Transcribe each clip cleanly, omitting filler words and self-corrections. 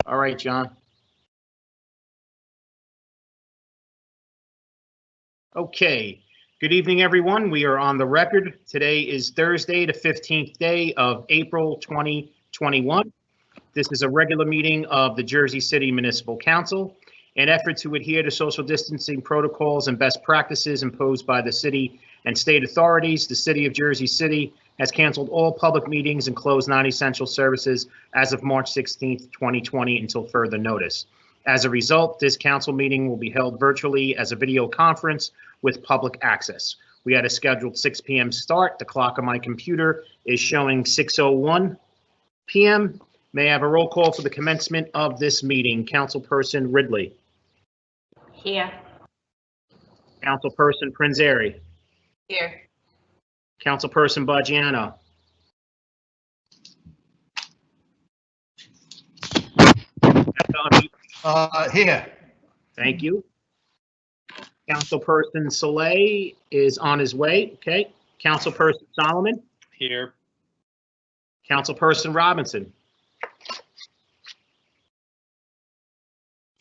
All right, John. Okay. Good evening, everyone. We are on the record. Today is Thursday, the 15th day of April 2021. This is a regular meeting of the Jersey City Municipal Council. In effort to adhere to social distancing protocols and best practices imposed by the city and state authorities, the City of Jersey City has canceled all public meetings and closed non-essential services as of March 16th, 2020 until further notice. As a result, this council meeting will be held virtually as a video conference with public access. We had a scheduled 6 p.m. start. The clock on my computer is showing 6:01 p.m. May I have a roll call for the commencement of this meeting? Councilperson Ridley. Here. Councilperson Prinzeri. Here. Councilperson Baggiano. Here. Thank you. Councilperson Soleil is on his way. Okay. Councilperson Solomon. Here. Councilperson Robinson.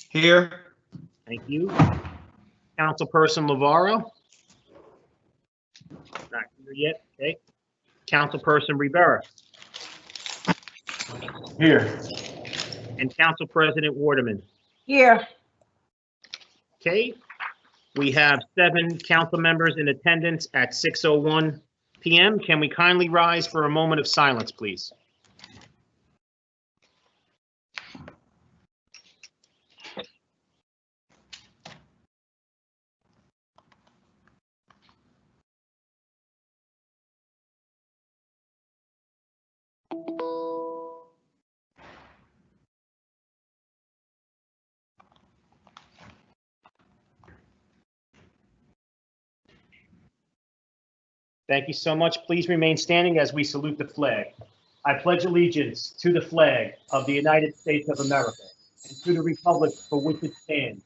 Here. Thank you. Councilperson Lavaro. Not here yet. Okay. Councilperson Rivera. Here. And Council President Waterman. Here. Okay. We have 7 council members in attendance at 6:01 p.m. Can we kindly rise for a moment of silence, please? Thank you so much. Please remain standing as we salute the flag. I pledge allegiance to the flag of the United States of America and to the republic for which it stands,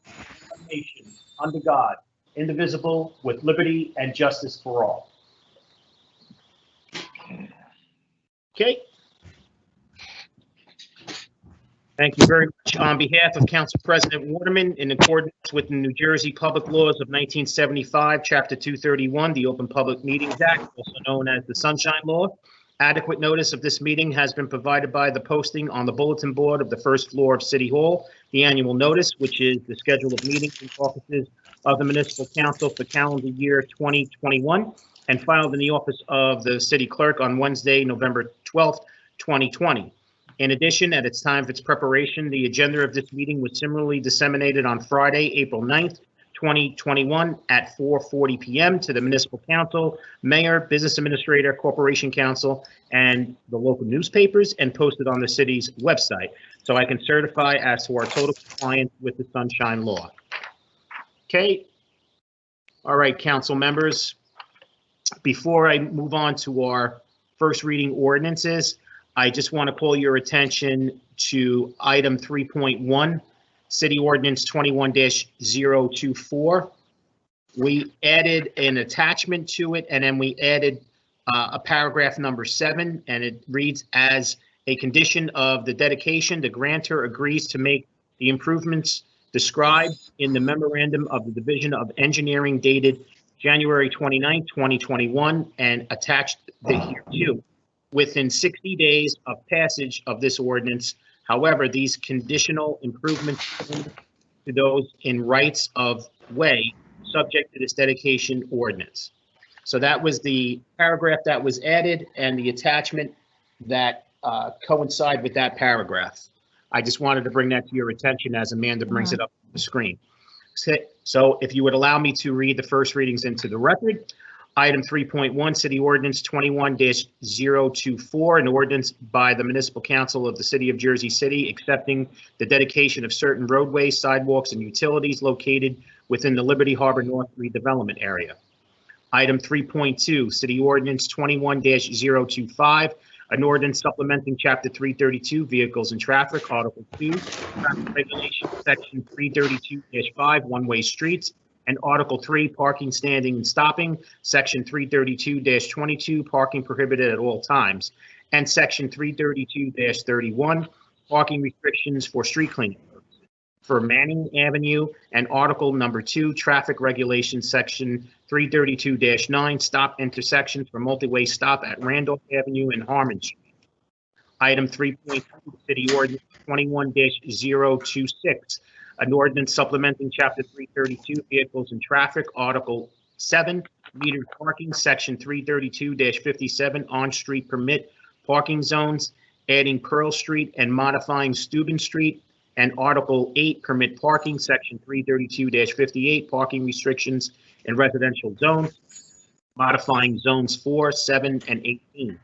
one nation, under God, indivisible, with liberty and justice for all. Okay. Thank you very much. On behalf of Council President Waterman, in accordance with the New Jersey Public Laws of 1975, Chapter 231, the Open Public Meetings Act, also known as the Sunshine Law, adequate notice of this meeting has been provided by the posting on the bulletin board of the first floor of City Hall, the annual notice, which is the schedule of meetings and offices of the Municipal Council for calendar year 2021, and filed in the office of the City Clerk on Wednesday, November 12th, 2020. In addition, at its time of its preparation, the agenda of this meeting was similarly disseminated on Friday, April 9th, 2021 at 4:40 p.m. to the Municipal Council, Mayor, Business Administrator, Corporation Council, and the local newspapers, and posted on the city's website. So I can certify as to our total compliance with the Sunshine Law. Okay. All right, council members. Before I move on to our first reading ordinances, I just want to call your attention to item 3.1, City Ordinance 21-024. We added an attachment to it, and then we added a paragraph number 7, and it reads, as a condition of the dedication, the grantor agrees to make the improvements described in the memorandum of the Division of Engineering dated January 29, 2021, and attached hereto within 60 days of passage of this ordinance. However, these conditional improvements to those in rights of way subject to this dedication ordinance. So that was the paragraph that was added and the attachment that coincide with that paragraph. I just wanted to bring that to your attention as Amanda brings it up on the screen. So if you would allow me to read the first readings into the record. Item 3.1, City Ordinance 21-024, an ordinance by the Municipal Council of the City of Jersey City accepting the dedication of certain roadways, sidewalks, and utilities located within the Liberty Harbor North redevelopment area. Item 3.2, City Ordinance 21-025, an ordinance supplementing Chapter 332, Vehicles and Traffic, Article 2, Traffic Regulation, Section 332-5, One-Way Streets, and Article 3, Parking, Standing, and Stopping, Section 332-22, Parking Prohibited at All Times, and Section 332-31, parking restrictions for street cleaning purposes for Manning Avenue, and Article Number 2, traffic regulations, Section 332-9, stop intersections for multi-way stop at Randolph Avenue and Harmon Street. Item 3.2, City Ordinance 21-026, an ordinance supplementing Chapter 332, Vehicles and Traffic, Article 7, metered parking, Section 332-57, on-street permit parking zones, adding Pearl Street and modifying Steuben Street, and Article 8, permit parking, Section 332-58, parking restrictions in residential zones, modifying zones 4, 7, and 18.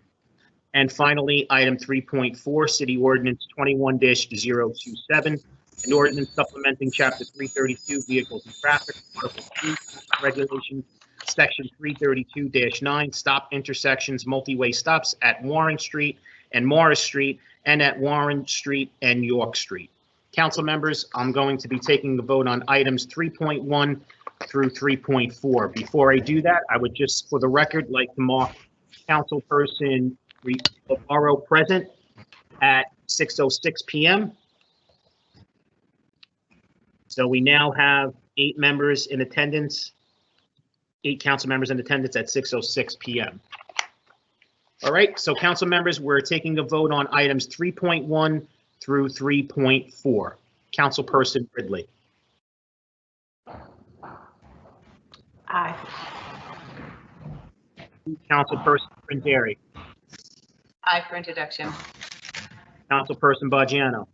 And finally, item 3.4, City Ordinance 21-027, an ordinance supplementing Chapter 332, Vehicles and Traffic, Article 2, Regulations, Section 332-9, stop intersections, multi-way stops at Warren Street and Morris Street, and at Warren Street and York Street. Council members, I'm going to be taking the vote on items 3.1 through 3.4. Before I do that, I would just, for the record, like to mark Councilperson Navarro present at 6:06 p.m. So we now have 8 members in attendance, 8 council members in attendance at 6:06 p.m. All right, so council members, we're taking a vote on items 3.1 through 3.4. Councilperson Ridley. Aye. Councilperson Frinderi. Aye for introduction. Councilperson Baggiano.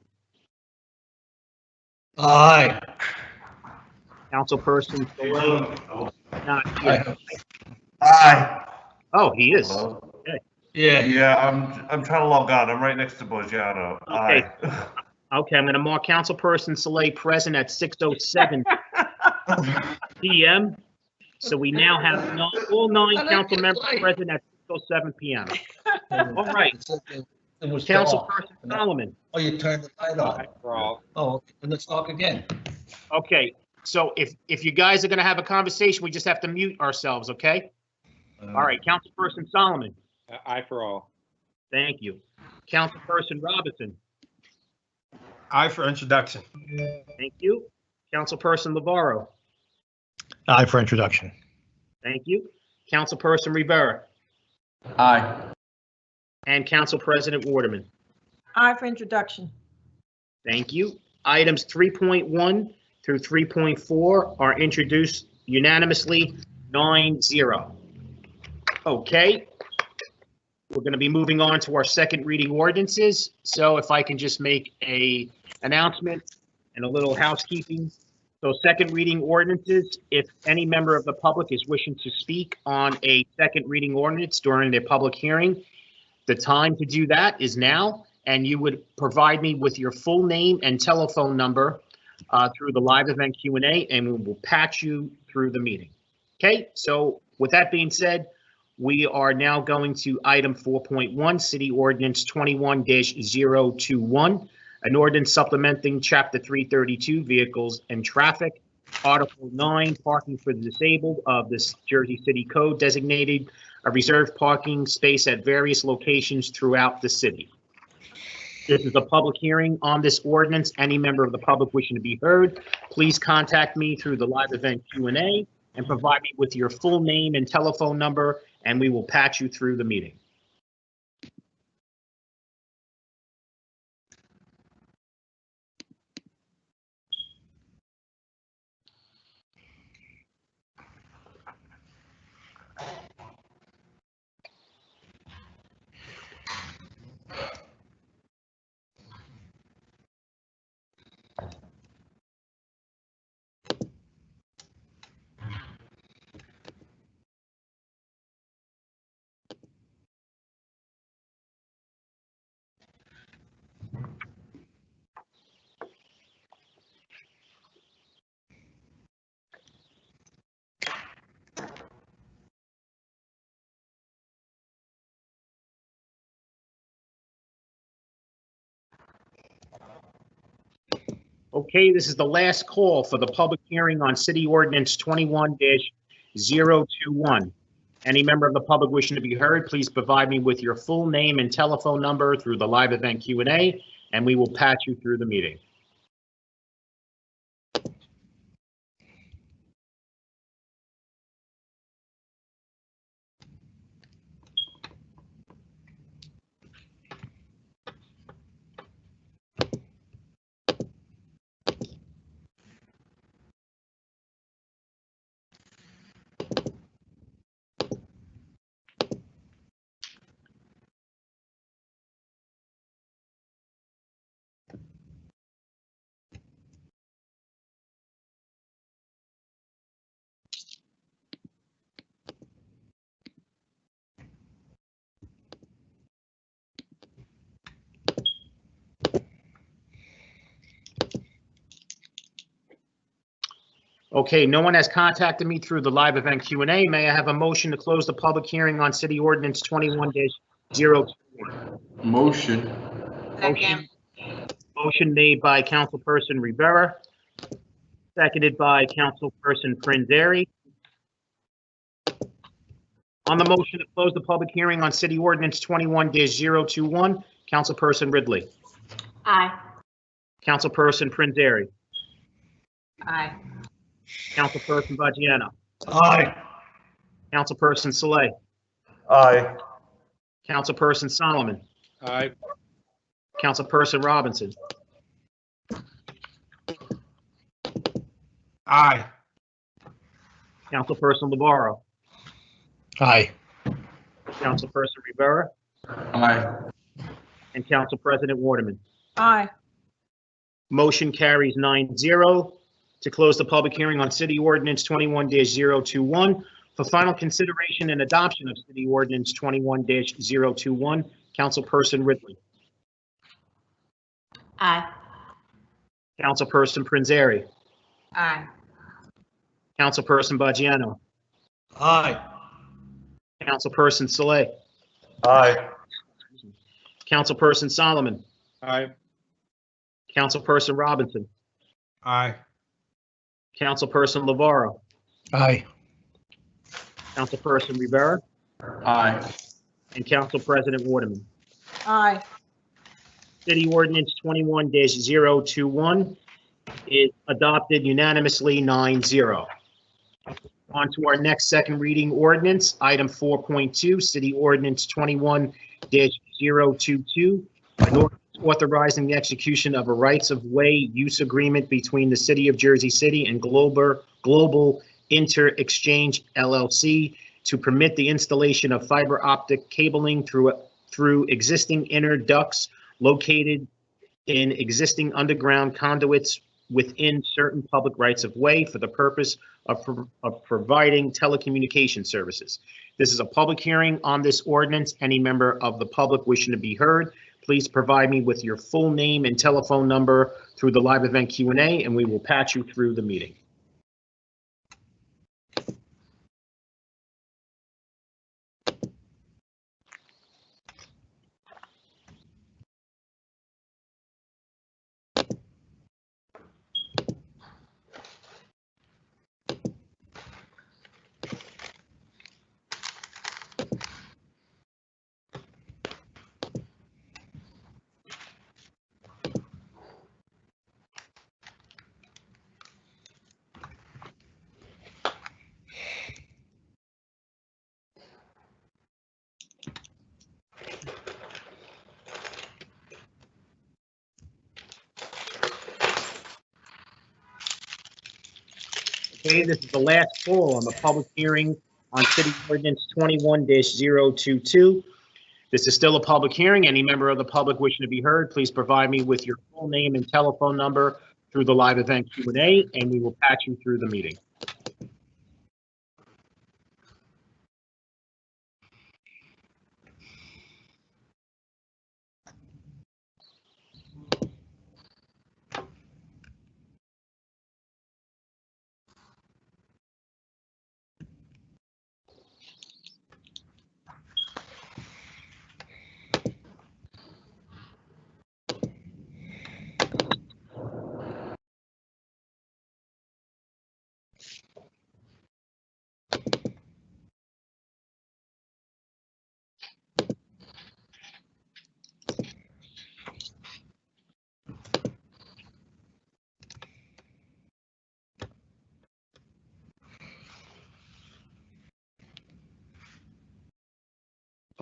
Aye. Councilperson Soleil. Not here. Aye. Oh, he is. Yeah. Yeah, I'm trying to log on. I'm right next to Boggiano. Okay. Aye. Okay, I'm going to mark Councilperson Soleil present at 6:07 p.m. So we now have all 9 council members present at 6:07 p.m. All right, It was Councilperson Solomon. Oh, you turned the light on. Oh, okay. And let's talk again. Okay, so if you guys are going to have a conversation, we just have to mute ourselves, okay? All right, Councilperson Solomon. Aye for all. Thank you. Councilperson Robinson. Aye for introduction. Thank you. Councilperson Navarro. Aye for introduction. Thank you. Councilperson Rivera. Aye. And Council President Waterman. Aye for introduction. Thank you. Items 3.1 through 3.4 are introduced unanimously, 9-0. Okay. We're going to be moving on to our second reading ordinances. So if I can just make a announcement and a little housekeeping. So second reading ordinances, if any member of the public is wishing to speak on a second reading ordinance during their public hearing, the time to do that is now, and you would provide me with your full name and telephone number through the live event Q&A, and we will patch you through the meeting. Okay, so with that being said, we are now going to item 4.1, City Ordinance 21-021, an ordinance supplementing Chapter 332, Vehicles and Traffic, Article 9, Parking for the Disabled of the Jersey City Code, designated a reserved parking space at various locations throughout the city. This is a public hearing on this ordinance. Any member of the public wishing to be heard, please contact me through the live event Q&A and provide me with your full name and telephone number, and we will patch you through the meeting. Okay, this is the last call for the public hearing on City Ordinance 21-021. Any member of the public wishing to be heard, please provide me with your full name and telephone number through the live event Q&A, and we will patch you through the meeting. Okay, no one has contacted me through the live event Q&A. May I have a motion to close the public hearing on City Ordinance 21-021? Motion. Motion made by Councilperson Rivera, seconded by Councilperson Prinzary. On the motion to close the public hearing on City Ordinance 21-021, Councilperson Ridley. Aye. Councilperson Prinzary. Aye. Councilperson Baggiano. Aye. Councilperson Saleh. Aye. Councilperson Solomon. Aye. Councilperson Robinson. Aye. Councilperson Labarro. Aye. Councilperson Rivera. Aye. And Council President Waterman. Aye. Motion carries 9-0 to close the public hearing on City Ordinance 21-021. For final consideration and adoption of City Ordinance 21-021, Councilperson Ridley. Aye. Councilperson Prinzary. Aye. Councilperson Baggiano. Aye. Councilperson Saleh. Aye. Councilperson Solomon. Aye. Councilperson Robinson. Aye. Councilperson Lavarro. Aye. Councilperson Rivera. Aye. And Council President Waterman. Aye. City Ordinance 21-021 is adopted unanimously 9-0. On to our next second reading ordinance, item 4.2, City Ordinance 21-022, an ordinance authorizing the execution of a rights-of-way use agreement between the City of Jersey City and Global Inter-Exchange LLC to permit the installation of fiber optic cabling through existing inner ducts located in existing underground conduits within certain public rights-of-way for the purpose of providing telecommunication services. This is a public hearing on this ordinance. Any member of the public wishing to be heard, please provide me with your full name and telephone number through the live event Q&A, and we will patch you through the meeting. Okay, this is the last call on the public hearing on City Ordinance 21-022. This is still a public hearing. Any member of the public wishing to be heard, please provide me with your full name and telephone number through the live event Q&A, and we will patch you through the meeting.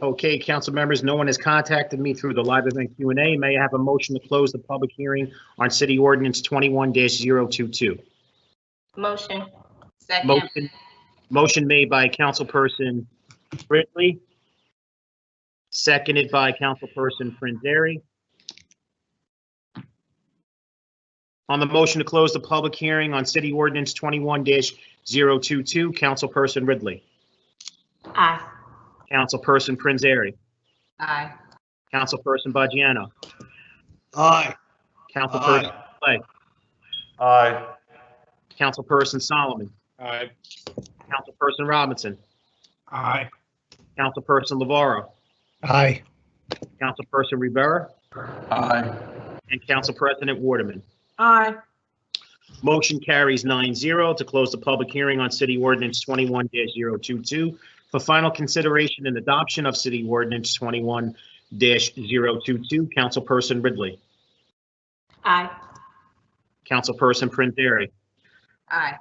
Okay, council members, no one has contacted me through the live event Q&A. May I have a motion to close the public hearing on City Ordinance 21-022? Motion. Second. Motion made by Councilperson Ridley, seconded by Councilperson Frenzeri. On the motion to close the public hearing on City Ordinance 21-022, Councilperson Ridley, Aye. Councilperson Frenzeri, Aye. Councilperson Baggiano, Aye. Councilperson Clay, Aye. Councilperson Solomon, Aye. Councilperson Robinson, Aye. Councilperson Lavarro, Aye. Councilperson Rivera, Aye. and Council President Waterman. Aye. Motion carries 9-0 to close the public hearing on City Ordinance 21-022 for final consideration and adoption of City Ordinance 21-022. Councilperson Ridley, Aye. Councilperson Frenzeri, Aye.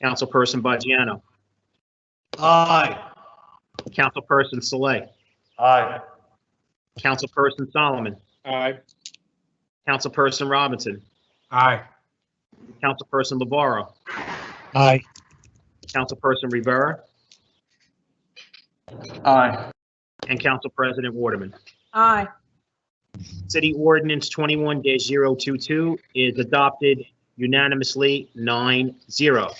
Councilperson Baggiano, Aye. Councilperson Saleh, Aye. Councilperson Solomon, Aye. Councilperson Robinson, Aye. Councilperson Lavarro, Aye. Councilperson Rivera, Aye. and Council President Waterman. Aye. City Ordinance 21-022 is adopted unanimously 9-0.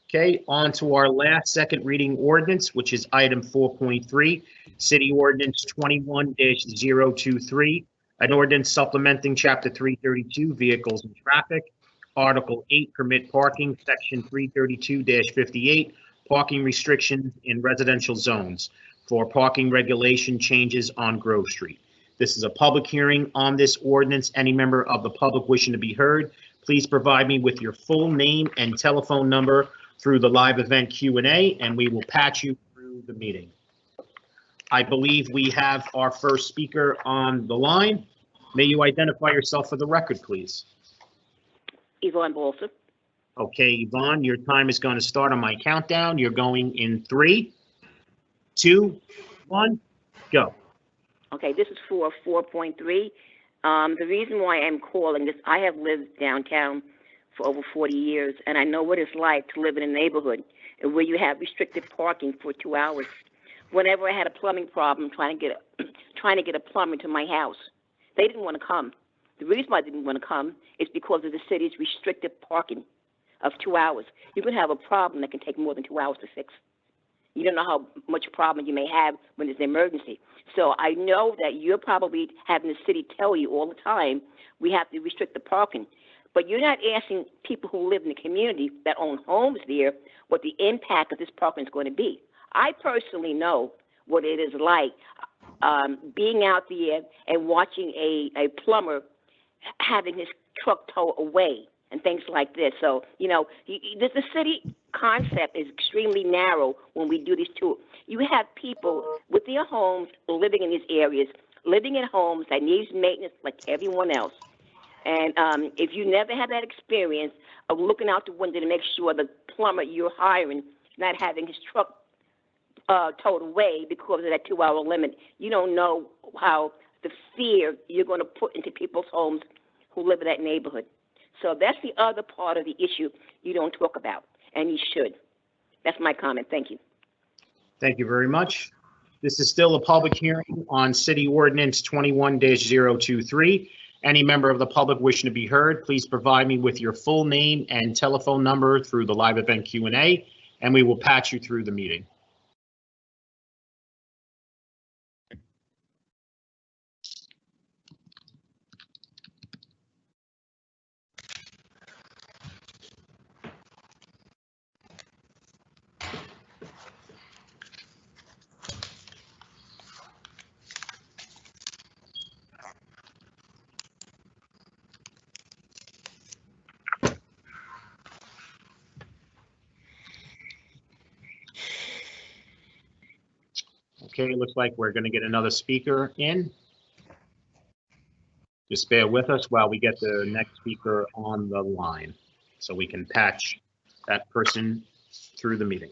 Okay, on to our last second reading ordinance, which is item 4.3, City Ordinance 21-023, an ordinance supplementing Chapter 332, Vehicles and Traffic, Article 8, Permit Parking, Section 332-58, Parking Restrictions in Residential Zones for parking regulation changes on Grove Street. This is a public hearing on this ordinance. Any member of the public wishing to be heard, please provide me with your full name and telephone number through the live event Q&A, and we will patch you through the meeting. I believe we have our first speaker on the line. May you identify yourself for the record, please? Yvonne Bolson. Okay, Yvonne, your time is going to start on my countdown. You're going in 3, 2, 1, go. Okay, this is for 4.3. The reason why I'm calling this, I have lived downtown for over 40 years, and I know what it's like to live in a neighborhood where you have restricted parking for 2 hours. Whenever I had a plumbing problem trying to get a plumber to my house, they didn't want to come. The reason why they didn't want to come is because of the city's restricted parking of 2 hours. You can have a problem that can take more than 2 hours to fix. You don't know how much problem you may have when there's an emergency. So I know that you're probably having the city tell you all the time, we have to restrict the parking. But you're not asking people who live in the community that own homes there what the impact of this parking is going to be. I personally know what it is like being out there and watching a plumber having his truck towed away and things like this. So, you know, the city concept is extremely narrow when we do these two. You have people with their homes living in these areas, living in homes that needs maintenance like everyone else. And if you never had that experience of looking out the window to make sure the plumber you're hiring is not having his truck towed away because of that 2 hour limit, you don't know how the fear you're going to put into people's homes who live in that neighborhood. So that's the other part of the issue you don't talk about, and you should. That's my comment. Thank you. Thank you very much. This is still a public hearing on City Ordinance 21-023. Any member of the public wishing to be heard, please provide me with your full name and telephone number through the live event Q&A, and we will patch you through the meeting. Okay, it looks like we're going to get another speaker in. Just bear with us while we get the next speaker on the line so we can patch that person through the meeting.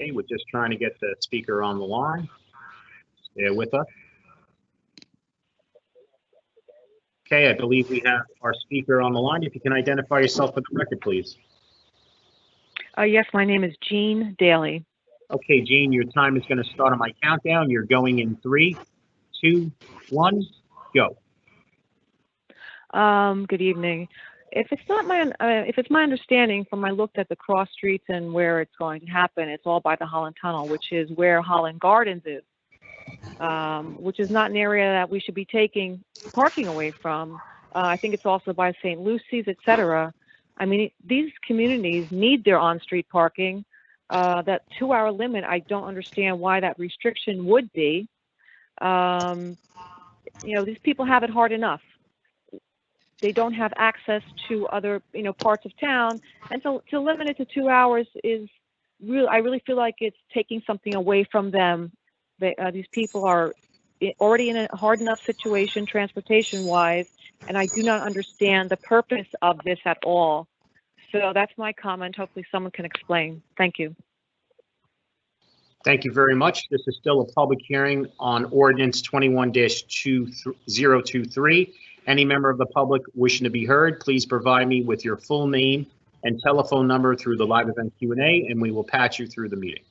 Okay, we're just trying to get the speaker on the line. Stay with us. Okay, I believe we have our speaker on the line. If you can identify yourself for the record, please. Yes, my name is Jean Daly. Okay, Jean, your time is going to start on my countdown. You're going in 3, 2, 1, go. Good evening. If it's my understanding from I looked at the cross streets and where it's going to happen, it's all by the Holland Tunnel, which is where Holland Gardens is, which is not an area that we should be taking parking away from. I think it's also by St. Lucy's, etc. I mean, these communities need their on-street parking. That 2-hour limit, I don't understand why that restriction would be. These people have it hard enough. They don't have access to other, parts of town, and to limit it to 2 hours is real. I really feel like it's taking something away from them. These people are already in a hard enough situation transportation-wise, and I do not understand the purpose of this at all. So that's my comment. Hopefully someone can explain. Thank you. Thank you very much. This is still a public hearing on ordinance 21-2023. Any member of the public wishing to be heard, please provide me with your full name and telephone number through the live event Q&A, and we will patch you through the meeting.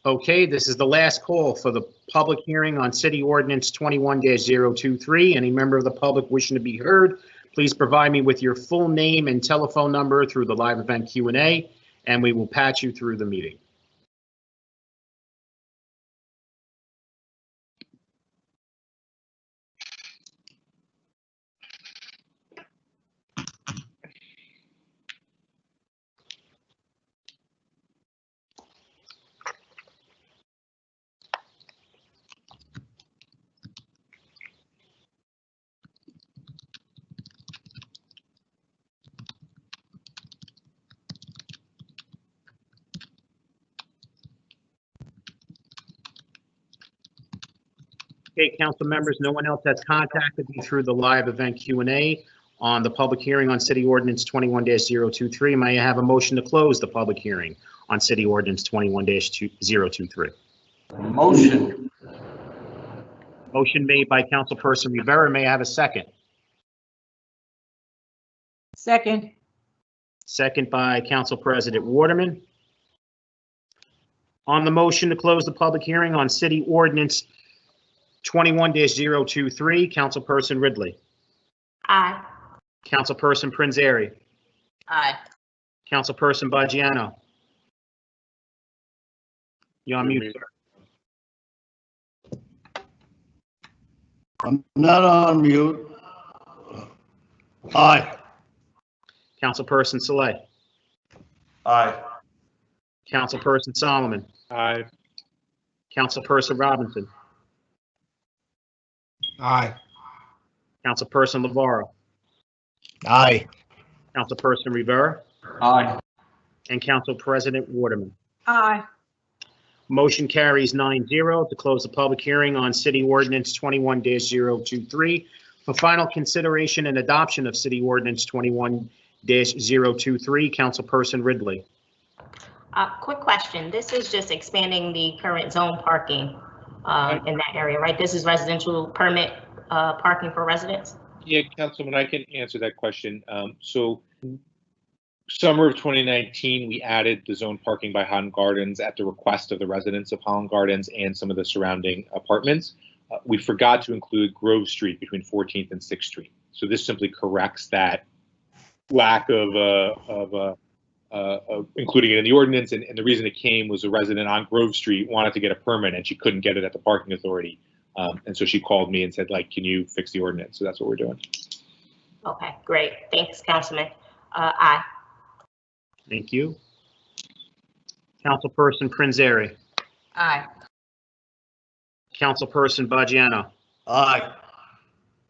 Okay, this is the last call for the public hearing on City Ordinance 21-023. Any member of the public wishing to be heard, please provide me with your full name and telephone number through the live event Q&A, and we will patch you through the meeting. Okay, council members, no one else has contacted me through the live event Q&A on the public hearing on City Ordinance 21-023. May I have a motion to close the public hearing on City Ordinance 21-023? Motion. Motion made by Councilperson Rivera. May I have a second? Second. Second by Council President Waterman. On the motion to close the public hearing on City Ordinance 21-023, Councilperson Ridley. Aye. Councilperson Prinzary. Aye. Councilperson Baggiano. You're on mute, sir. I'm not on mute. Aye. Councilperson Saleh. Aye. Councilperson Solomon. Aye. Councilperson Robinson. Aye. Councilperson Lavarro. Aye. Councilperson Rivera. Aye. And Council President Waterman. Aye. Motion carries 9-0 to close the public hearing on City Ordinance 21-023. For final consideration and adoption of City Ordinance 21-023, Councilperson Ridley. Quick question. This is just expanding the current zone parking in that area, right? This is residential permit parking for residents? Yeah, Councilman, I can answer that question. So summer of 2019, we added the zone parking by Holland Gardens at the request of the residents of Holland Gardens and some of the surrounding apartments. We forgot to include Grove Street between 14th and 6th Street. So this simply corrects that lack of including it in the ordinance. And the reason it came was a resident on Grove Street wanted to get a permit and she couldn't get it at the parking authority. And so she called me and said, like, can you fix the ordinance? So that's what we're doing. Okay, great. Thanks, Councilman. Aye. Thank you. Councilperson Prinzary. Aye. Councilperson Baggiano. Aye.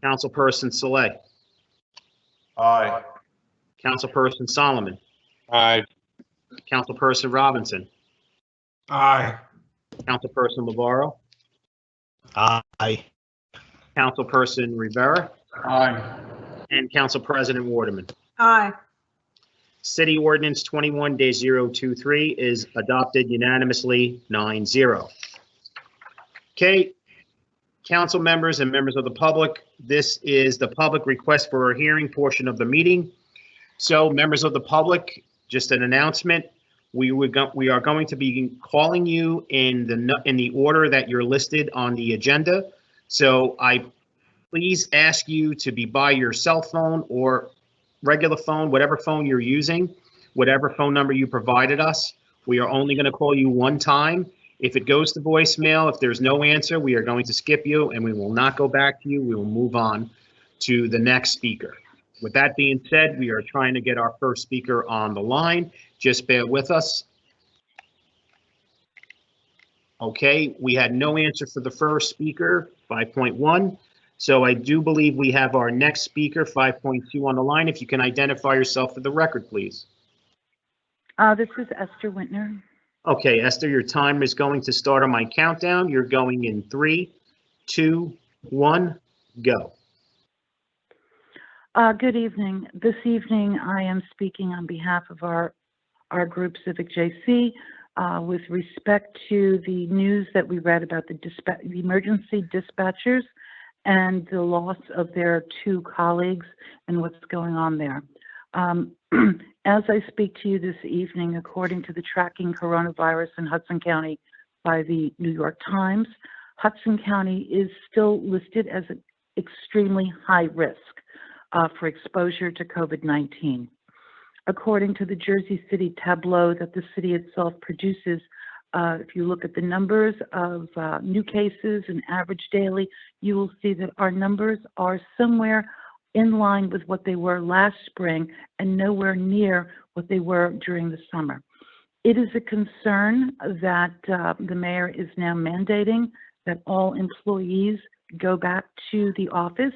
Councilperson Saleh. Aye. Councilperson Solomon. Aye. Councilperson Robinson. Aye. Councilperson Navarro. Aye. Councilperson Rivera. Aye. And Council President Waterman. Aye. City Ordinance 21-023 is adopted unanimously 9-0. Okay, council members and members of the public, this is the public request for a hearing portion of the meeting. So members of the public, just an announcement. We are going to be calling you in the order that you're listed on the agenda. So I please ask you to be by your cell phone or regular phone, whatever phone you're using, whatever phone number you provided us. We are only going to call you one time. If it goes to voicemail, if there's no answer, we are going to skip you and we will not go back to you. We will move on to the next speaker. With that being said, we are trying to get our first speaker on the line. Just bear with us. Okay, we had no answer for the first speaker, 5.1. So I do believe we have our next speaker, 5.2, on the line. If you can identify yourself for the record, please. This is Esther Wintner. Okay, Esther, your time is going to start on my countdown. You're going in 3, 2, 1, go. Good evening. This evening, I am speaking on behalf of our group, Civic JC, with respect to the news that we read about the emergency dispatchers and the loss of their 2 colleagues and what's going on there. As I speak to you this evening, according to the Tracking Coronavirus in Hudson County by the New York Times, Hudson County is still listed as an extremely high risk for exposure to COVID-19. According to the Jersey City tableau that the city itself produces, if you look at the numbers of new cases and average daily, you will see that our numbers are somewhere in line with what they were last spring and nowhere near what they were during the summer. It is a concern that the mayor is now mandating that all employees go back to the office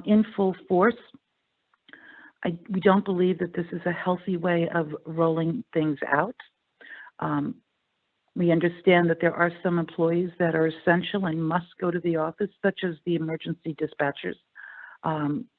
in full force. We don't believe that this is a healthy way of rolling things out. We understand that there are some employees that are essential and must go to the office, such as the emergency dispatchers.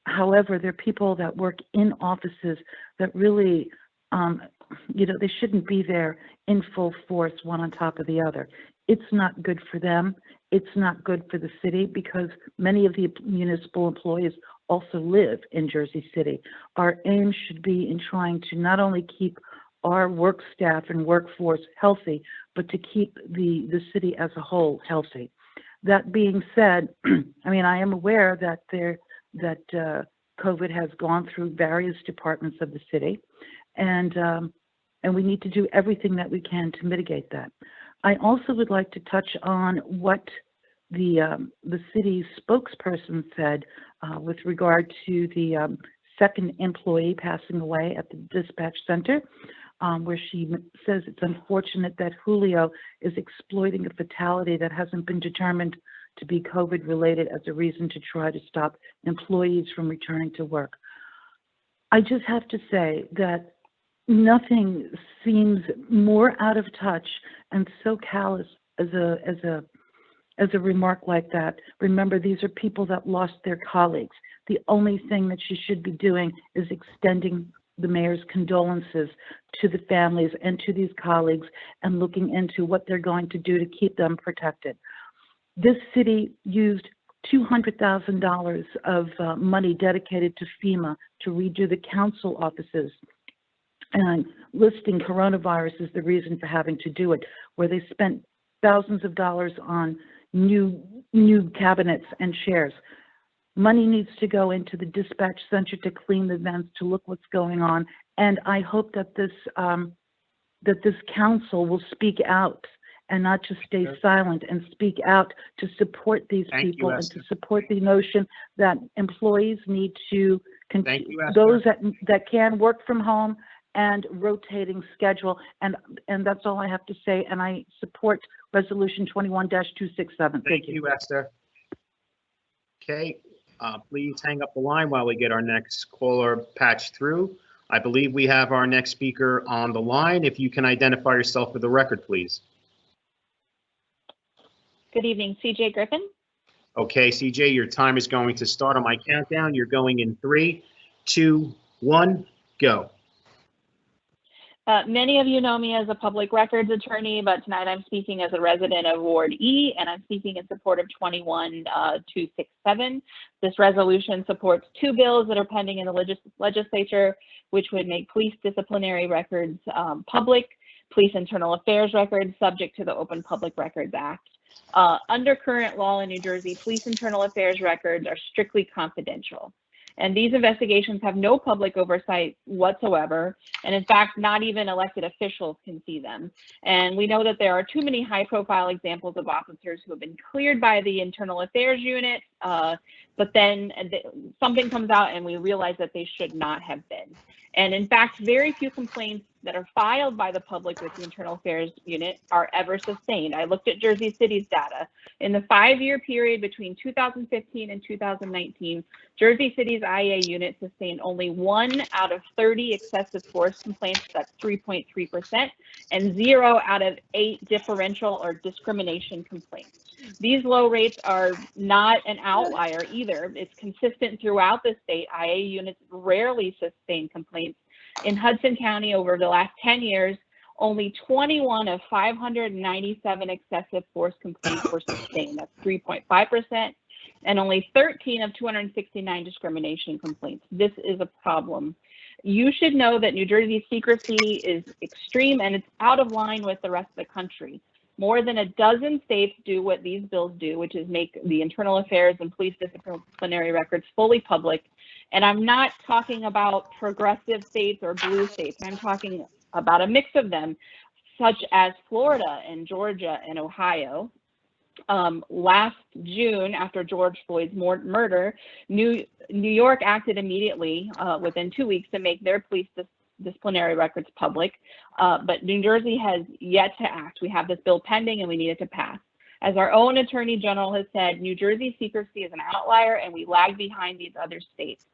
However, there are people that work in offices that really, they shouldn't be there in full force, one on top of the other. It's not good for them. It's not good for the city because many of the municipal employees also live in Jersey City. Our aim should be in trying to not only keep our work staff and workforce healthy, but to keep the city as a whole healthy. That being said, I am aware that COVID has gone through various departments of the city, and we need to do everything that we can to mitigate that. I also would like to touch on what the city's spokesperson said with regard to the second employee passing away at the dispatch center, where she says it's unfortunate that Julio is exploiting a fatality that hasn't been determined to be COVID related as a reason to try to stop employees from returning to work. I just have to say that nothing seems more out of touch and so callous as a remark like that. Remember, these are people that lost their colleagues. The only thing that she should be doing is extending the mayor's condolences to the families and to these colleagues and looking into what they're going to do to keep them protected. This city used $200,000 of money dedicated to FEMA to redo the council offices, and listing coronavirus as the reason for having to do it, where they spent thousands of dollars on new cabinets and chairs. Money needs to go into the dispatch center to clean the vents, to look what's going on, And I hope that this council will speak out and not just stay silent, and speak out to support these Thank you, people and Esther. to support the notion that employees need to, Thank you, Esther. those that can work from home, and rotating schedule. And that's all I have to say. And I support Resolution 21-267. Thank you, Esther. Okay, please hang up the line while we get our next caller patched through. I believe we have our next speaker on the line. If you can identify yourself for the record, please. Good evening, CJ Griffin. Okay, CJ, your time is going to start on my countdown. You're going in 3, 2, 1, go. Many of you know me as a public records attorney, but tonight I'm speaking as a resident of Ward E, and I'm speaking in support of 21-267. This resolution supports 2 bills that are pending in the legislature, which would make police disciplinary records public, police internal affairs records subject to the Open Public Records Act. Under current law in New Jersey, police internal affairs records are strictly confidential. And these investigations have no public oversight whatsoever. And in fact, not even elected officials can see them. And we know that there are too many high profile examples of officers who have been cleared by the internal affairs unit, but then something comes out and we realize that they should not have been. And in fact, very few complaints that are filed by the public with the internal affairs unit are ever sustained. I looked at Jersey City's data. In the 5-year period between 2015 and 2019, Jersey City's IA unit sustained only 1 out of 30 excessive force complaints, that's 3.3%, and 0 out of 8 differential or discrimination complaints. These low rates are not an outlier either. It's consistent throughout the state. IA units rarely sustain complaints. In Hudson County over the last 10 years, only 21 of 597 excessive force complaints were sustained. That's 3.5%, and only 13 of 269 discrimination complaints. This is a problem. You should know that New Jersey's secrecy is extreme and it's out of line with the rest of the country. More than a dozen states do what these bills do, which is make the internal affairs and police disciplinary records fully public. And I'm not talking about progressive states or blue states. I'm talking about a mix of them, such as Florida and Georgia and Ohio. Last June, after George Floyd's murder, New York acted immediately within 2 weeks to make their police disciplinary records public, but New Jersey has yet to act. We have this bill pending and we need it to pass. As our own Attorney General has said, New Jersey secrecy is an outlier and we lag behind these other states.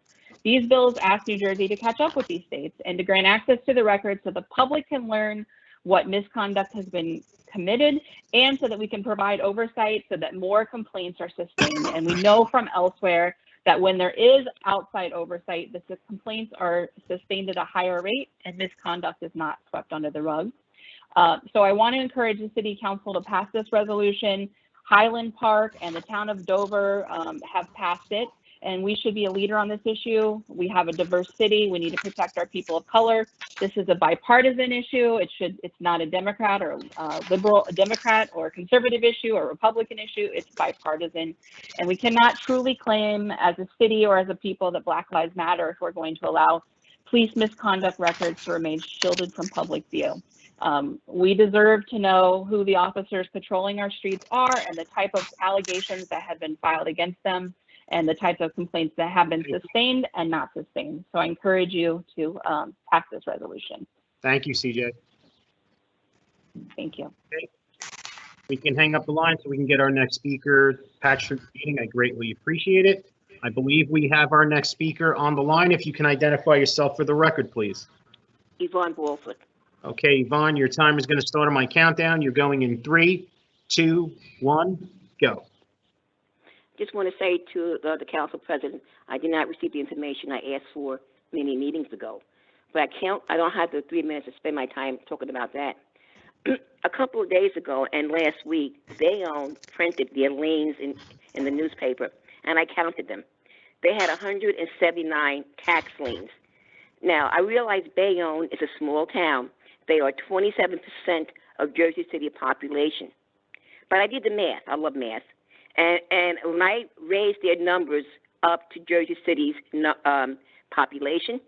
These bills ask New Jersey to catch up with these states and to grant access to the records so the public can learn what misconduct has been committed, and so that we can provide oversight so that more complaints are sustained. And we know from elsewhere that when there is outside oversight, the complaints are sustained at a higher rate and misconduct is not swept under the rug. So I want to encourage the City Council to pass this resolution. Highland Park and the town of Dover have passed it, and we should be a leader on this issue. We have a diverse city. We need to protect our people of color. This is a bipartisan issue. It's not a Democrat or a Democrat or a conservative issue or a Republican issue. It's bipartisan. And we cannot truly claim as a city or as a people that Black Lives Matter if we're going to allow police misconduct records to remain shielded from public view. We deserve to know who the officers patrolling our streets are and the type of allegations that have been filed against them, and the types of complaints that have been sustained and not sustained. So I encourage you to pass this resolution. Thank you, CJ. Thank you. Okay. We can hang up the line so we can get our next speaker patched through the meeting. I greatly appreciate it. I believe we have our next speaker on the line. If you can identify yourself for the record, please. Yvonne Walford. Okay, Yvonne, your time is going to start on my countdown. You're going in 3, 2, 1, go. Just want to say to the council president, I did not receive the information I asked for many meetings ago. But I don't have the 3 minutes to spend my time talking about that. A couple of days ago and last week, Bayonne printed their liens in the newspaper, and I counted them. They had 179 tax liens. Now, I realize Bayonne is a small town. They are 27% of Jersey City population. But I did the math. I love math. And when I raised their numbers up to Jersey City's population,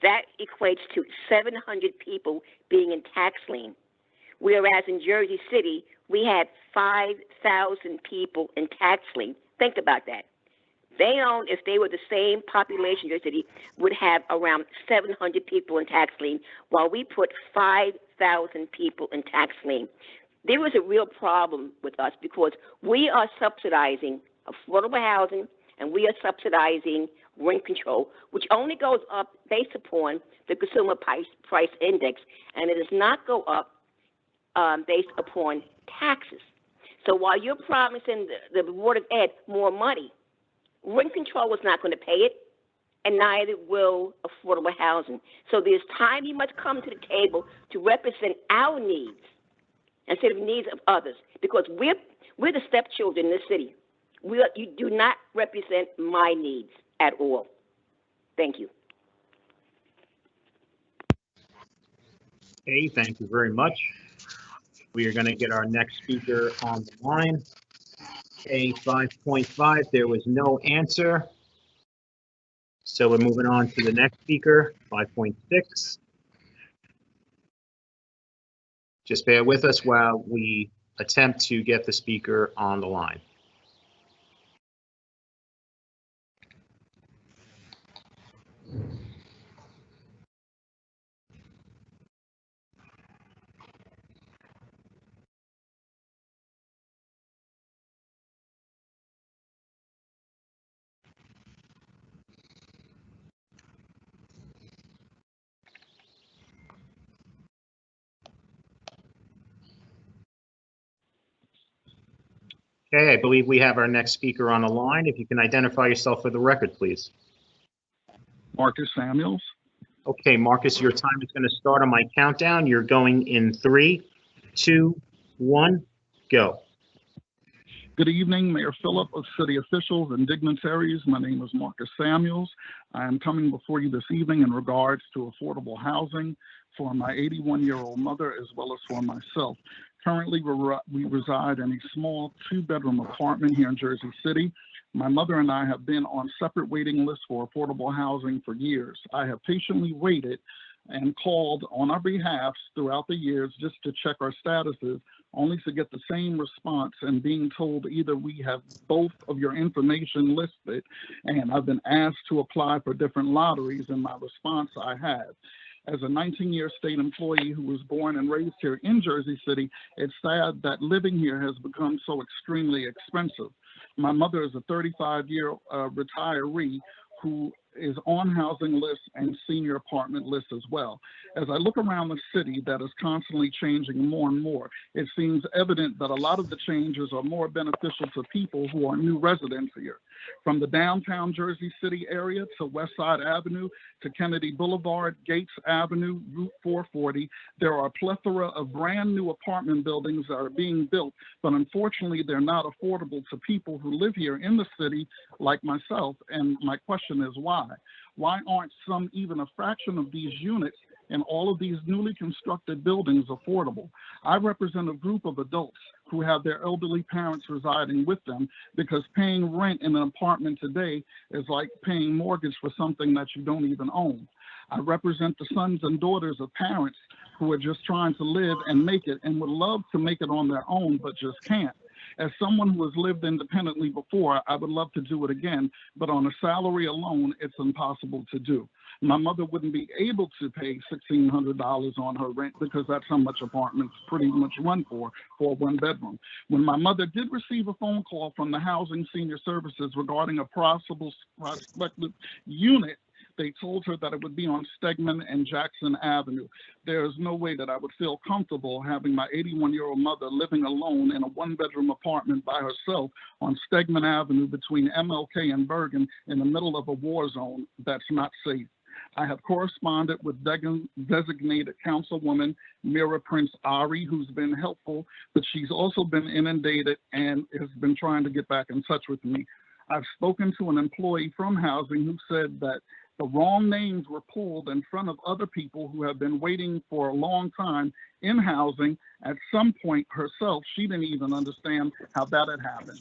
That equates to 700 people being in tax lien. Whereas in Jersey City, we had 5,000 people in tax lien. Think about that. They own, if they were the same population in Jersey City, would have around 700 people in tax lien, while we put 5,000 people in tax lien. There is a real problem with us because we are subsidizing affordable housing and we are subsidizing rent control, which only goes up based upon the consumer price index, and it does not go up based upon taxes. So while you're promising the Board of Ed more money, rent control is not going to pay it, and neither will affordable housing. So there's time you must come to the table to represent our needs instead of needs of others, because we're the stepchildren in this city. You do not represent my needs at all. Thank you. Okay, thank you very much. We are going to get our next speaker on the line. Okay, 5.5, there was no answer. So we're moving on to the next speaker, 5.6. Just bear with us while we attempt to get the speaker on the line. Okay, I believe we have our next speaker on the line. If you can identify yourself for the record, please. Marcus Samuels. Okay, Marcus, your time is going to start on my countdown. You're going in 3, 2, 1, go. Good evening, Mayor Phillip, of city officials and dignitaries. My name is Marcus Samuels. I am coming before you this evening in regards to affordable housing for my 81-year-old mother as well as for myself. Currently, we reside in a small 2-bedroom apartment here in Jersey City. My mother and I have been on separate waiting lists for affordable housing for years. I have patiently waited and called on our behalf throughout the years just to check our statuses, only to get the same response and being told either we have both of your information listed, and I've been asked to apply for different lotteries, and my response I have. As a 19-year state employee who was born and raised here in Jersey City, it's sad that living here has become so extremely expensive. My mother is a 35-year retiree who is on housing lists and senior apartment lists as well. As I look around the city that is constantly changing more and more, it seems evident that a lot of the changes are more beneficial to people who are new residents here. From the downtown Jersey City area to West Side Avenue to Kennedy Boulevard, Gates Avenue, Route 440, there are a plethora of brand new apartment buildings that are being built, but unfortunately they're not affordable to people who live here in the city like myself. And my question is why? Why aren't some even a fraction of these units in all of these newly constructed buildings affordable? I represent a group of adults who have their elderly parents residing with them because paying rent in an apartment today is like paying mortgage for something that you don't even own. I represent the sons and daughters of parents who are just trying to live and make it and would love to make it on their own, but just can't. As someone who has lived independently before, I would love to do it again, but on a salary alone, it's impossible to do. My mother wouldn't be able to pay $1,600 on her rent because that's how much apartments pretty much run for a 1-bedroom. When my mother did receive a phone call from the Housing Senior Services regarding a possible prospective unit, they told her that it would be on Stegman and Jackson Avenue. There is no way that I would feel comfortable having my 81-year-old mother living alone in a 1-bedroom apartment by herself on Stegman Avenue between MLK and Bergen in the middle of a war zone. That's not safe. I have corresponded with designated councilwoman Mira Prince Ari, who's been helpful, but she's also been inundated and has been trying to get back in touch with me. I've spoken to an employee from housing who said that the wrong names were pulled in front of other people who have been waiting for a long time in housing. At some point herself, she didn't even understand how that had happened.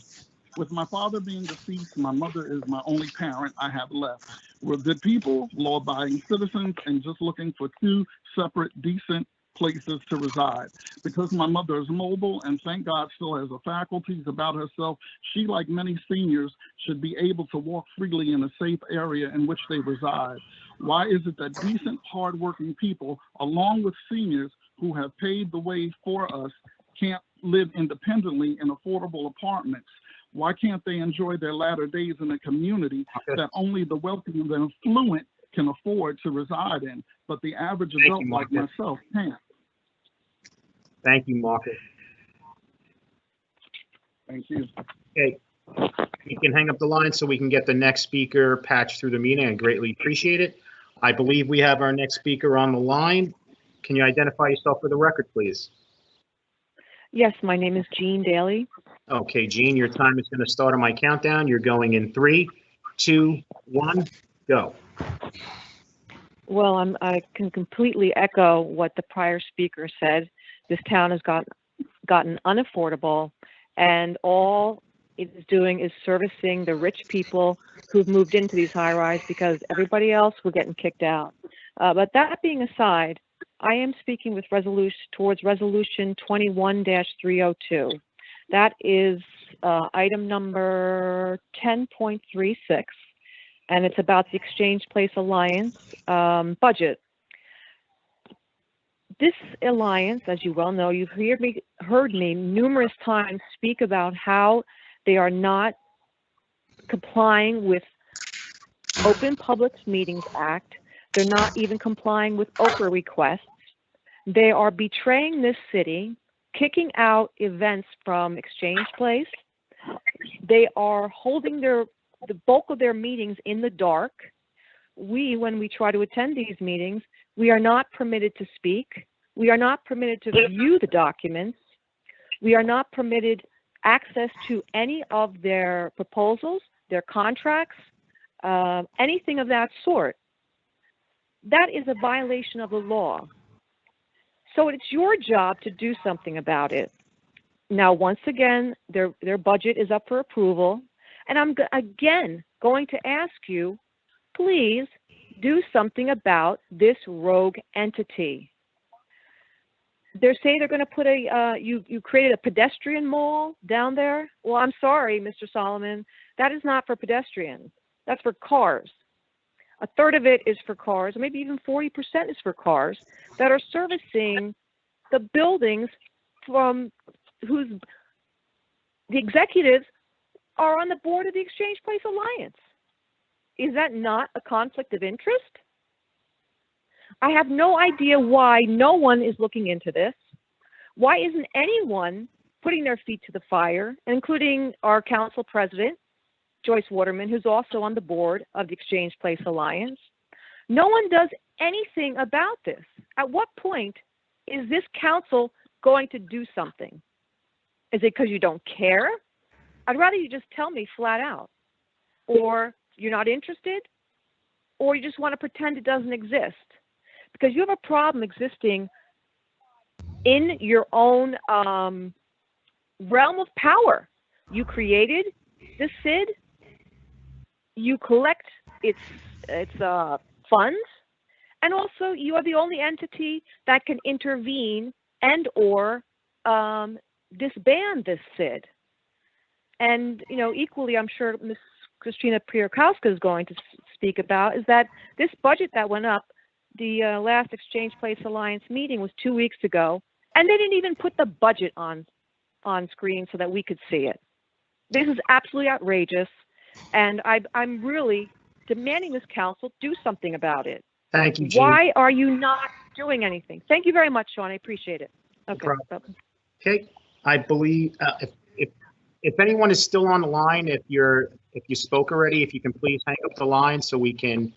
With my father being deceased, my mother is my only parent I have left. We're good people, law-abiding citizens, and just looking for two separate, decent places to reside. Because my mother is mobile and thank God still has the faculties about herself, she, like many seniors, should be able to walk freely in a safe area in which they reside. Why is it that decent, hardworking people, along with seniors who have paved the way for us, can't live independently in affordable apartments? Why can't they enjoy their latter days in a community that only the wealthy and the affluent can afford to reside in, but the average adult like myself can't? Thank you, Marcus. Thank you. Okay, you can hang up the line so we can get the next speaker patched through the meeting. I greatly appreciate it. I believe we have our next speaker on the line. Can you identify yourself for the record, please? Yes, my name is Jean Daly. Okay, Jean, your time is going to start on my countdown. You're going in 3, 2, 1, go. Well, I can completely echo what the prior speaker said. This town has gotten unaffordable, and all it is doing is servicing the rich people who've moved into these high-rise because everybody else was getting kicked out. But that being aside, I am speaking with towards resolution 21-302. That is item number 10.36, and it's about the Exchange Place Alliance budget. This alliance, as you well know, you've heard me numerous times speak about how they are not complying with Open Public Meetings Act. They're not even complying with Oprah requests. They are betraying this city, kicking out events from Exchange Place. They are holding the bulk of their meetings in the dark. When we try to attend these meetings, we are not permitted to speak. We are not permitted to view the documents. We are not permitted access to any of their proposals, their contracts, anything of that sort. That is a violation of the law. So it's your job to do something about it. Now, once again, their budget is up for approval. And I'm again going to ask you, please do something about this rogue entity. They say they're going to put you created a pedestrian mall down there. Well, I'm sorry, Mr. Solomon, that is not for pedestrians. That's for cars. A third of it is for cars, maybe even 40% is for cars that are servicing the buildings from whose the executives are on the board of the Exchange Place Alliance. Is that not a conflict of interest? I have no idea why no one is looking into this. Why isn't anyone putting their feet to the fire, including our council president, Joyce Waterman, who's also on the board of the Exchange Place Alliance? No one does anything about this. At what point is this council going to do something? Is it because you don't care? I'd rather you just tell me flat out. Or you're not interested, or you just want to pretend it doesn't exist. Because you have a problem existing in your own realm of power. You created the SID. You collect its funds, and also you are the only entity that can intervene and or disband this SID. And equally, I'm sure Ms. Christina Priorkowska is going to speak about is that this budget that went up, the last Exchange Place Alliance meeting was 2 weeks ago, and they didn't even put the budget on screen so that we could see it. This is absolutely outrageous. And I'm really demanding this council do something about it. Thank you, Jean. Why are you not doing anything? Thank you very much, Sean. I appreciate it. Okay. Okay. I believe if anyone is still on the line, if you spoke already, if you can please hang up the line so we can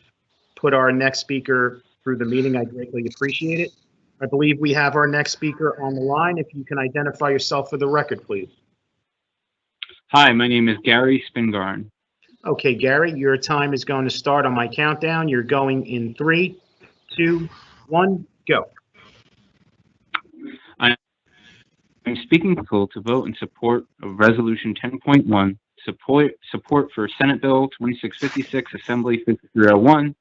put our next speaker through the meeting, I greatly appreciate it. I believe we have our next speaker on the line. If you can identify yourself for the record, please. Hi, my name is Gary Spingarn. Okay, Gary, your time is going to start on my countdown. You're going in 3, 2, 1, go. I'm speaking to vote in support of Resolution 10.1 support for Senate Bill 2656, Assembly 5301,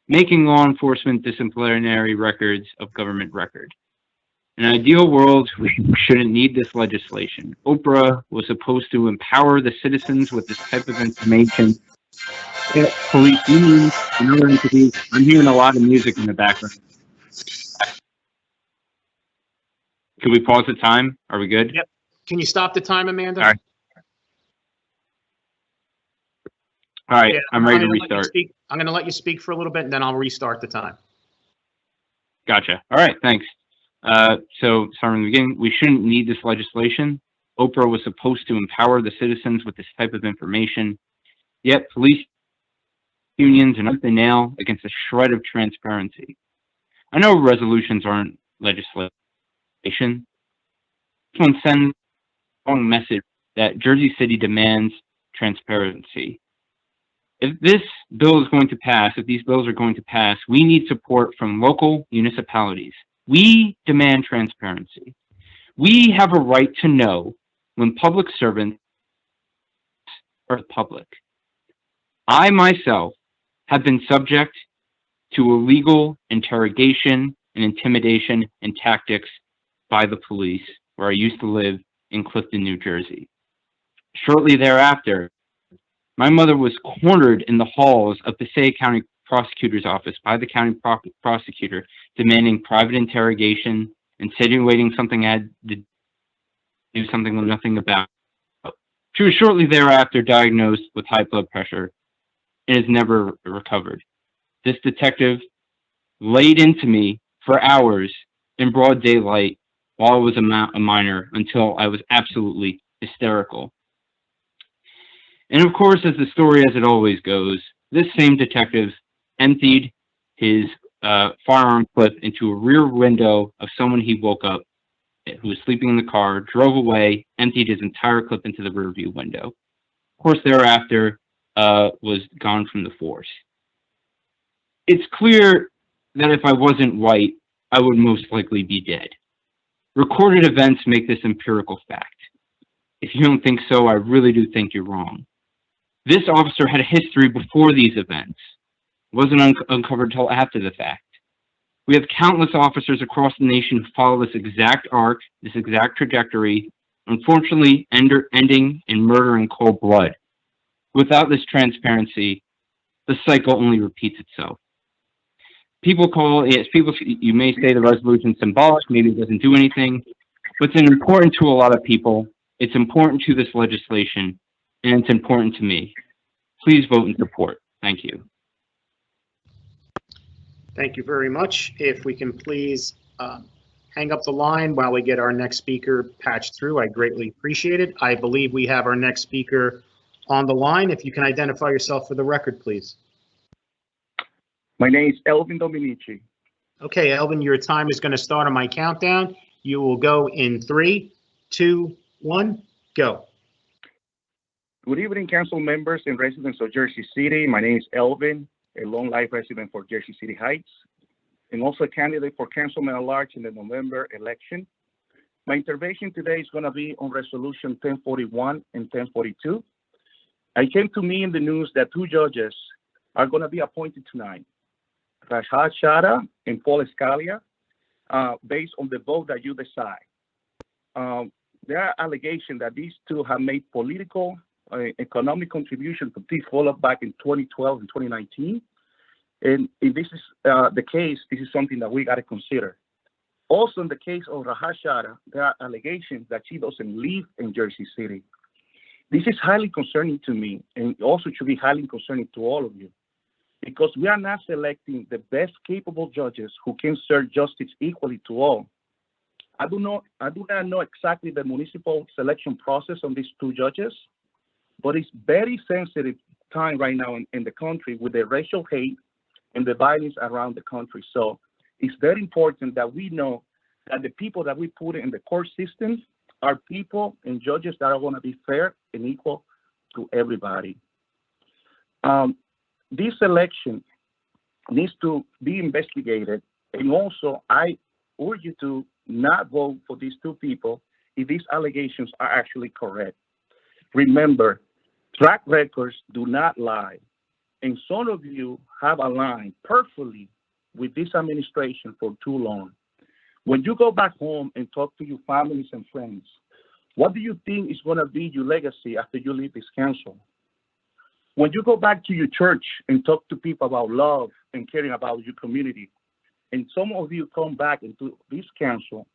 making law enforcement disciplinary records of government record. In an ideal world, we shouldn't need this legislation. Oprah was supposed to empower the citizens with this type of information. Police unions and other entities. I'm hearing a lot of music in the background. Can we pause the time? Are we good? Yep. Can you stop the time, Amanda? All right. All right, Yeah, I'm ready to gonna let you restart. speak- I'm going to let you speak for a little bit, and then I'll restart the time. Gotcha. All right, thanks. So starting from the beginning, we shouldn't need this legislation. Oprah was supposed to empower the citizens with this type of information. Yet police unions are not the nail against a shred of transparency. I know resolutions aren't legislation. This one sends a strong message that Jersey City demands transparency. If this bill is going to pass, if these bills are going to pass, we need support from local municipalities. We demand transparency. We have a right to know when public servants are public. I myself have been subject to illegal interrogation and intimidation and tactics by the police where I used to live in Clifton, New Jersey. Shortly thereafter, my mother was cornered in the halls of the Passaic County Prosecutor's Office by the county prosecutor, demanding private interrogation, insinuating something I had to do something with nothing about. She was shortly thereafter diagnosed with high blood pressure and has never recovered. This detective laid into me for hours in broad daylight while I was a minor until I was absolutely hysterical. And of course, as the story as it always goes, this same detective emptied his firearm clip into a rear window of someone he woke up who was sleeping in the car, drove away, emptied his entire clip into the rear view window. Of course, thereafter, was gone from the force. It's clear that if I wasn't white, I would most likely be dead. Recorded events make this empirical fact. If you don't think so, I really do think you're wrong. This officer had a history before these events. It wasn't uncovered until after the fact. We have countless officers across the nation who follow this exact arc, this exact trajectory, unfortunately ending in murder in cold blood. Without this transparency, the cycle only repeats itself. You may say the resolution is symbolic, maybe it doesn't do anything, but it's important to a lot of people. It's important to this legislation, and it's important to me. Please vote in support. Thank you. Thank you very much. If we can please hang up the line while we get our next speaker patched through, I greatly appreciate it. I believe we have our next speaker on the line. If you can identify yourself for the record, please. My name is Elvin Dominici. Okay, Elvin, your time is going to start on my countdown. You will go in 3, 2, 1, go. Good evening, council members and residents of Jersey City. My name is Elvin, a long-life resident for Jersey City Heights, and also a candidate for councilman at large in the November election. My intervention today is going to be on Resolution 1041 and 1042. I came to me in the news that 2 judges are going to be appointed tonight, Rashad Shada and Paul Scalia, based on the vote that you decide. There are allegations that these 2 have made political, economic contribution to TIFOLA back in 2012 and 2019. And if this is the case, this is something that we got to consider. Also, in the case of Rashad Shada, there are allegations that she doesn't live in Jersey City. This is highly concerning to me, and also should be highly concerning to all of you, because we are not selecting the best capable judges who can serve justice equally to all. I do not know exactly the municipal selection process on these 2 judges, but it's very sensitive time right now in the country with the racial hate and the violence around the country. So it's very important that we know that the people that we put in the court system are people and judges that are going to be fair and equal to everybody. This election needs to be investigated, and also I urge you to not vote for these 2 people if these allegations are actually correct. Remember, Track records do not lie. And some of you have aligned perfectly with this administration for too long. When you go back home and talk to your families and friends, what do you think is going to be your legacy after you leave this council? When you go back to your church and talk to people about love and caring about your community, and some of you come back into this council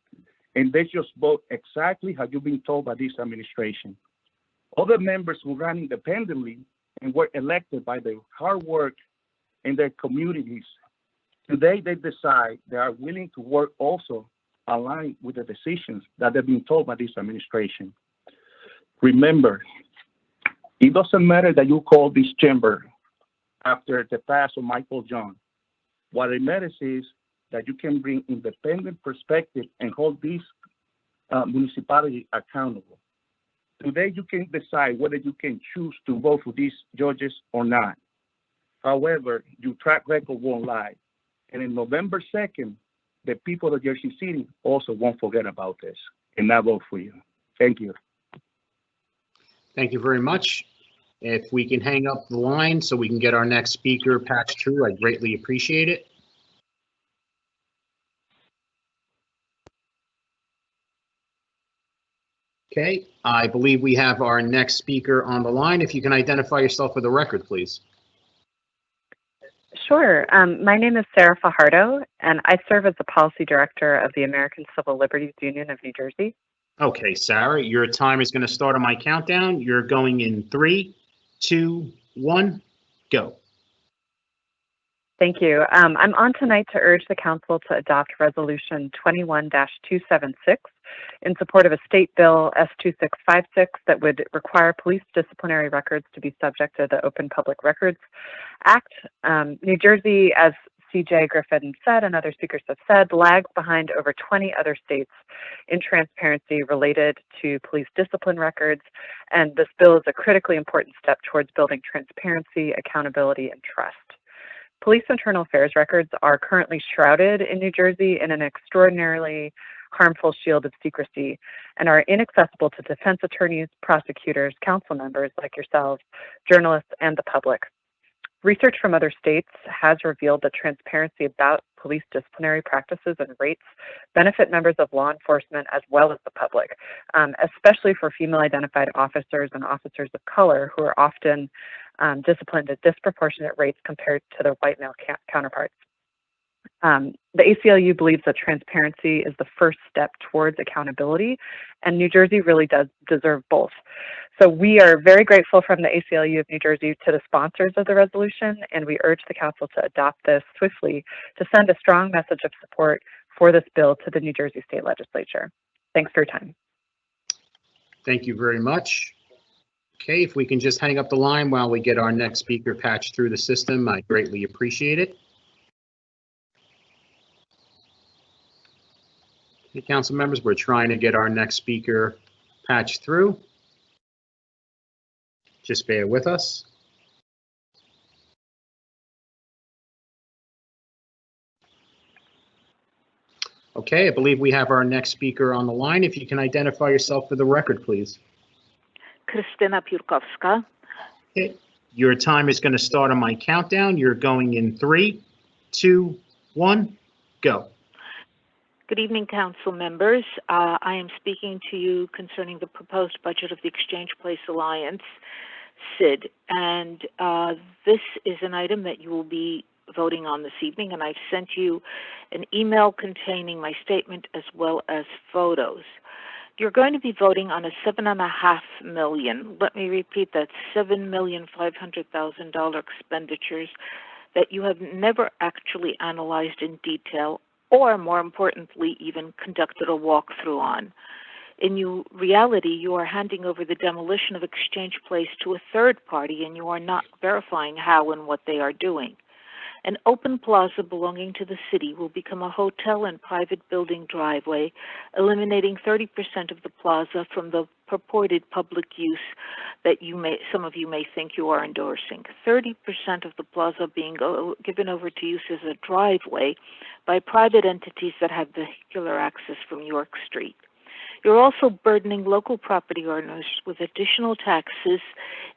and they just vote exactly how you've been told by this administration. Other members who ran independently and were elected by their hard work in their communities, today they decide they are willing to work also aligned with the decisions that they've been told by this administration. Remember, it doesn't matter that you call this chamber after the pass of Michael John. What it matters is that you can bring independent perspective and hold this municipality accountable. Today, you can decide whether you can choose to vote for these judges or not. However, your track record won't lie. And in November 2nd, the people of Jersey City also won't forget about this and not vote for you. Thank you. Thank you very much. If we can hang up the line so we can get our next speaker patched through, I'd greatly appreciate it. Okay, I believe we have our next speaker on the line. If you can identify yourself for the record, please. Sure. My name is Sarah Fajardo, and I serve as the Policy Director of the American Civil Liberties Union of New Jersey. Okay, Sarah, your time is going to start on my countdown. You're going in 3, 2, 1, go. Thank you. I'm on tonight to urge the Council to adopt Resolution 21-276 in support of a state bill S2656 that would require police disciplinary records to be subject to the Open Public Records Act. New Jersey, as CJ Griffin said and other speakers have said, lags behind over 20 other states in transparency related to police discipline records, and this bill is a critically important step towards building transparency, accountability, and trust. Police internal affairs records are currently shrouded in New Jersey in an extraordinarily harmful shield of secrecy and are inaccessible to defense attorneys, prosecutors, council members like yourselves, journalists, and the public. Research from other states has revealed that transparency about police disciplinary practices and rates benefit members of law enforcement as well as the public, especially for female identified officers and officers of color who are often disciplined at disproportionate rates compared to their white male counterparts. The ACLU believes that transparency is the first step towards accountability, and New Jersey really does deserve both. So we are very grateful from the ACLU of New Jersey to the sponsors of the resolution, and we urge the Council to adopt this swiftly to send a strong message of support for this bill to the New Jersey State Legislature. Thanks for your time. Thank you very much. Okay, if we can just hang up the line while we get our next speaker patched through the system, I greatly appreciate it. Okay, council members, we're trying to get our next speaker patched through. Just bear with us. Okay, I believe we have our next speaker on the line. If you can identify yourself for the record, please. Krystyna Piórkowska. Okay, your time is going to start on my countdown. You're going in 3, 2, 1, go. Good evening, council members. I am speaking to you concerning the proposed budget of the Exchange Place Alliance, SID, and this is an item that you will be voting on this evening, and I've sent you an email containing my statement as well as photos. You're going to be voting on a $7.5 million, let me repeat that, $7,500,000 expenditures that you have never actually analyzed in detail, or more importantly, even conducted a walkthrough on. In reality, you are handing over the demolition of Exchange Place to a third party, and you are not verifying how and what they are doing. An open plaza belonging to the city will become a hotel and private building driveway, eliminating 30% of the plaza from the purported public use that some of you may think you are endorsing. 30% of the plaza being given over to use as a driveway by private entities that have vehicular access from York Street. You're also burdening local property owners with additional taxes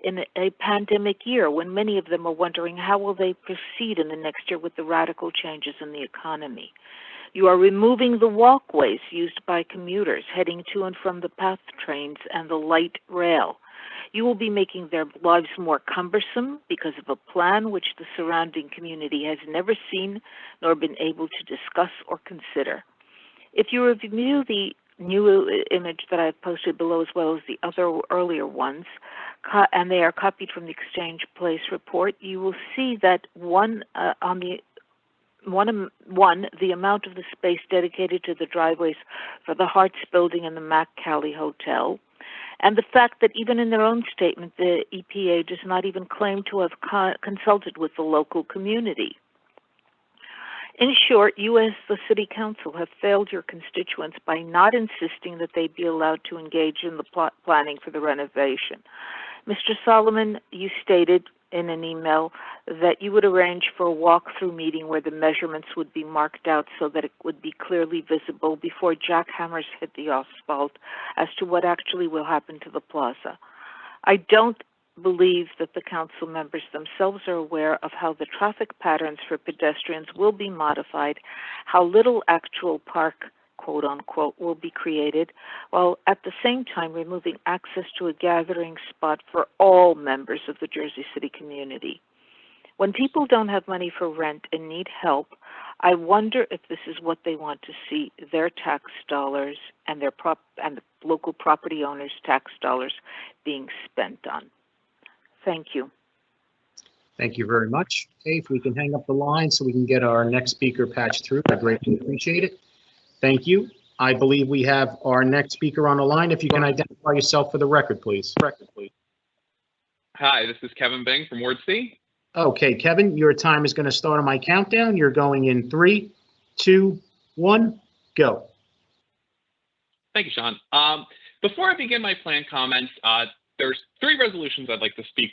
in a pandemic year when many of them are wondering how will they proceed in the next year with the radical changes in the economy. You are removing the walkways used by commuters heading to and from the PATH trains and the light rail. You will be making their lives more cumbersome because of a plan which the surrounding community has never seen nor been able to discuss or consider. If you review the new image that I've posted below as well as the other earlier ones, and they are copied from the Exchange Place report, you will see that the amount of the space dedicated to the driveways for the Hearts Building and the Mac Cali Hotel, and the fact that even in their own statement, the EPA does not even claim to have consulted with the local community. In short, you as the City Council have failed your constituents by not insisting that they be allowed to engage in the planning for the renovation. Mr. Solomon, you stated in an email that you would arrange for a walk-through meeting where the measurements would be marked out so that it would be clearly visible before jackhammers hit the asphalt as to what actually will happen to the plaza. I don't believe that the council members themselves are aware of how the traffic patterns for pedestrians will be modified, how little actual park, quote unquote, will be created, while at the same time removing access to a gathering spot for all members of the Jersey City community. When people don't have money for rent and need help, I wonder if this is what they want to see their tax dollars and the local property owners' tax dollars being spent on. Thank you. Thank you very much. Okay, if we can hang up the line so we can get our next speaker patched through, I greatly appreciate it. Thank you. I believe we have our next speaker on the line. If you can identify yourself for the record, please. Hi, this is Kevin Bing from Ward C. Okay, Kevin, your time is going to start on my countdown. You're going in 3, 2, 1, go. Thank you, Sean. Before I begin my planned comments, there's 3 resolutions I'd like to speak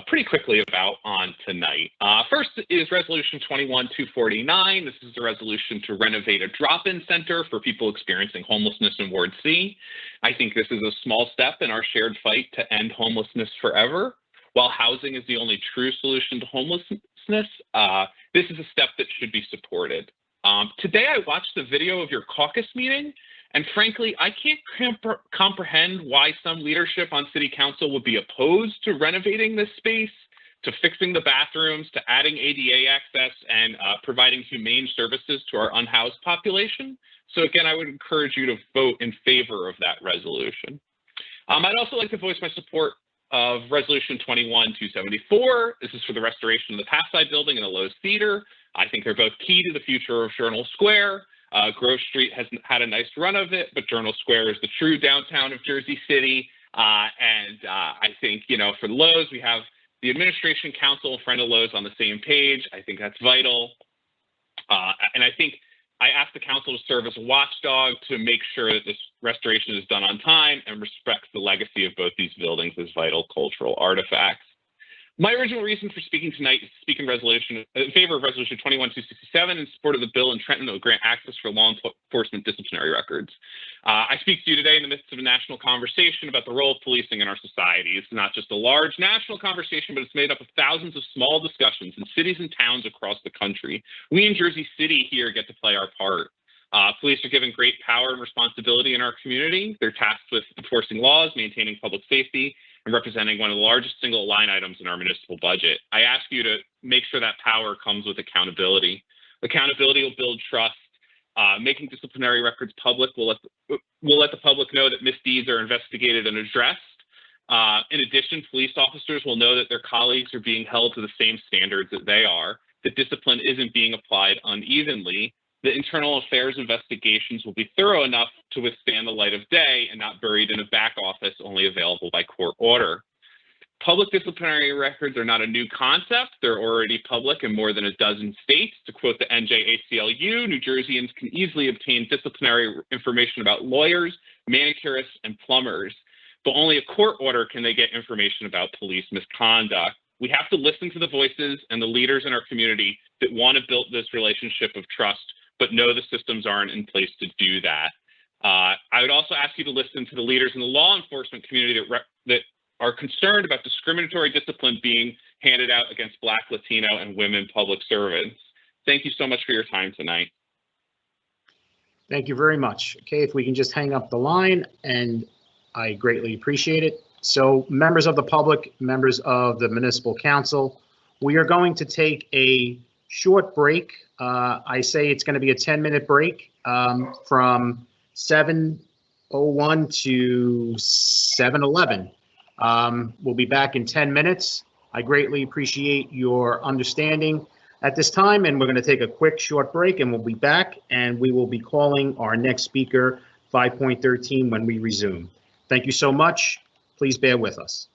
pretty quickly about on tonight. First is Resolution 21-249. This is a resolution to renovate a drop-in center for people experiencing homelessness in Ward C. I think this is a small step in our shared fight to end homelessness forever. While housing is the only true solution to homelessness, this is a step that should be supported. Today I watched the video of your caucus meeting, and frankly, I can't comprehend why some leadership on City Council would be opposed to renovating this space, to fixing the bathrooms, to adding ADA access, and providing humane services to our unhoused population. So again, I would encourage you to vote in favor of that resolution. I'd also like to voice my support of Resolution 21-274. This is for the restoration of the Pathside Building and the Lowe's Theater. I think they're both key to the future of Journal Square. Grove Street has had a nice run of it, but Journal Square is the true downtown of Jersey City. I think, for Lowe's, we have the administration, council, and friend of Lowe's on the same page. I think that's vital. And I think I asked the council to serve as a watchdog to make sure that this restoration is done on time and respects the legacy of both these buildings as vital cultural artifacts. My original reason for speaking tonight is to speak in favor of Resolution 21-267 in support of the bill in Trenton that will grant access for law enforcement disciplinary records. I speak to you today in the midst of a national conversation about the role of policing in our society. It's not just a large national conversation, but it's made up of thousands of small discussions in cities and towns across the country. We in Jersey City here get to play our part. Police are given great power and responsibility in our community. They're tasked with enforcing laws, maintaining public safety, and representing one of the largest single line items in our municipal budget. I ask you to make sure that power comes with accountability. Accountability will build trust. Making disciplinary records public will let the public know that misdeeds are investigated and addressed. In addition, police officers will know that their colleagues are being held to the same standards that they are, that discipline isn't being applied unevenly, that internal affairs investigations will be thorough enough to withstand the light of day and not buried in a back office only available by court order. Public disciplinary records are not a new concept. They're already public in more than a dozen states. To quote the NJACLU, New Jerseyans can easily obtain disciplinary information about lawyers, manicurists, and plumbers, but only a court order can they get information about police misconduct. We have to listen to the voices and the leaders in our community that want to build this relationship of trust, but know the systems aren't in place to do that. I would also ask you to listen to the leaders in the law enforcement community that are concerned about discriminatory discipline being handed out against Black, Latino, and women public servants. Thank you so much for your time tonight. Thank you very much. Okay, if we can just hang up the line, and I greatly appreciate it. So members of the public, members of the municipal council, we are going to take a short break. I say it's going to be a 10-minute break from 7:01 to 7:11. We'll be back in 10 minutes. I greatly appreciate your understanding at this time, and we're going to take a quick short break, and we'll be back, and we will be calling our next speaker, 5.13, when we resume. Thank you so much. Please bear with us.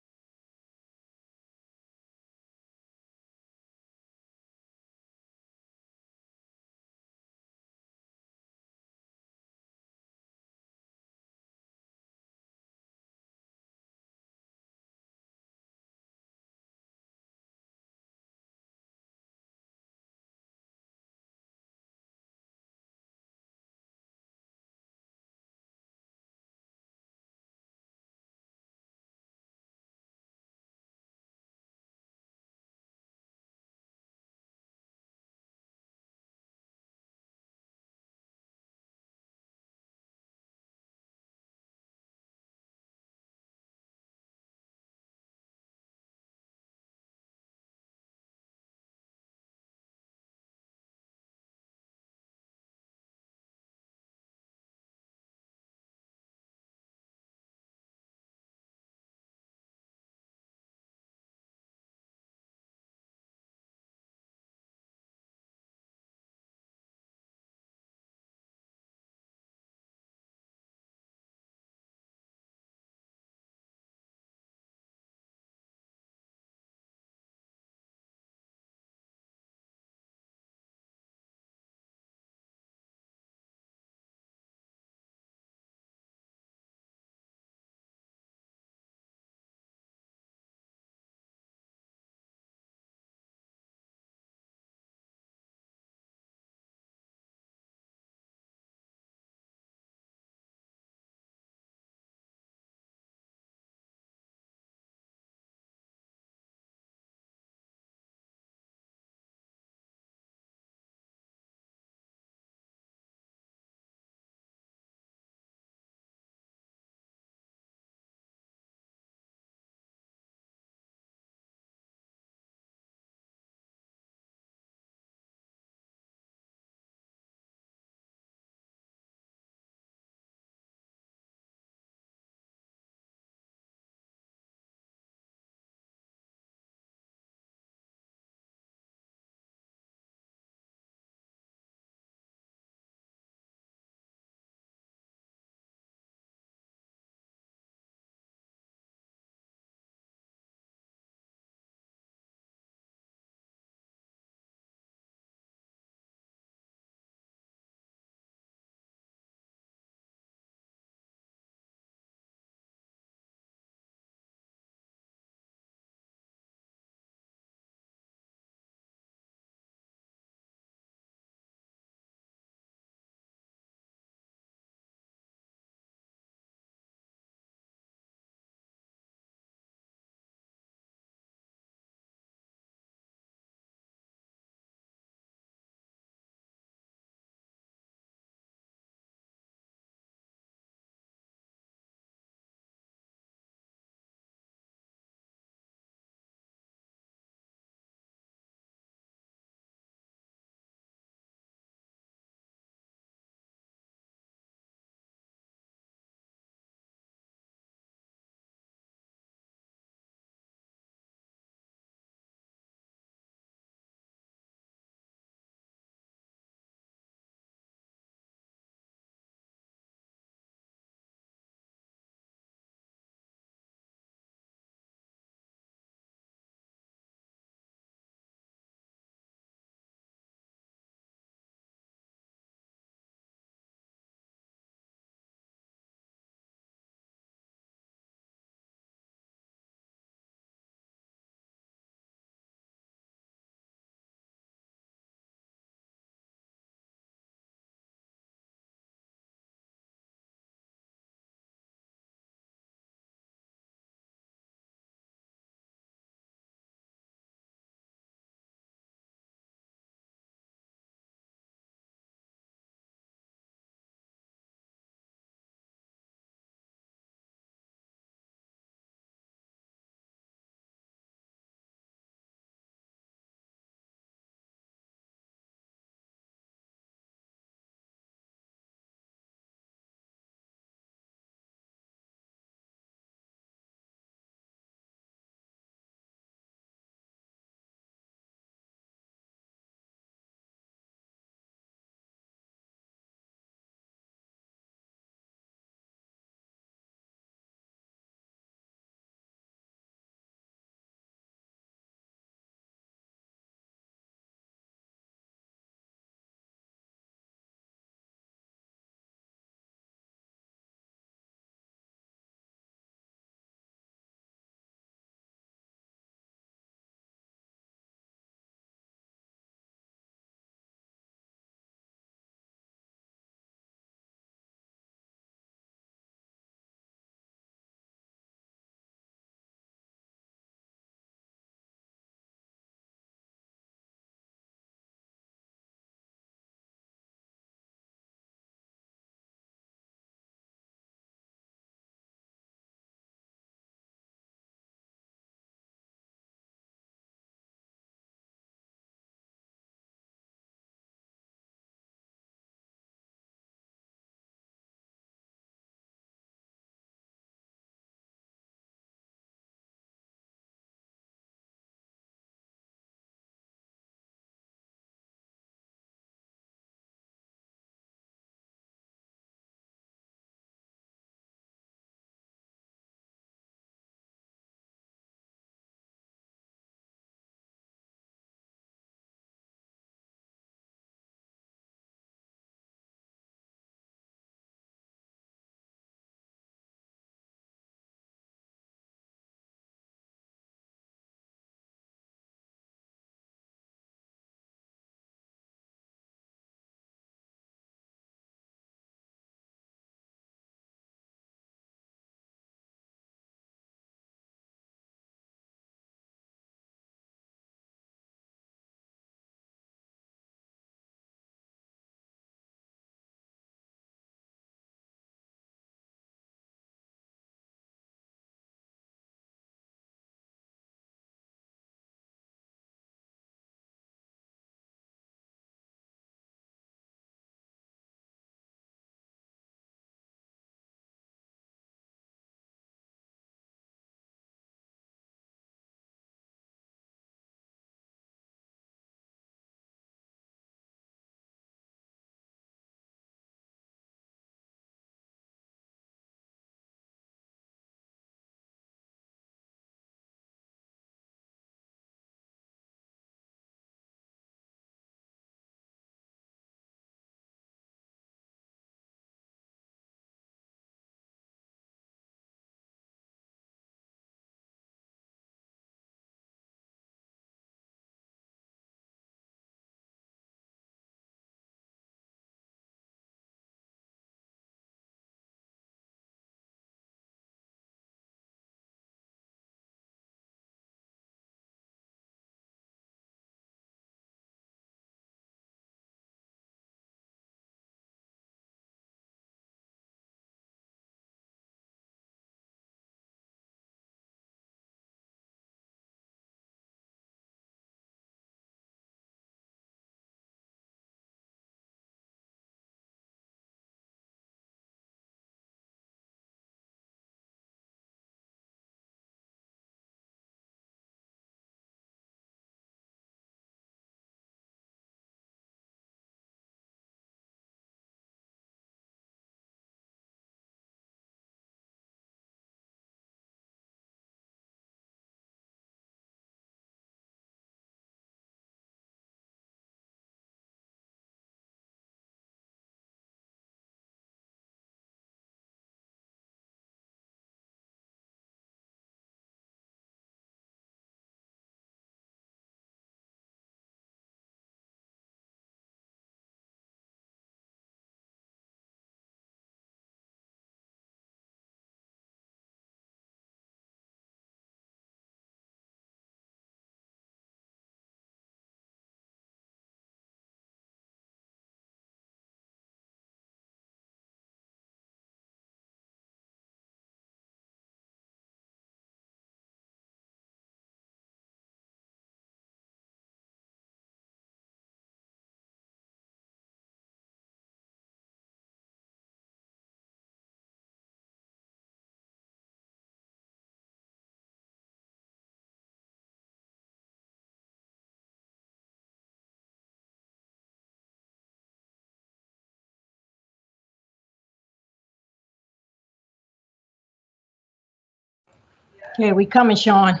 Okay, we coming, Sean.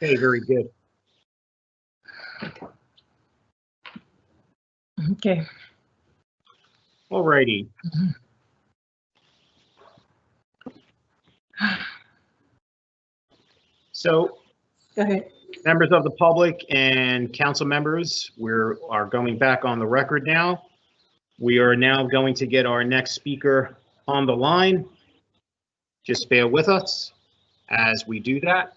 Okay, very good. Okay. All righty. So, Go ahead. members of the public and council members, we are going back on the record now. We are now going to get our next speaker on the line. Just bear with us as we do that.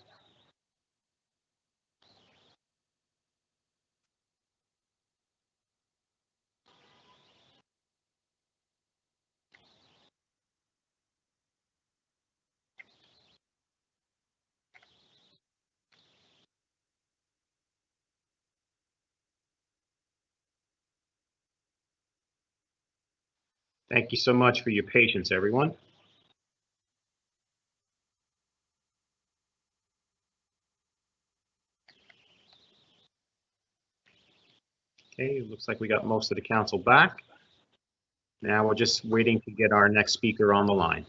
Thank you so much for your patience, everyone. Okay, it looks like we got most of the council back. Now we're just waiting to get our next speaker on the line.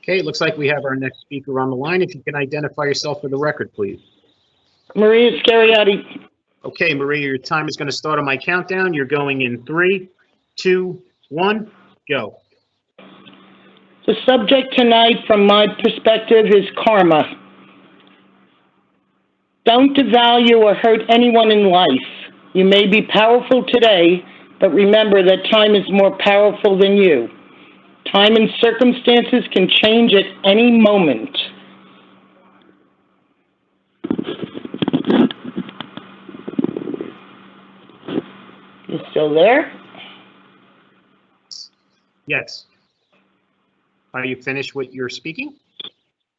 Okay, it looks like we have our next speaker on the line. If you can identify yourself for the record, please. Maria Scariati. Okay, Maria, your time is going to start on my countdown. You're going in 3, 2, 1, go. The subject tonight, from my perspective, is karma. Don't devalue or hurt anyone in life. You may be powerful today, but remember that time is more powerful than you. Time and circumstances can change at any moment. You still there? Yes. Are you finished with your speaking?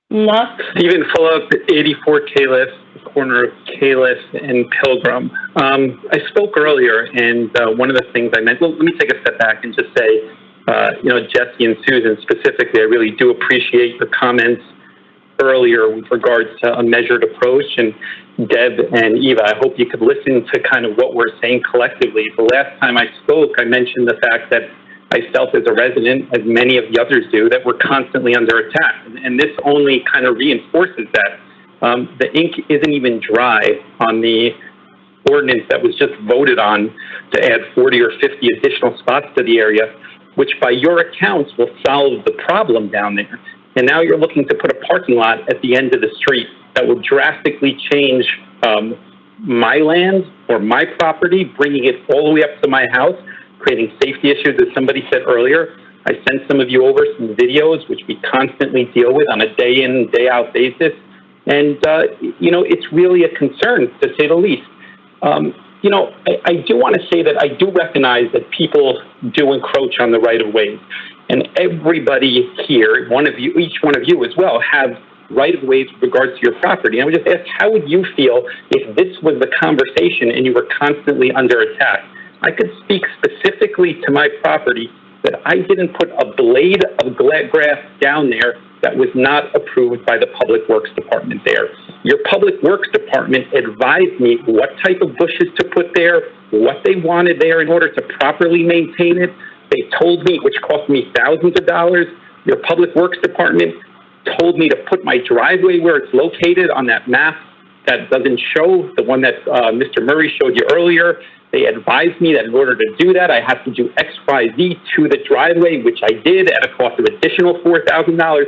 Not. Stephen Phillip, 84 Calif, corner of Calif and Pilgrim. I spoke earlier, and one of the things I meant, well, let me take a step back and just say, Jesse and Susan specifically, I really do appreciate the comments earlier with regards to a measured approach. And Deb and Eva, I hope you could listen to kind of what we're saying collectively. The last time I spoke, I mentioned the fact that I felt as a resident, as many of the others do, that we're constantly under attack. And this only kind of reinforces that. The ink isn't even dry on the ordinance that was just voted on to add 40 or 50 additional spots to the area, which by your accounts will solve the problem down there. And now you're looking to put a parking lot at the end of the street that will drastically change my land or my property, bringing it all the way up to my house, creating safety issues, as somebody said earlier. I sent some of you over some videos, which we constantly deal with on a day in, day out basis. And, it's really a concern, to say the least. I do want to say that I do recognize that people do encroach on the right-of-ways. And everybody here, each one of you as well, have right-of-ways with regards to your property. And I would just ask, how would you feel if this was the conversation and you were constantly under attack? I could speak specifically to my property that I didn't put a blade of grass down there that was not approved by the Public Works Department there. Your Public Works Department advised me what type of bushes to put there, what they wanted there in order to properly maintain it. They told me, which cost me thousands of dollars. Your Public Works Department told me to put my driveway where it's located on that map that doesn't show, the one that Mr. Murray showed you earlier. They advised me that in order to do that, I have to do X, Y, Z to the driveway, which I did at a cost of additional $4,000.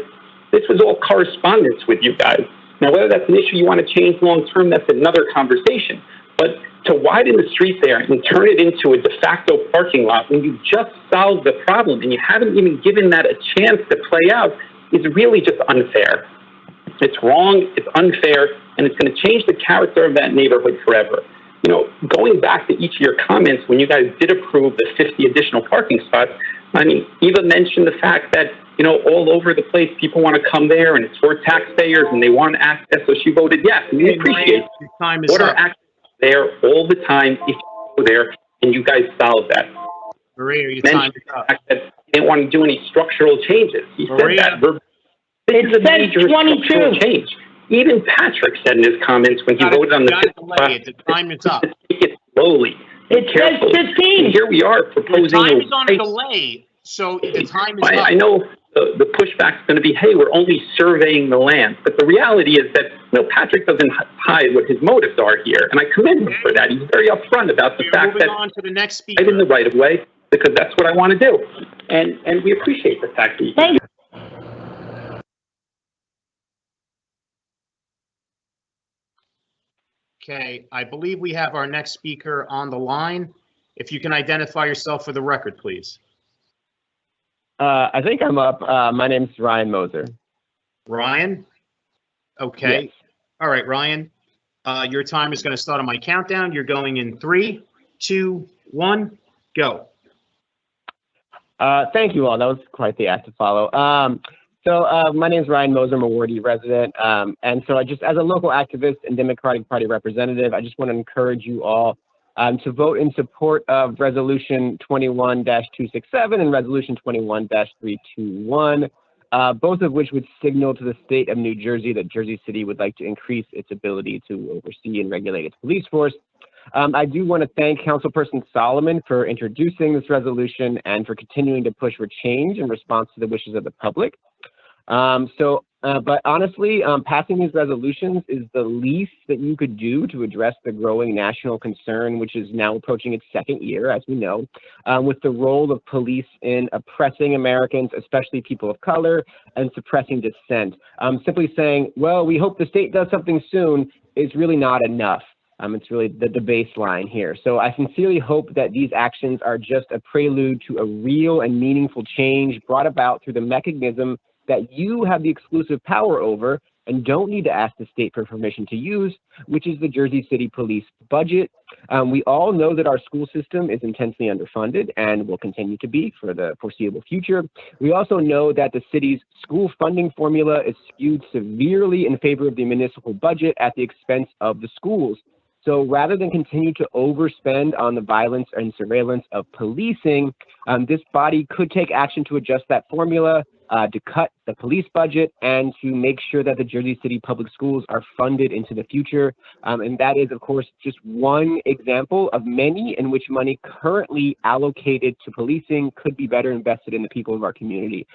This was all correspondence with you guys. Now, whether that's an issue you want to change long term, that's another conversation. But to widen the street there and turn it into a de facto parking lot when you just solved the problem and you haven't even given that a chance to play out is really just unfair. It's wrong, it's unfair, and it's going to change the character of that neighborhood forever. You know, going back to each of your comments, when you guys did approve the 50 additional parking spots, I mean, Eva mentioned the fact that, you know, all over the place, people want to come there and it's for taxpayers and they want access, so she voted yes. And we appreciate water access there all the time if you go there and you guys solve that. Maria, your time is up. That you didn't want to do any structural changes. He said that. This is a major structural change. Even Patrick said in his comments when he voted on the The time is up. Take it slowly. It says 15. Here we are proposing. The time is on a delay, so the time is up. I know the pushback is going to be, hey, we're only surveying the land. But the reality is that, you know, Patrick doesn't hide what his motives are here. And I commend him for that. He's very upfront about the fact that on to the next speaker. I'm in the right of way because that's what I want to do. And we appreciate the fact that Thank you. Okay, I believe we have our next speaker on the line. If you can identify yourself for the record, please. I think I'm up. My name's Ryan Moser. Ryan? Okay. Yes. All right, Ryan. Your time is going to start on my countdown. You're going in 3, 2, 1, go. Thank you all. That was quite the act to follow. My name is Ryan Moser. I'm a Ward E resident. And so I just, as a local activist and Democratic Party representative, I just want to encourage you all to vote in support of Resolution 21-267 and Resolution 21-321, both of which would signal to the state of New Jersey that Jersey City would like to increase its ability to oversee and regulate its police force. I do want to thank Councilperson Solomon for introducing this resolution and for continuing to push for change in response to the wishes of the public. But honestly, passing these resolutions is the least that you could do to address the growing national concern, which is now approaching its second year, as we know, with the role of police in oppressing Americans, especially people of color, and suppressing dissent. Simply saying, well, we hope the state does something soon is really not enough. It's really the baseline here. So I sincerely hope that these actions are just a prelude to a real and meaningful change brought about through the mechanism that you have the exclusive power over and don't need to ask the state for permission to use, which is the Jersey City Police budget. We all know that our school system is intensely underfunded and will continue to be for the foreseeable future. We also know that the city's school funding formula is skewed severely in favor of the municipal budget at the expense of the schools. So rather than continue to overspend on the violence and surveillance of policing, this body could take action to adjust that formula, to cut the police budget, and to make sure that the Jersey City Public Schools are funded into the future. And that is, of course, just one example of many in which money currently allocated to policing could be better invested in the people of our community.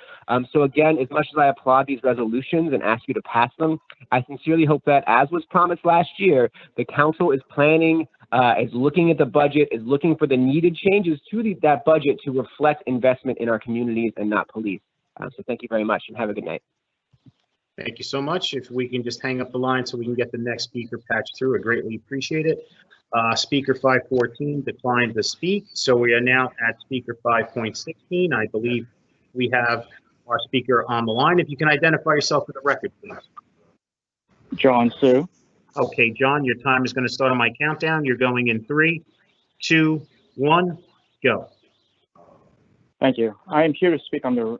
So again, as much as I applaud these resolutions and ask you to pass them, I sincerely hope that, as was promised last year, the council is planning, is looking at the budget, is looking for the needed changes to that budget to reflect investment in our communities and not police. So thank you very much and have a good night. Thank you so much. If we can just hang up the line so we can get the next speaker patched through, I greatly appreciate it. Speaker 514 declined to speak. So we are now at speaker 5.16. I believe we have our speaker on the line. If you can identify yourself for the record, please. John Sue. Okay, John, your time is going to start on my countdown. You're going in 3, 2, 1, go. Thank you. I am here to speak on the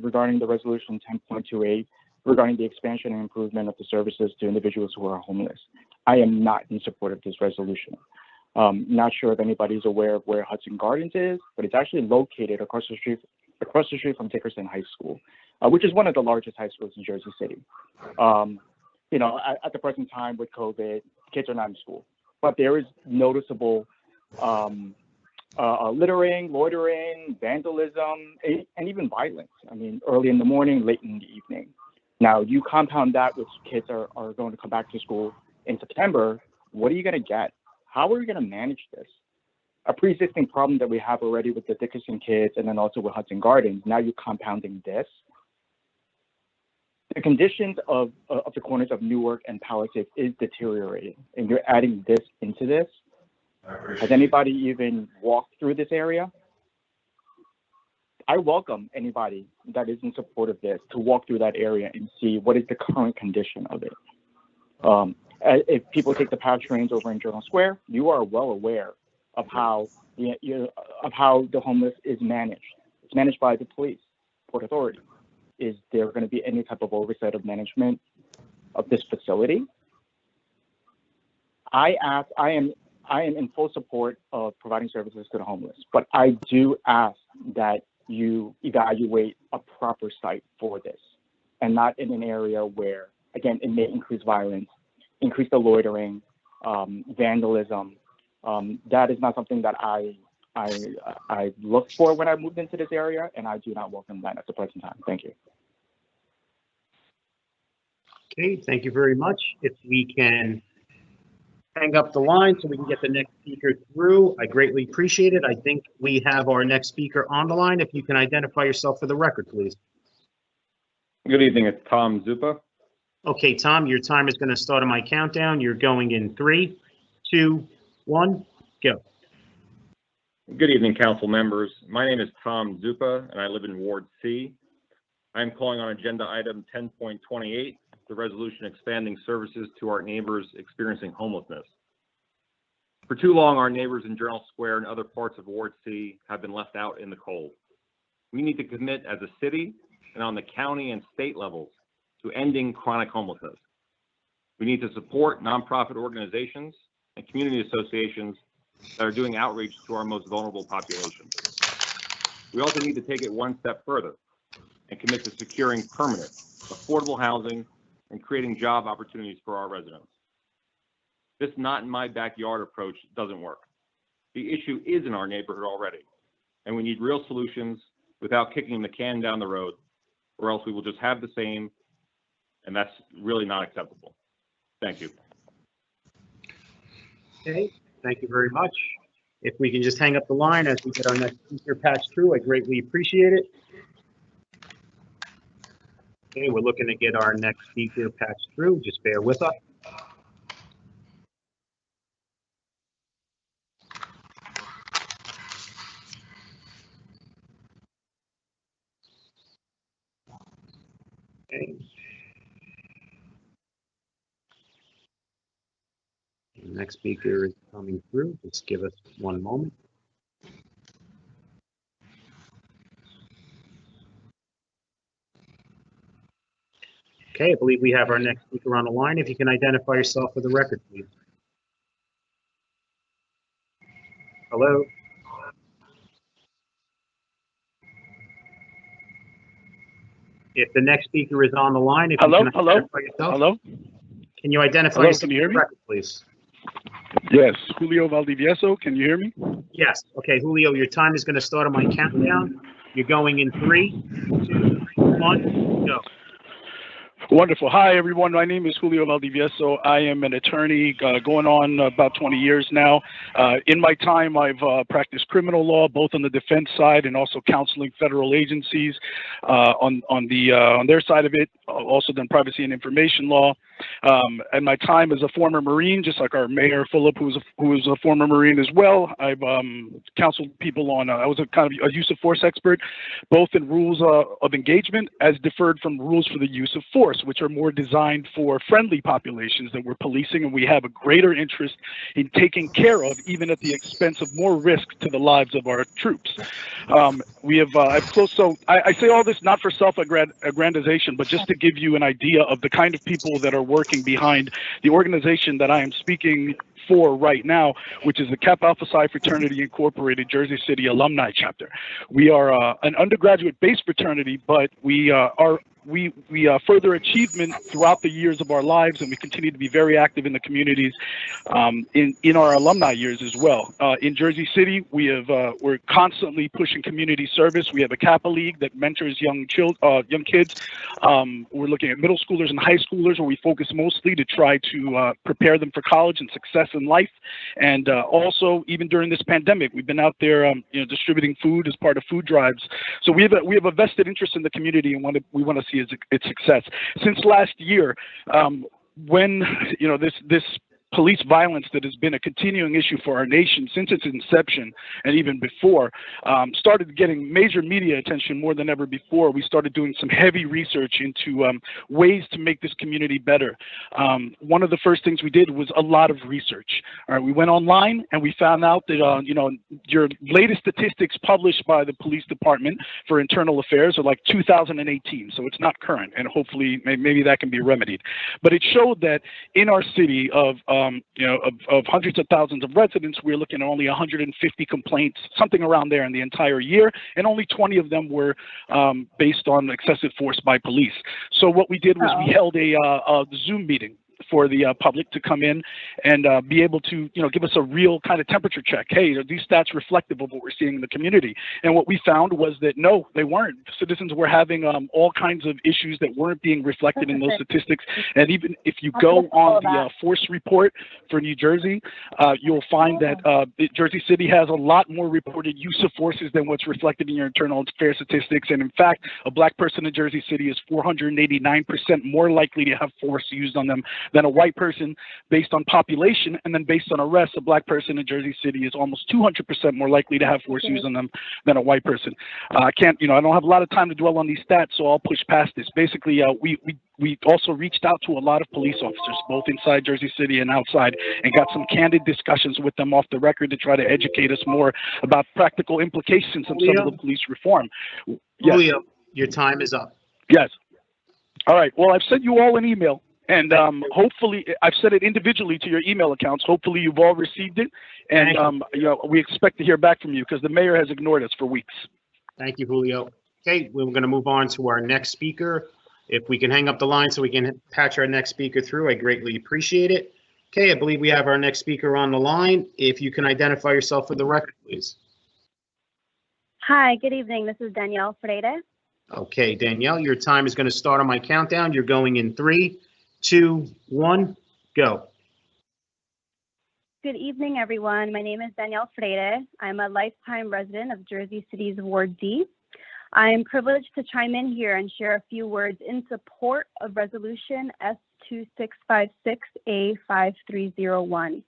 regarding the resolution 10.28 regarding the expansion and improvement of the services to individuals who are homeless. I am not in support of this resolution. Not sure if anybody's aware of where Hudson Gardens is, but it's actually located across the street from Dickerson High School, which is one of the largest high schools in Jersey City. You know, at the present time with COVID, kids are not in school, but there is noticeable littering, loitering, vandalism, and even violence. I mean, early in the morning, late in the evening. Now, you compound that with kids are going to come back to school in September, what are you going to get? How are you going to manage this? A pre-existing problem that we have already with the Dickerson kids and then also with Hudson Gardens, now you're compounding this. The conditions of the corners of Newark and Palisades is deteriorating, and you're adding this into this. Has anybody even walked through this area? I welcome anybody that is in support of this to walk through that area and see what is the current condition of it. If people take the PATH trains over in Journal Square, you are well aware of how the homeless is managed. It's managed by the police, Port Authority. Is there going to be any type of oversight of management of this facility? I am in full support of providing services to the homeless, but I do ask that you evaluate a proper site for this, and not in an area where, again, it may increase violence, increase the loitering, vandalism. That is not something that I looked for when I moved into this area, and I do not welcome that at the present time. Thank you. Okay, thank you very much. If we can hang up the line so we can get the next speaker through, I greatly appreciate it. I think we have our next speaker on the line. If you can identify yourself for the record, please. Good evening, it's Tom Zupa. Okay, Tom, your time is going to start on my countdown. You're going in 3, 2, 1, go. Good evening, council members. My name is Tom Zupa, and I live in Ward C. I'm calling on agenda item 10.28, the resolution expanding services to our neighbors experiencing homelessness. For too long, our neighbors in Journal Square and other parts of Ward C have been left out in the cold. We need to commit as a city and on the county and state levels to ending chronic homelessness. We need to support nonprofit organizations and community associations that are doing outreach to our most vulnerable populations. We also need to take it one step further and commit to securing permanent, affordable housing and creating job opportunities for our residents. This not in my backyard approach doesn't work. The issue is in our neighborhood already, and we need real solutions without kicking the can down the road, or else we will just have the same, and that's really not acceptable. Thank you. Okay, thank you very much. If we can just hang up the line as we get our next speaker patched through, I greatly appreciate it. Okay, we're looking to get our next speaker patched through. Just bear with us. Okay. The next speaker is coming through. Just give us one moment. Okay, I believe we have our next speaker on the line. If you can identify yourself for the record, please. Hello? If the next speaker is on the line, if you can identify yourself. Hello? Can you identify yourself Can you hear for me? the record, please? Yes, Julio Valdivieso, can you hear me? Yes. Okay, Julio, your time is going to start on my countdown. You're going in 3, 2, 1, go. Wonderful. Hi, everyone. My name is Julio Valdivieso. I am an attorney going on about 20 years now. In my time, I've practiced criminal law, both on the defense side and also counseling federal agencies on their side of it. Also done privacy and information law. And my time as a former Marine, just like our Mayor Philip, who is a former Marine as well. I've counseled people on. I was a kind of a use of force expert, both in rules of engagement as deferred from rules for the use of force, which are more designed for friendly populations that we're policing, and we have a greater interest in taking care of, even at the expense of more risk to the lives of our troops. We have I've closed. So I say all this not for self-aggrandization, but just to give you an idea of the kind of people that are working behind the organization that I am speaking for right now, which is the Kappa Alpha Psi Fraternity Incorporated Jersey City Alumni Chapter. We are an undergraduate-based fraternity, but we further achievement throughout the years of our lives, and we continue to be very active in the communities in our alumni years as well. In Jersey City, we're constantly pushing community service. We have a Kappa League that mentors young kids. We're looking at middle schoolers and high schoolers, where we focus mostly to try to prepare them for college and success in life. And also, even during this pandemic, we've been out there, distributing food as part of food drives. So we have a vested interest in the community, and we want to see its success. Since last year, when this police violence that has been a continuing issue for our nation since its inception and even before, started getting major media attention more than ever before. We started doing some heavy research into ways to make this community better. One of the first things we did was a lot of research. All right, we went online and we found out that, you know, your latest statistics published by the police department for internal affairs are like 2018, so it's not current, and hopefully maybe that can be remedied. But it showed that in our city of hundreds of thousands of residents, we're looking at only 150 complaints, something around there in the entire year, and only 20 of them were based on excessive force by police. So what we did was we held a Zoom meeting for the public to come in and be able to, you know, give us a real kind of temperature check. Hey, are these stats reflective of what we're seeing in the community? And what we found was that no, they weren't. Citizens were having all kinds of issues that weren't being reflected in those statistics. And even if you go on the force report for New Jersey, you'll find that Jersey City has a lot more reported use of forces than what's reflected in your internal affairs statistics. And in fact, a black person in Jersey City is 489% more likely to have force used on them than a white person based on population. And then based on arrests, a black person in Jersey City is almost 200% more likely to have force used on them than a white person. I don't have a lot of time to dwell on these stats, so I'll push past this. Basically, we also reached out to a lot of police officers, both inside Jersey City and outside, and got some candid discussions with them off the record to try to educate us more about practical implications of some of the police reform. Yes. Julio, your time is up. Yes. All right. Well, I've sent you all an email. And hopefully, I've sent it individually to your email accounts. Hopefully, you've all received it. And we expect to hear back from you because the mayor has ignored us for weeks. Thank you, Julio. Okay, we're going to move on to our next speaker. If we can hang up the line so we can patch our next speaker through, I greatly appreciate it. Okay, I believe we have our next speaker on the line. If you can identify yourself for the record, please. Hi, good evening. This is Danielle Freire. Okay, Danielle, your time is going to start on my countdown. You're going in 3, 2, 1, go. Good evening, everyone. My name is Danielle Freire. I'm a lifetime resident of Jersey City's Ward D. I am privileged to chime in here and share a few words in support of Resolution S2656A5301.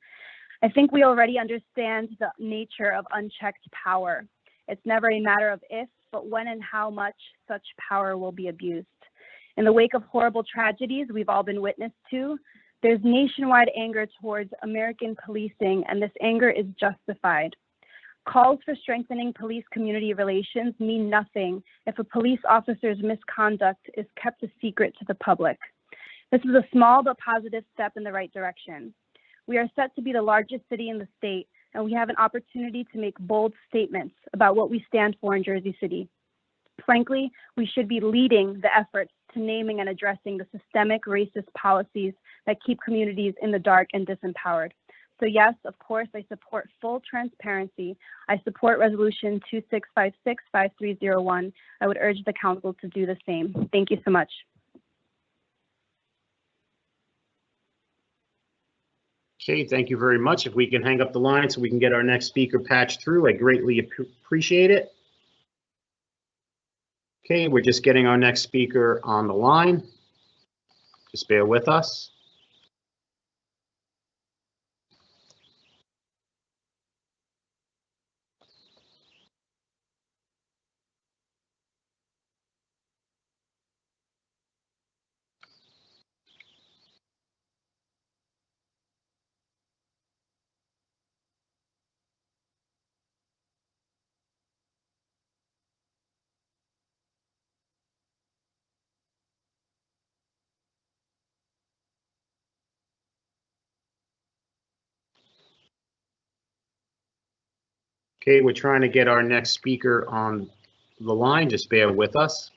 I think we already understand the nature of unchecked power. It's never a matter of if, but when and how much such power will be abused. In the wake of horrible tragedies we've all been witness to, there's nationwide anger towards American policing, and this anger is justified. Calls for strengthening police-community relations mean nothing if a police officer's misconduct is kept a secret to the public. This is a small but positive step in the right direction. We are set to be the largest city in the state, and we have an opportunity to make bold statements about what we stand for in Jersey City. Frankly, we should be leading the efforts to naming and addressing the systemic racist policies that keep communities in the dark and disempowered. So yes, of course, I support full transparency. I support Resolution 26565301. I would urge the council to do the same. Thank you so much. Okay, thank you very much. If we can hang up the line so we can get our next speaker patched through, I greatly appreciate it. Okay, we're just getting our next speaker on the line. Just bear with us. Okay, we're trying to get our next speaker on the line. Just bear with us.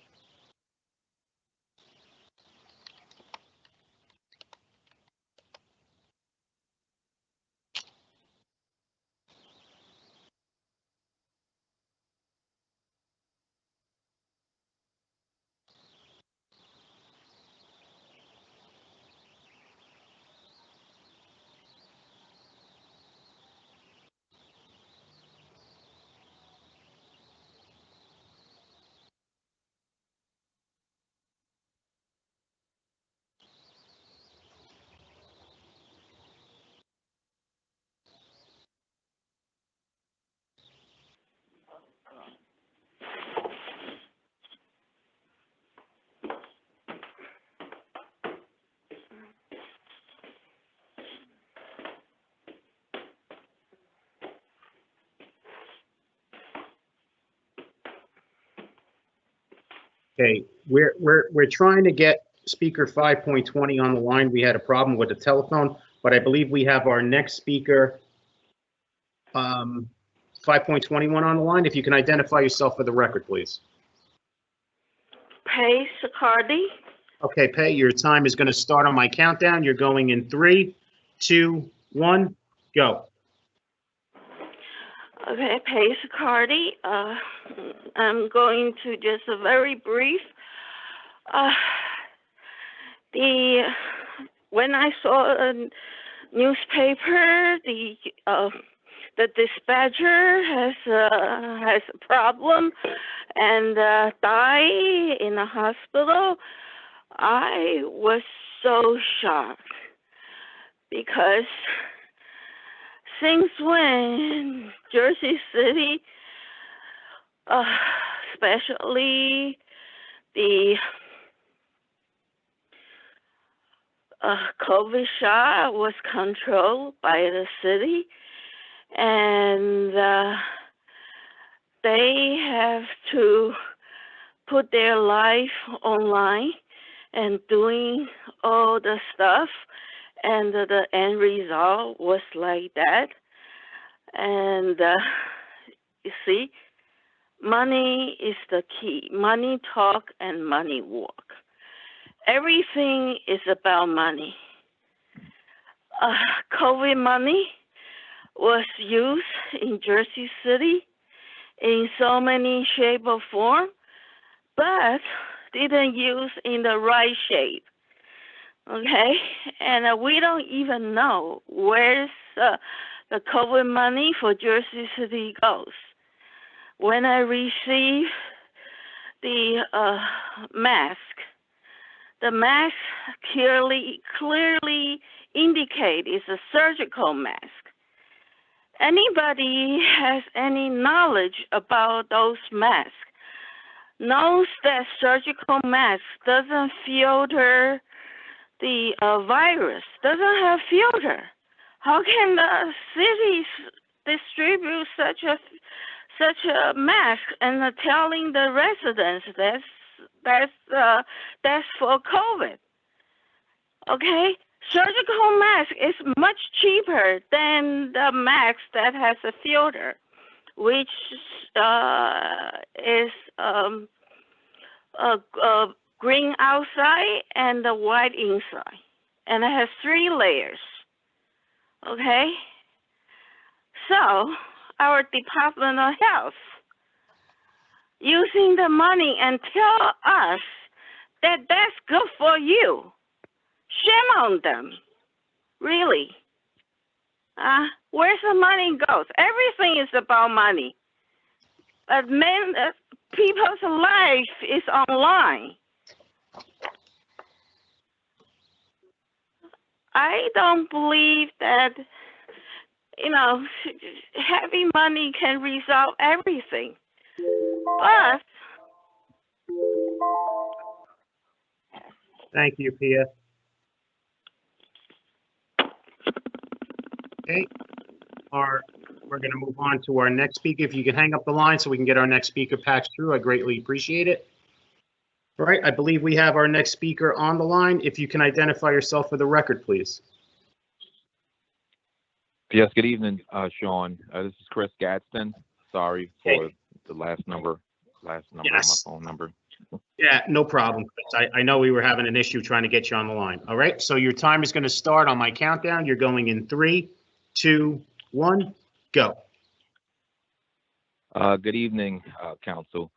Okay, we're trying to get speaker 5.20 on the line. We had a problem with the telephone, but I believe we have our next speaker, 5.21 on the line. If you can identify yourself for the record, please. Pace Cardi. Okay, Pay, your time is going to start on my countdown. You're going in 3, 2, 1, go. Okay, Pace Cardi. I'm going to just a very brief. When I saw a newspaper, the dispatcher has a problem and died in a hospital. I was so shocked because since when Jersey City, especially the COVID shot was controlled by the city, and they have to put their life online and doing all the stuff, and the end result was like that. And you see, money is the key. Money talk and money walk. Everything is about money. COVID money was used in Jersey City in so many shape or form, but didn't use in the right shape. Okay, and we don't even know where's the COVID money for Jersey City goes. When I received the mask, the mask clearly indicate it's a surgical mask. Anybody has any knowledge about those masks knows that surgical mask doesn't filter the virus, doesn't have filter. How can the cities distribute such a mask and telling the residents that's for COVID? Okay, surgical mask is much cheaper than the mask that has a filter, which is green outside and the white inside, and it has 3 layers. Okay, so our Department of Health using the money and tell us that that's good for you. Shame on them, really. Where's the money goes? Everything is about money. But people's life is online. I don't believe that, having money can resolve everything. But Thank you, Pia. Okay, we're going to move on to our next speaker. If you can hang up the line so we can get our next speaker patched through, I greatly appreciate it. All right, I believe we have our next speaker on the line. If you can identify yourself for the record, please. Yes, good evening, Sean. This is Chris Gadsden. Sorry for the last number Yes. on my phone number. Yeah, no problem, Chris. I know we were having an issue trying to get you on the line. All right, so your time is going to start on my countdown. You're going in 3, 2, 1, go. Good evening, Council.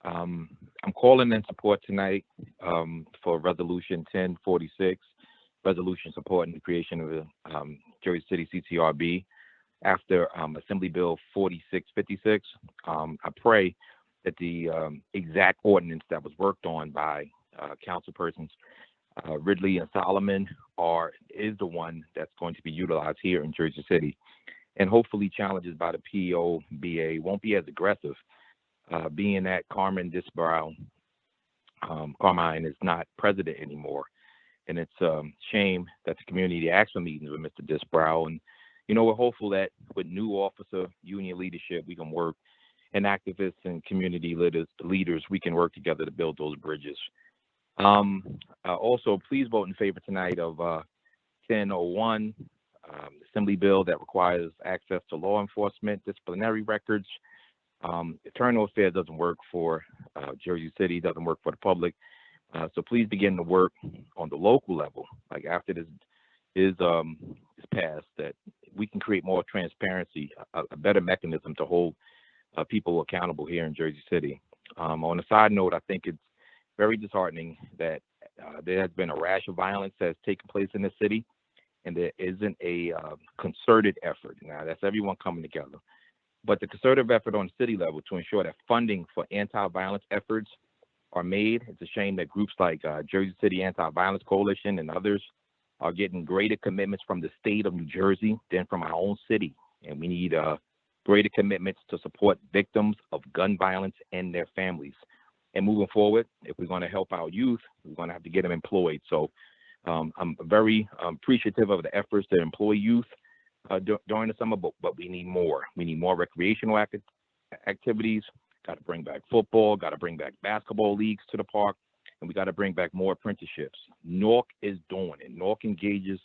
I'm calling in support tonight for Resolution 1046, resolution supporting the creation of the Jersey City CCRB after Assembly Bill 4656. I pray that the exact ordinance that was worked on by councilpersons Ridley and Solomon is the one that's going to be utilized here in Jersey City. And hopefully challenges by the POBA won't be as aggressive, being that Carmine is not president anymore. And it's a shame that the community asked for meetings with Mr. Disbrow. And, we're hopeful that with new officer union leadership, we can work and activists and community leaders, we can work together to build those bridges. Also, please vote in favor tonight of 1001, Assembly bill that requires access to law enforcement disciplinary records. Internal affairs doesn't work for Jersey City, doesn't work for the public. So please begin to work on the local level, like after this is passed, that we can create more transparency, a better mechanism to hold people accountable here in Jersey City. On a side note, I think it's very disheartening that there has been a rash of violence that has taken place in the city, and there isn't a concerted effort. Now, that's everyone coming together. But the concerted effort on the city level to ensure that funding for anti-violence efforts are made. It's a shame that groups like Jersey City Anti-Violence Coalition and others are getting greater commitments from the state of New Jersey than from our own city. And we need greater commitments to support victims of gun violence and their families. And moving forward, if we're going to help our youth, we're going to have to get them employed. So I'm very appreciative of the efforts to employ youth during the summer, but we need more. We need more recreational activities. Got to bring back football, got to bring back basketball leagues to the park, and we got to bring back more apprenticeships. Newark is doing it. Newark engages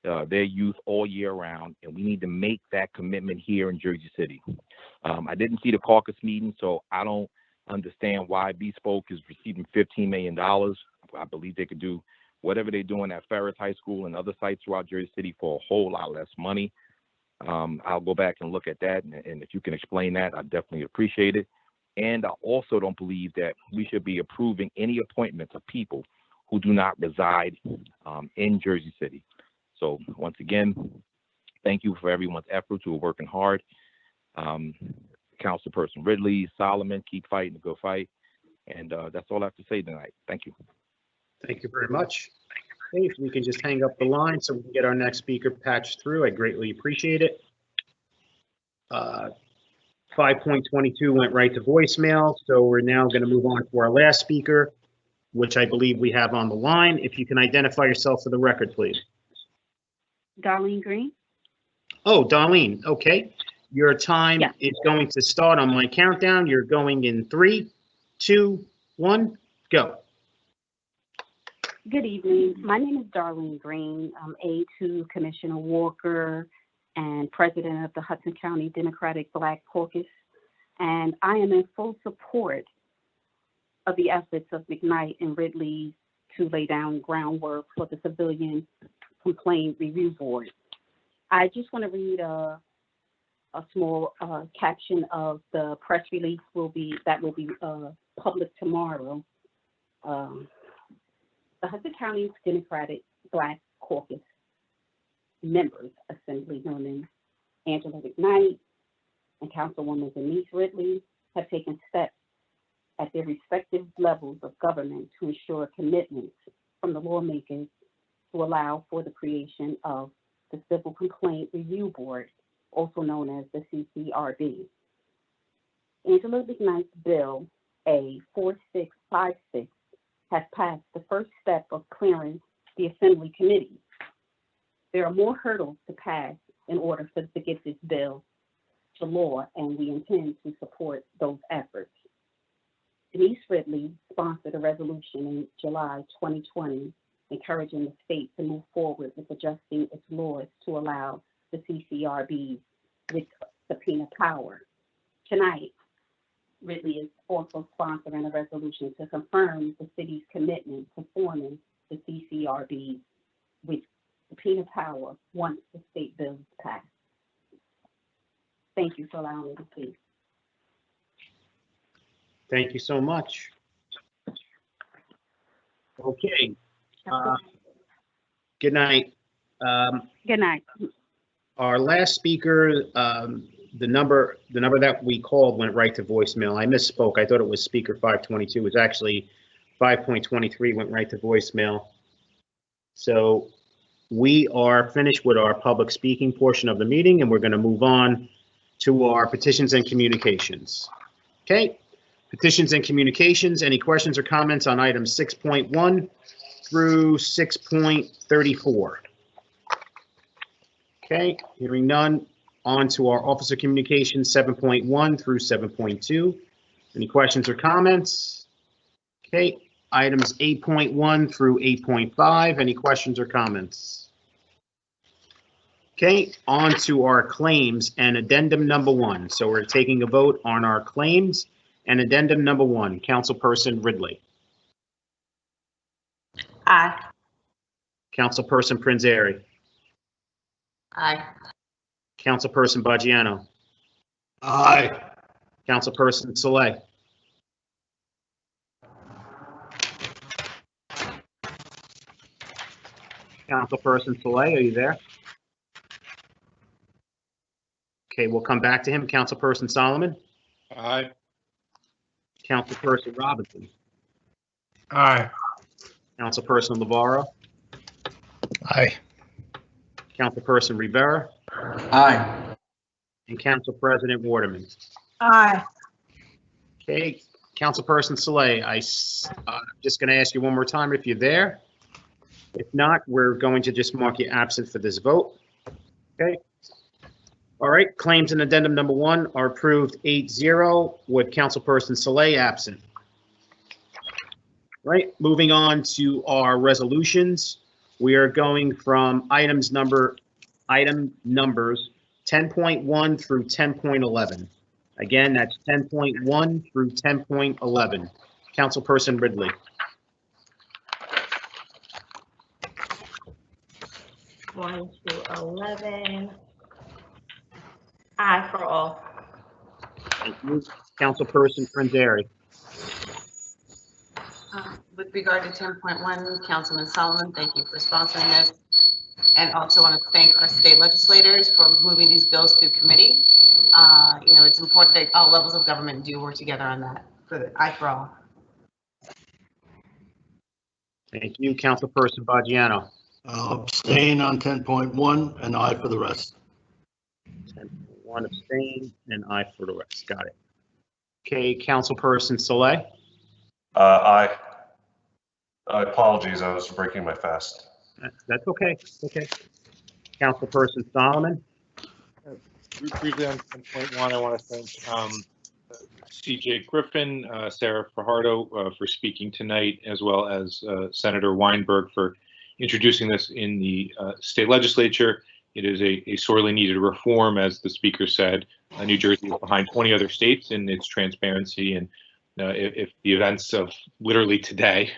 their youth all year round, and we need to make that commitment here in Jersey City. I didn't see the caucus meeting, so I don't understand why Bespoke is receiving $15 million. I believe they could do whatever they're doing at Ferris High School and other sites throughout Jersey City for a whole lot less money. I'll go back and look at that, and if you can explain that, I definitely appreciate it. And I also don't believe that we should be approving any appointments of people who do not reside in Jersey City. So once again, thank you for everyone's efforts who are working hard. Councilperson Ridley, Solomon, keep fighting the good fight. And that's all I have to say tonight. Thank you. Thank you very much. Okay, if we can just hang up the line so we can get our next speaker patched through, I greatly appreciate it. 5.22 went right to voicemail, so we're now going to move on to our last speaker, which I believe we have on the line. If you can identify yourself for the record, please. Darlene Green. Oh, Darlene, okay. Your time is going to start on my countdown. You're going in 3, 2, 1, go. Good evening. My name is Darlene Green. I'm aide to Commissioner Walker and president of the Hudson County Democratic Black Caucus, and I am in full support of the efforts of McKnight and Ridley to lay down groundwork for the Civilian Complaint Review Board. I just want to read a small caption of the press release that will be public tomorrow. The Hudson County Democratic Black Caucus members, Assemblywoman Angela McKnight and Councilwoman Denise Ridley, have taken steps at their respective levels of government to ensure commitments from the lawmakers to allow for the creation of the Civil Complaint Review Board, also known as the CCRB. Angela McKnight's Bill A4656 has passed the first step of clearing the Assembly Committee. There are more hurdles to pass in order to get this bill to law, and we intend to support those efforts. Denise Ridley sponsored a resolution in July 2020 encouraging the state to move forward with adjusting its laws to allow the CCRB with subpoena power. Tonight, Ridley is also sponsoring a resolution to confirm the city's commitment to forming the CCRB with subpoena power once the state bill is passed. Thank you for allowing me to speak. Thank you so much. Okay. Good night. Good night. Our last speaker, the number that we called went right to voicemail. I misspoke. I thought it was speaker 522. It was actually 5.23 went right to voicemail. So we are finished with our public speaking portion of the meeting, and we're going to move on to our petitions and communications. Okay. Petitions and communications. Any questions or comments on items 6.1 through 6.34? Okay, hearing none. on to our Officer Communications 7.1 through 7.2. Any questions or comments? Okay, items 8.1 through 8.5. Any questions or comments? Okay, on to our claims and addendum number 1. So we're taking a vote on our claims and addendum number 1. Councilperson Ridley. Aye. Councilperson Prinzary. Aye. Councilperson Baggiano. Aye. Councilperson Saleh. Councilperson Saleh, are you there? Okay, we'll come back to him. Councilperson Solomon. Aye. Councilperson Robinson. Aye. Councilperson Navarro. Aye. Councilperson Rivera. Aye. And Council President Waterman. Aye. Okay, Councilperson Saleh, I'm just going to ask you one more time if you're there. If not, we're going to just mark you absent for this vote. Okay. All right, claims and addendum number 1 are approved 8-0 with Councilperson Saleh absent. Right, moving on to our resolutions. We are going from item numbers 10.1 through 10.11. Again, that's 10.1 through 10.11. Councilperson Ridley. One to 11. Aye for all. Thank you. Councilperson Prinzary. With regard to 10.1, Councilman Solomon, thank you for sponsoring this. And also want to thank our state legislators for moving these bills through committee. It's important that all levels of government do work together on that. For the aye for all. Thank you. Councilperson Baggiano. Abstain on 10.1 and aye for the rest. 10.1 abstain and aye for the rest. Got it. Okay, Councilperson Saleh. Aye. Apologies, I was breaking my fast. That's okay. Okay. Councilperson Solomon. Briefly on 10.1, I want to thank CJ Griffin, Sarah Fajardo for speaking tonight, as well as Senator Weinberg for introducing this in the state legislature. It is a sorely needed reform, as the speaker said. New Jersey is behind 20 other states in its transparency, and if the events of literally today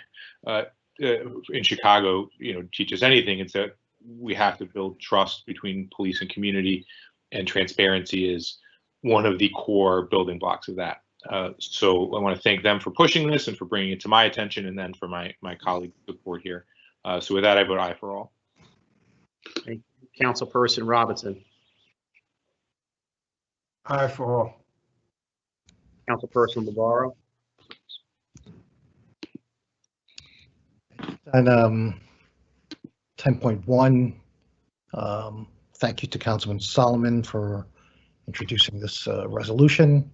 in Chicago, teach us anything, it's that we have to build trust between police and community, and transparency is one of the core building blocks of that. So I want to thank them for pushing this and for bringing it to my attention, and then for my colleagues' support here. So with that, I vote aye for all. Thank you. Councilperson Robinson. Aye for all. Councilperson Navarro. And 10.1, thank you to Councilman Solomon for introducing this resolution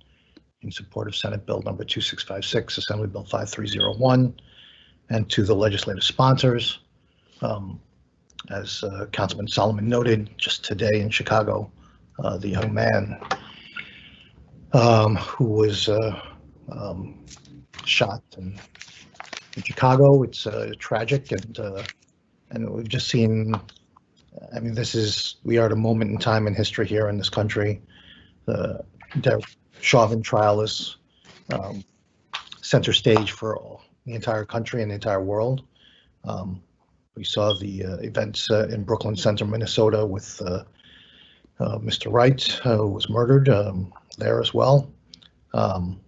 in support of Senate Bill number 2656, Assembly Bill 5301, and to the legislative sponsors. As Councilman Solomon noted, just today in Chicago, the young man who was shot in Chicago. It's tragic, and we've just seen. I mean, we are at a moment in time in history here in this country. The Derek Chauvin trial is center stage for the entire country and the entire world. We saw the events in Brooklyn Center, Minnesota, with Mr. Wright, who was murdered there as well, and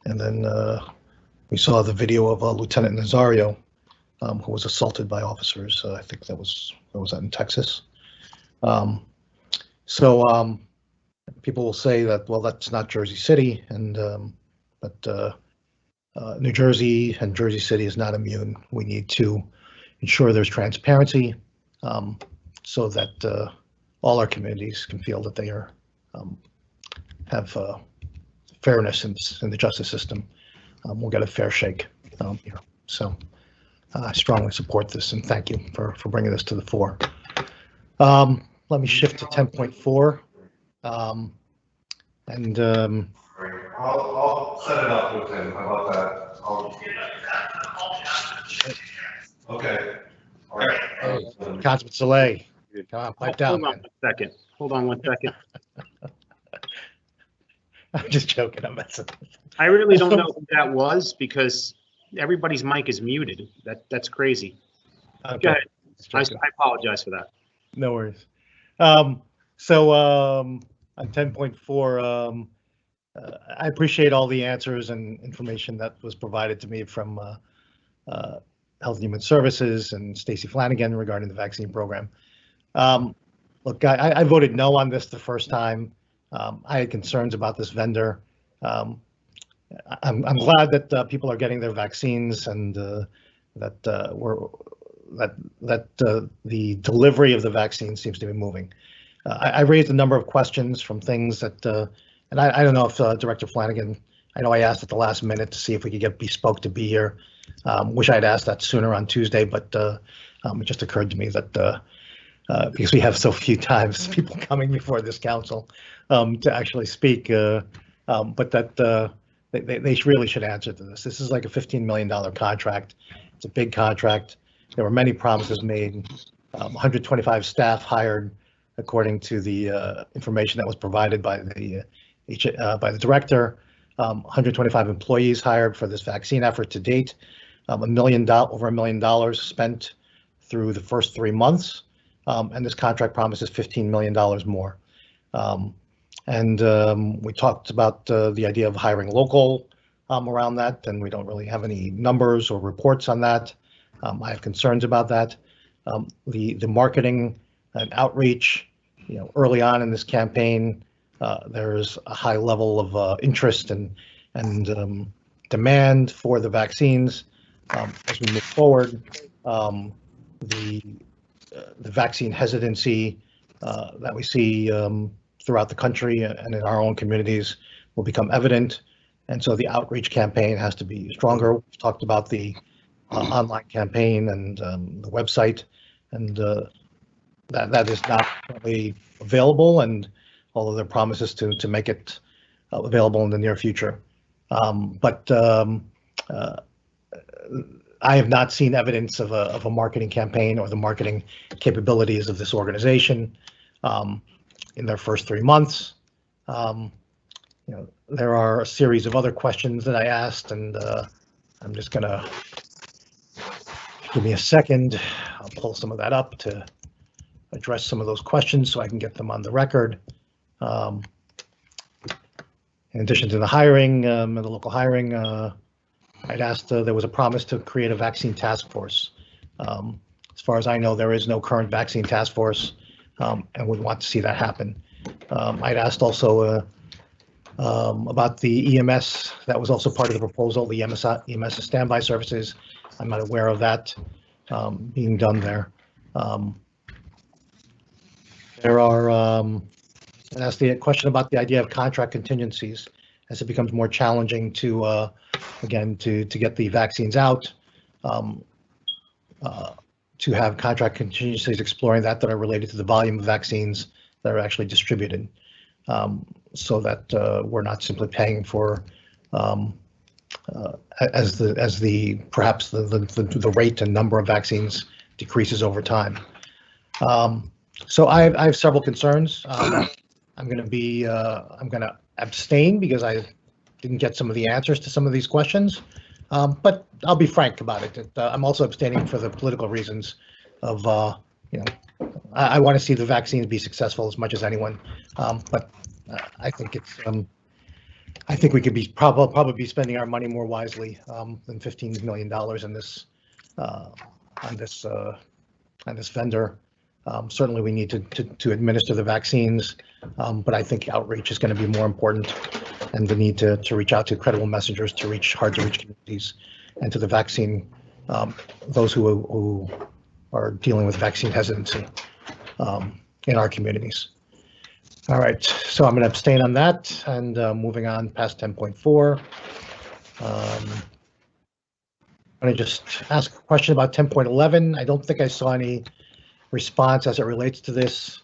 then we saw the video of Lieutenant Nazario, who was assaulted by officers. I think that was in Texas. So people will say that, well, that's not Jersey City, but New Jersey and Jersey City is not immune. We need to ensure there's transparency so that all our communities can feel that they have fairness in the justice system. We'll get a fair shake here. So I strongly support this, and thank you for bringing this to the fore. let me shift to 10.4. And I'll set it up with him. How about that? Okay. All right. Councilman Saleh, come on, pipe down. Hold on 1 second. Hold on 1 second. I'm just joking. I'm messing. I really don't know who that was because everybody's mic is muted. That's crazy. Okay. Go ahead. I apologize for that. No worries. On 10.4, I appreciate all the answers and information that was provided to me from Health and Human Services and Stacy Flanagan regarding the vaccine program. Look, I voted no on this the first time. I had concerns about this vendor. I'm glad that people are getting their vaccines and that the delivery of the vaccine seems to be moving. I raised a number of questions from things that, and I don't know if Director Flanagan, I know I asked at the last minute to see if we could get Bespoke to be here. Wish I'd asked that sooner on Tuesday, but it just occurred to me that because we have so few times people coming before this council to actually speak, but that they really should answer to this. This is like a $15 million contract. It's a big contract. There were many promises made, 125 staff hired, according to the information that was provided by the director, 125 employees hired for this vaccine effort to date, over $1 million spent through the first 3 months, and this contract promises $15 million more. We talked about the idea of hiring local around that, and we don't really have any numbers or reports on that. I have concerns about that. The marketing and outreach, early on in this campaign, there's a high level of interest and demand for the vaccines. As we move forward, the vaccine hesitancy that we see throughout the country and in our own communities will become evident. And so the outreach campaign has to be stronger. We've talked about the online campaign and the website, and that is not currently available, and although there are promises to make it available in the near future. But I have not seen evidence of a marketing campaign or the marketing capabilities of this organization in their first 3 months. There are a series of other questions that I asked, and I'm just gonna give me a second. I'll pull some of that up to address some of those questions so I can get them on the record. In addition to the hiring, and the local hiring, I'd asked, there was a promise to create a vaccine task force. As far as I know, there is no current vaccine task force, and would want to see that happen. I'd asked also about the EMS. That was also part of the proposal, the EMS standby services. I'm not aware of that being done there. There are, and asked the question about the idea of contract contingencies as it becomes more challenging to, again, to get the vaccines out, to have contract contingencies exploring that are related to the volume of vaccines that are actually distributed, so that we're not simply paying for as perhaps the rate and number of vaccines decreases over time. So I have several concerns. I'm going to abstain because I didn't get some of the answers to some of these questions. But I'll be frank about it. I'm also abstaining for the political reasons of, I want to see the vaccines be successful as much as anyone. But I think it's, I think we could be probably be spending our money more wisely than $15 million in this on this vendor. Certainly, we need to administer the vaccines, but I think outreach is going to be more important, and the need to reach out to credible messengers to reach hard-to-reach communities, and to the vaccine, those who are dealing with vaccine hesitancy in our communities. All right, so I'm going to abstain on that, and moving on past 10.4. I'm going to just ask a question about 10.11. I don't think I saw any response as it relates to this.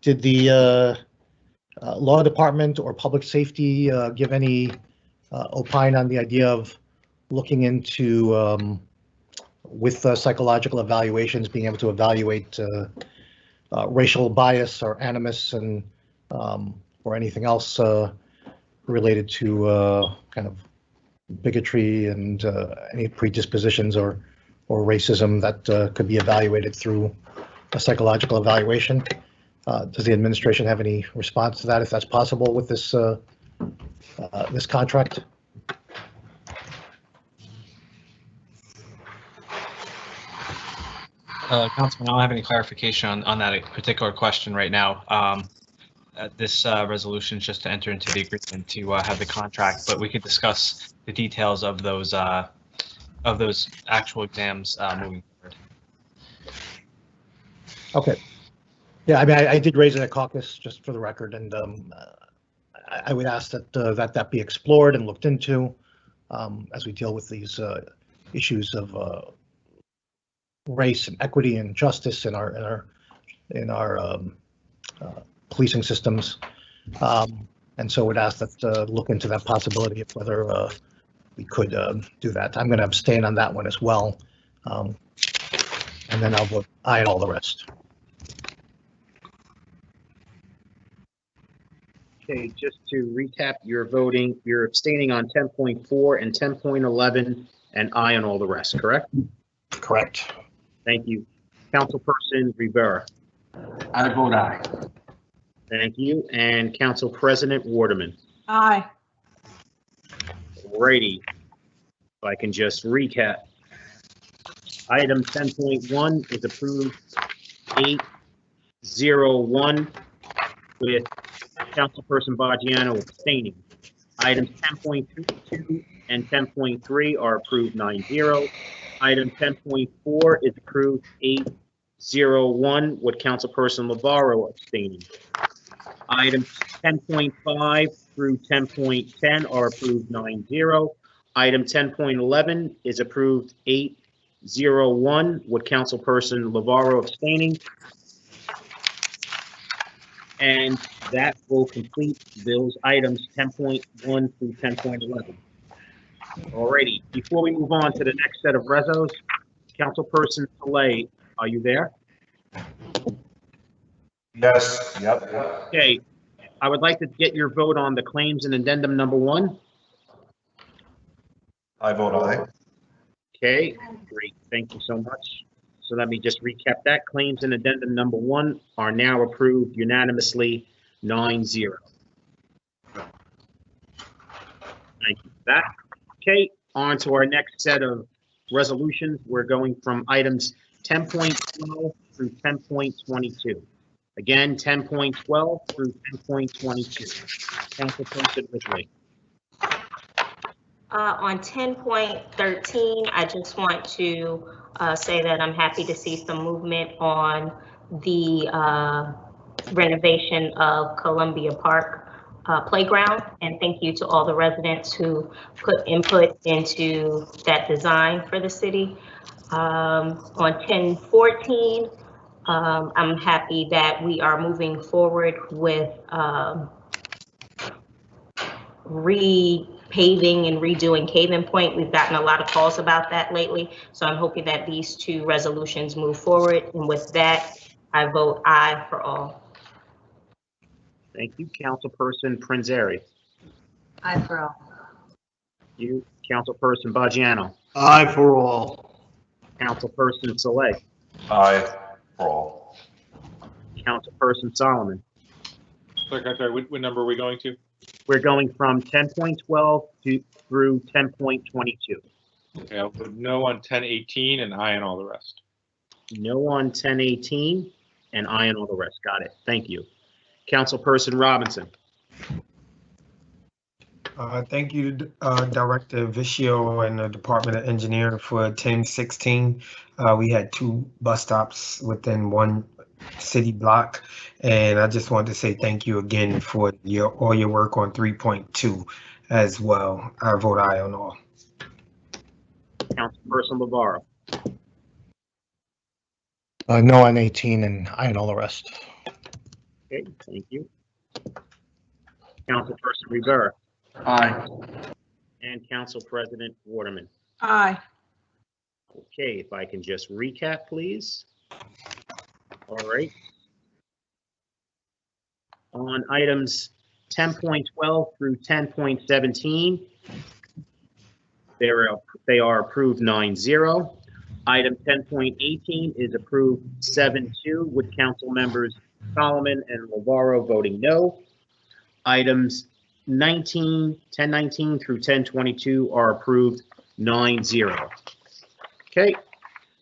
Did the law department or public safety give any opine on the idea of looking into, with psychological evaluations, being able to evaluate racial bias or animus and or anything else related to kind of bigotry and any predispositions or racism that could be evaluated through a psychological evaluation? Does the administration have any response to that, if that's possible with this this contract? Councilman, I don't have any clarification on that particular question right now. This resolution is just to enter into the agreement to have the contract, but we could discuss the details of those actual exams moving forward. Okay. Yeah, I mean, I did raise it at caucus, just for the record, and I would ask that that be explored and looked into as we deal with these issues of race and equity and justice in our policing systems, and so would ask that look into that possibility of whether we could do that. I'm going to abstain on that one as well, and then I'll vote aye on all the rest. Okay, just to recap, you're abstaining on 10.4 and 10.11 and aye on all the rest, correct? Correct. Thank you. Councilperson Rivera. I vote aye. Thank you. And Council President Waterman. Aye. Alrighty. If I can just recap. Item 10.1 is approved 801 with Councilperson Baggiano abstaining. Items 10.2 and 10.3 are approved 9-0. Item 10.4 is approved 801 with Councilperson Navarro abstaining. Items 10.5 through 10.10 are approved 9-0. Item 10.11 is approved 801 with Councilperson Navarro abstaining. And that will complete those items 10.1 through 10.11. Alrighty, before we move on to the next set of rezos, Councilperson Saleh, are you there? Yes, yep. Okay, I would like to get your vote on the claims and addendum number 1. I vote aye. Okay, great, thank you so much. So let me just recap that. Claims and addendum number 1 are now approved unanimously 9-0. Thank you for that. Okay, on to our next set of resolutions. We're going from items 10.12 through 10.22. Again, 10.12 through 10.22. Councilperson Ridley. On 10.13, I just want to say that I'm happy to see some movement on the renovation of Columbia Park playground, and thank you to all the residents who put input into that design for the city. On 10.14, I'm happy that we are moving forward with repaving and redoing Caven Point. We've gotten a lot of calls about that lately, so I'm hoping that these 2 resolutions move forward. And with that, I vote aye for all. Thank you, Councilperson Prinzeri. Aye for all. You, Councilperson Baggiano. Aye for all. Councilperson Saleh. Aye for all. Councilperson Solomon. Clerk, I'm sorry, what number are we going to? We're going from 10.12 through 10.22. Okay, I'll put no on 10.18 and aye on all the rest. No on 10.18 and aye on all the rest. Got it. Thank you. Councilperson Robinson. Thank you, Director Vicio and the Department of Engineering for 1016. We had 2 bus stops within 1 city block, and I just wanted to say thank you again for all your work on 3.2 as well. I vote aye on all. Councilperson Navarro. No on 18 and aye on all the rest. Okay, thank you. Councilperson Rivera. Aye. And Council President Waterman. Aye. Okay, if I can just recap, please. All right. On items 10.12 through 10.17, they are approved 9-0. Item 10.18 is approved 7-2, with council members Solomon and Navarro voting no. Items 1019 through 1022 are approved 9-0. Okay,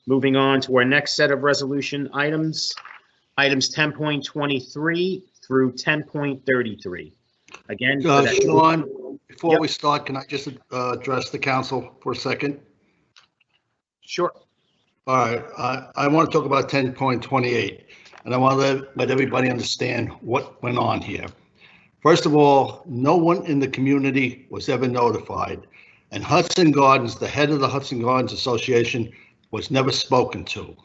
moving on to our next set of resolution items. Items 10.23 through 10.33. Again, Sean, before Yep. we start, can I just address the council for a second? Sure. All right, I want to talk about 10.28, and I want to let everybody understand what went on here. First of all, no one in the community was ever notified, and Hudson Gardens, the head of the Hudson Gardens Association, was never spoken to.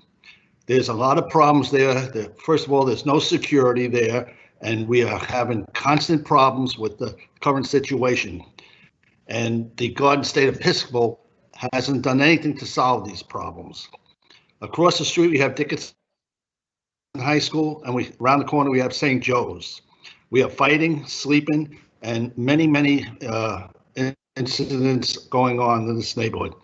There's a lot of problems there. First of all, there's no security there, and we are having constant problems with the current situation. And the Garden State Episcopal hasn't done anything to solve these problems. Across the street, we have Dickinson High School, and around the corner, we have St. Joe's. We are fighting, sleeping, and many incidents going on in this neighborhood.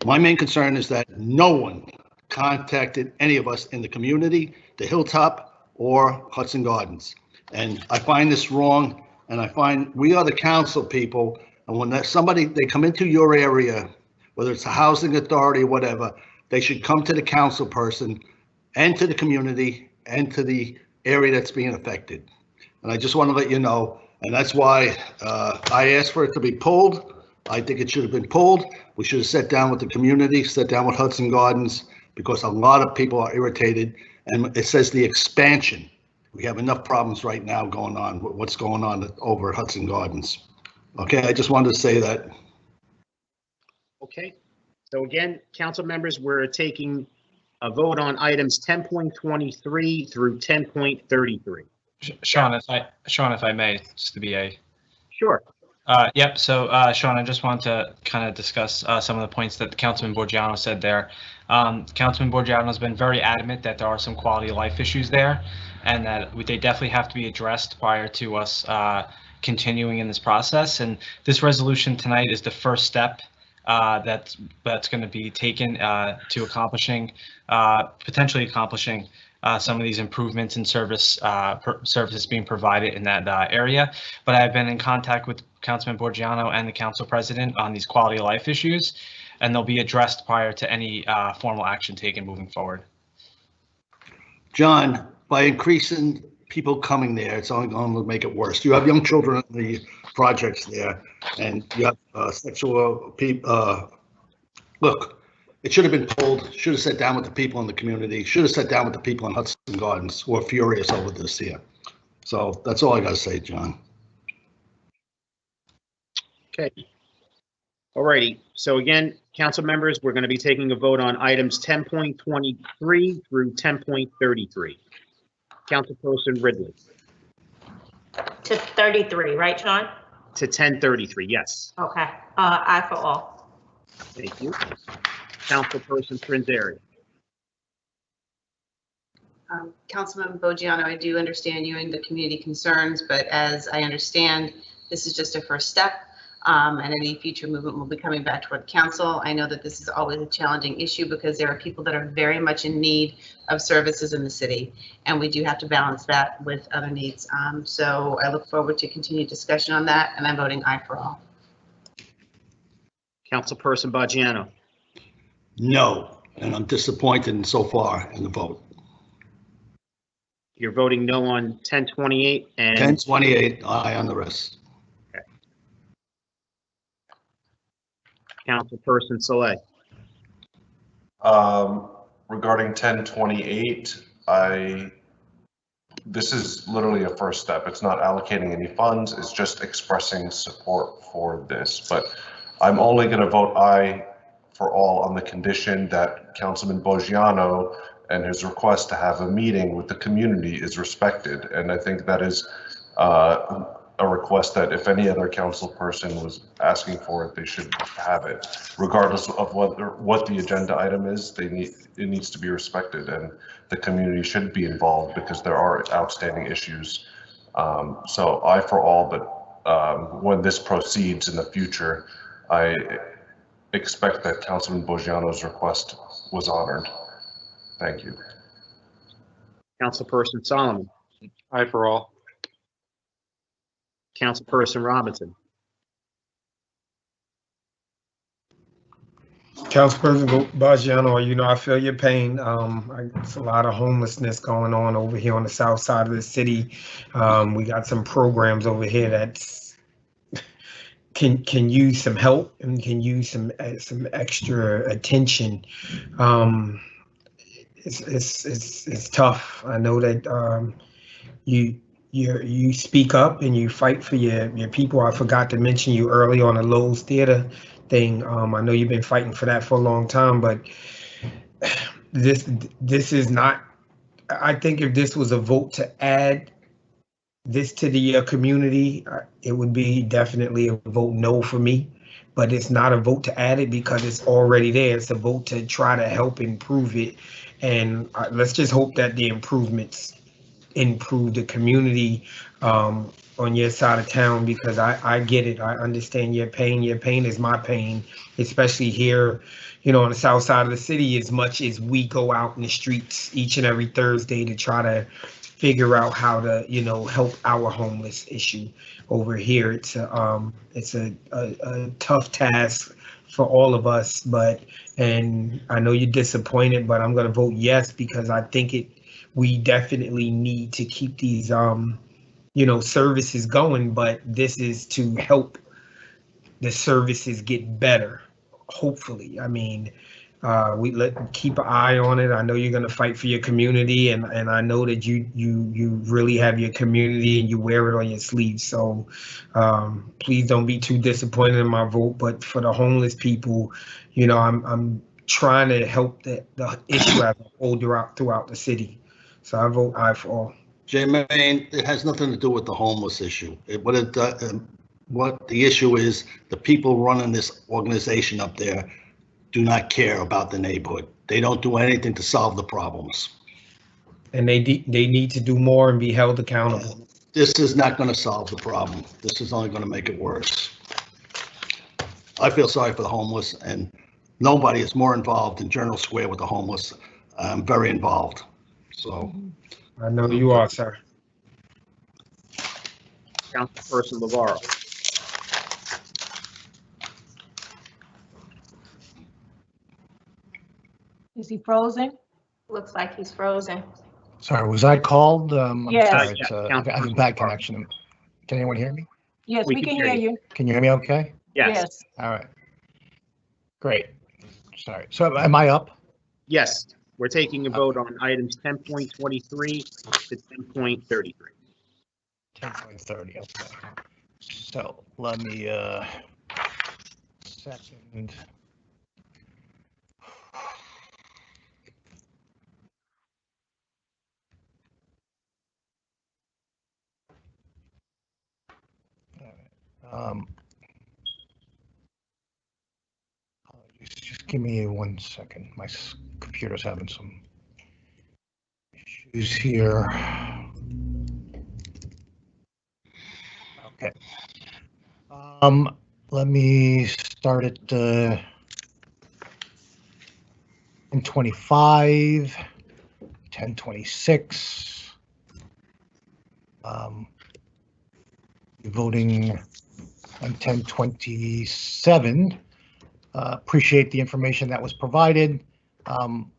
My main concern is that no one contacted any of us in the community, the Hilltop or Hudson Gardens. And I find this wrong, and I find we are the council people, and when they come into your area, whether it's a housing authority or whatever, they should come to the council person and to the community and to the area that's being affected. And I just want to let you know, and that's why I asked for it to be pulled. I think it should have been pulled. We should have sat down with the community, sat down with Hudson Gardens, because a lot of people are irritated. And it says the expansion. We have enough problems right now going on with what's going on over at Hudson Gardens. Okay, I just wanted to say that. Okay, so again, council members, we're taking a vote on items 10.23 through 10.33. Sean, if I may, just to be a. Sure. Yep. So, Sean, I just want to kind of discuss some of the points that Councilman Borgiano said there. Councilman Borgiano has been very adamant that there are some quality of life issues there, and that they definitely have to be addressed prior to us continuing in this process. And this resolution tonight is the first step that's going to be taken to potentially accomplishing some of these improvements in services being provided in that area. But I've been in contact with Councilman Borgiano and the council president on these quality of life issues, and they'll be addressed prior to any formal action taken moving forward. John, by increasing people coming there, it's only going to make it worse. You have young children in the projects there, and you have sexual people. Look, it should have been pulled, should have sat down with the people in the community, should have sat down with the people in Hudson Gardens who are furious over this here. So that's all I got to say, John. Okay. All righty. So again, council members, we're going to be taking a vote on items 10.23 through 10.33. Councilperson Ridley. To 33, right, Sean? To 10.33, yes. Okay. Aye for all. Thank you. Councilperson Trinzeri. Councilman Borgiano, I do understand you and the community concerns, but as I understand, this is just a first step, and any future movement will be coming back toward council. I know that this is always a challenging issue because there are people that are very much in need of services in the city, and we do have to balance that with other needs. So I look forward to continued discussion on that, and I'm voting aye for all. Councilperson Borgiano. No, and I'm disappointed so far in the vote. You're voting no on 10.28 and 10.28, aye on the rest. Okay. Councilperson Saleh. Regarding 10.28, this is literally a first step. It's not allocating any funds. It's just expressing support for this. But I'm only going to vote aye for all on the condition that Councilman Borgiano and his request to have a meeting with the community is respected. And I think that is a request that if any other council person was asking for it, they should have it, regardless of what the agenda item is. It needs to be respected, and the community should be involved because there are outstanding issues. So I for all, but when this proceeds in the future, I expect that Councilman Boggiano's request was honored. Thank you. Councilperson Solomon. Aye for all. Councilperson Robinson. Councilperson Boggiano, you know, I feel your pain. It's a lot of homelessness going on over here on the south side of the city. We got some programs over here that's can use some help and can use some extra attention. It's tough. I know that you speak up and you fight for your people. I forgot to mention you early on the Lowe's Theater thing. I know you've been fighting for that for a long time, but this is not. I think if this was a vote to add this to the community, it would be definitely a vote no for me. But it's not a vote to add it because it's already there. It's a vote to try to help improve it, and let's just hope that the improvements improve the community on your side of town, because I get it. I understand your pain. Your pain is my pain, especially here, you know, on the south side of the city, as much as we go out in the streets each and every Thursday to try to figure out how to, you know, help our homeless issue over here. It's a tough task for all of us, and I know you're disappointed, but I'm going to vote yes, because I think we definitely need to keep these, you know, services going, but this is to help the services get better, hopefully. I mean, keep an eye on it. I know you're going to fight for your community, and I know that you really have your community and you wear it on your sleeve. So please don't be too disappointed in my vote. But for the homeless people, you know, I'm trying to help the issue as a whole throughout the city. So I vote aye for all. Jermaine, it has nothing to do with the homeless issue. What the issue is, the people running this organization up there do not care about the neighborhood. They don't do anything to solve the problems. And they need to do more and be held accountable. This is not going to solve the problem. This is only going to make it worse. I feel sorry for the homeless, and nobody is more involved in Journal Square with the homeless. I'm very involved. So I know you are, sir. Councilperson Navarro. Is he frozen? Looks like he's frozen. Sorry, was I called? Yes. I'm sorry, I have a bad connection. Can anyone hear me? Yes, we can hear you. Can you hear me okay? Yes. All right. Great. Sorry. So am I up? Yes. We're taking a vote on items 10.23 to 10.33. 10.30, okay. So let me, second. Just give me 1 second. My computer's having some issues here. Okay. Let me start at 10:25, 10:26. Voting on 10:27. Appreciate the information that was provided. I'm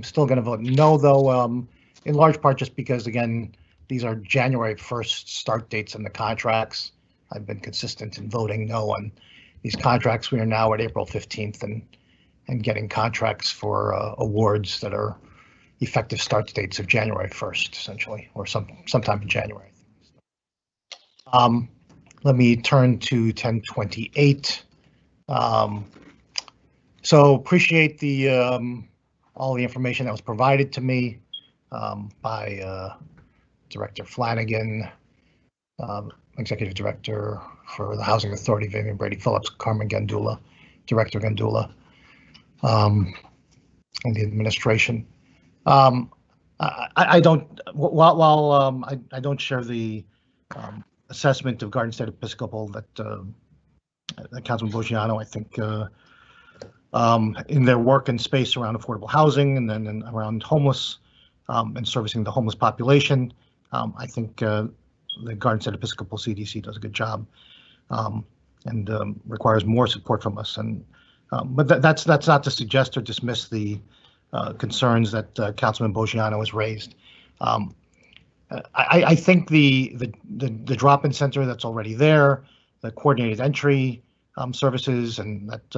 still going to vote no, though, in large part just because, again, these are January 1st start dates in the contracts. I've been consistent in voting no on these contracts. We are now at April 15th and getting contracts for awards that are effective start dates of January 1st, essentially, or sometime in January. Let me turn to 10:28. So appreciate the all the information that was provided to me by Director Flanagan, Executive Director for the Housing Authority, Vivian Brady Phillips, Carmen Gandula, Director Gandula, and the administration. I don't, while I don't share the assessment of Garden State Episcopal that Councilman Boggiano, I think in their work and space around affordable housing and then around homeless and servicing the homeless population, I think the Garden State Episcopal CDC does a good job and requires more support from us. And but that's not to suggest or dismiss the concerns that Councilman Boggiano has raised. I think the drop-in center that's already there, the coordinated entry services, and that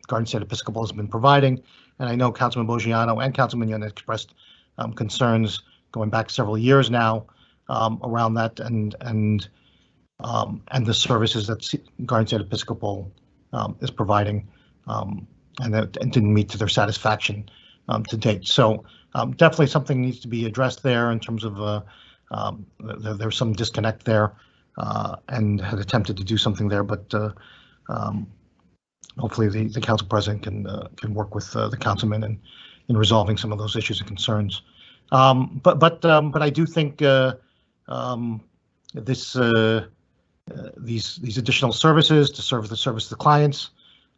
Garden State Episcopal has been providing, and I know Councilman Boggiano and Councilman Young expressed concerns going back several years now around that, and the services that Garden State Episcopal is providing, and that didn't meet to their satisfaction to date. So definitely something needs to be addressed there in terms of there's some disconnect there, and had attempted to do something there, but hopefully the council president can work with the councilman in resolving some of those issues and concerns. But I do think these additional services to service the clients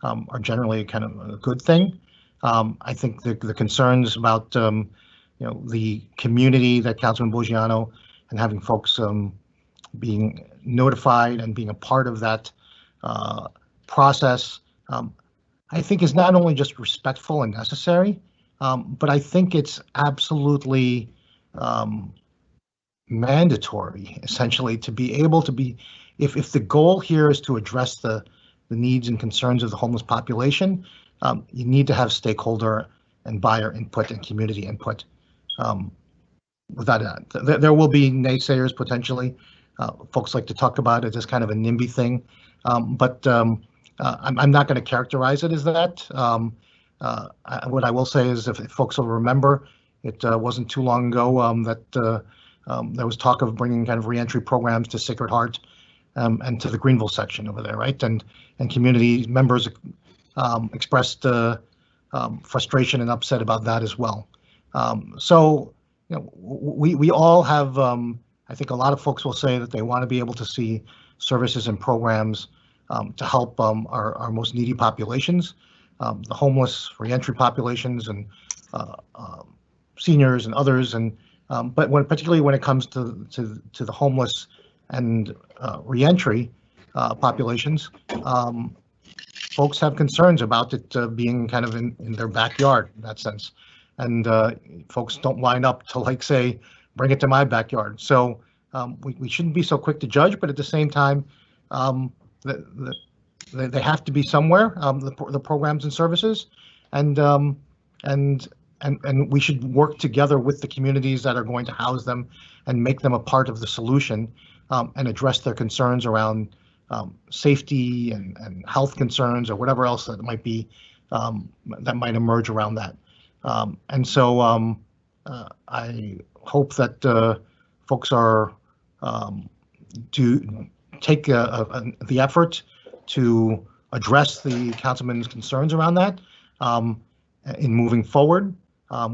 are generally kind of a good thing. I think the concerns about the community that Councilman Boggiano and having folks being notified and being a part of that process, I think is not only just respectful and necessary, but I think it's absolutely mandatory, essentially, to be able to be, if the goal here is to address the needs and concerns of the homeless population, you need to have stakeholder and buyer input and community input. Without a doubt, there will be naysayers potentially. Folks like to talk about it as kind of a NIMBY thing, but I'm not going to characterize it as that. What I will say is, if folks will remember, it wasn't too long ago that there was talk of bringing kind of reentry programs to Sacred Heart and to the Greenville section over there, right? And community members expressed frustration and upset about that as well. So we all have, I think a lot of folks will say that they want to be able to see services and programs to help our most needy populations, the homeless, reentry populations, and seniors and others. And but particularly when it comes to the homeless and reentry populations, folks have concerns about it being kind of in their backyard in that sense, and folks don't line up to, like, say, bring it to my backyard. So we shouldn't be so quick to judge, but at the same time, they have to be somewhere, the programs and services, and we should work together with the communities that are going to house them and make them a part of the solution, and address their concerns around safety and health concerns or whatever else that might be, that might emerge around that. And so I hope that folks are to take the effort to address the councilman's concerns around that in moving forward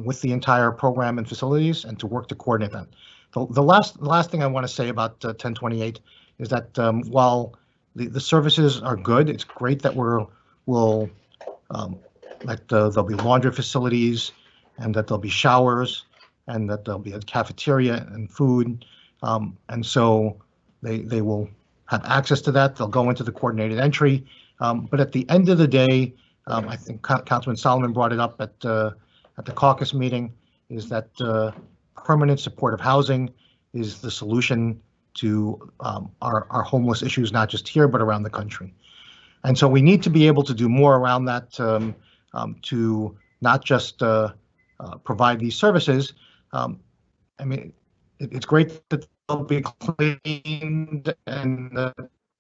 with the entire program and facilities, and to work to coordinate that. The last thing I want to say about 1028 is that while the services are good, it's great that there'll be laundry facilities, and that there'll be showers, and that there'll be a cafeteria and food, and so they will have access to that. They'll go into the coordinated entry, but at the end of the day, I think Councilman Solomon brought it up at the caucus meeting, is that permanent supportive housing is the solution to our homeless issues, not just here, but around the country. And so we need to be able to do more around that, to not just provide these services. I mean, it's great that they'll be cleaned and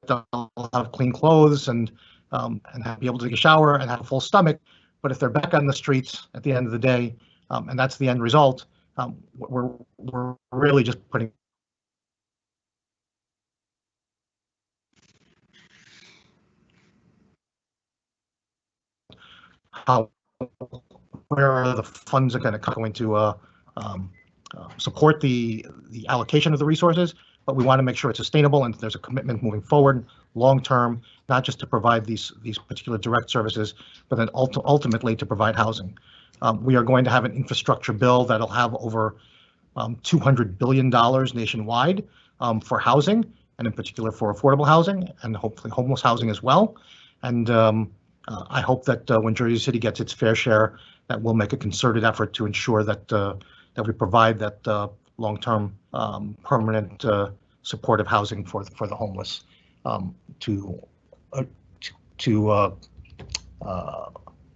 they'll have clean clothes and be able to take a shower and have a full stomach. But if they're back on the streets at the end of the day, and that's the end result, we're really just putting where are the funds are going to go into support the allocation of the resources, but we want to make sure it's sustainable and there's a commitment moving forward, long term, not just to provide these particular direct services, but then ultimately to provide housing. We are going to have an infrastructure bill that'll have over $200 billion nationwide for housing, and in particular for affordable housing, and hopefully homeless housing as well. And I hope that when Jersey City gets its fair share, that we'll make a concerted effort to ensure that that we provide that long-term permanent supportive housing for the homeless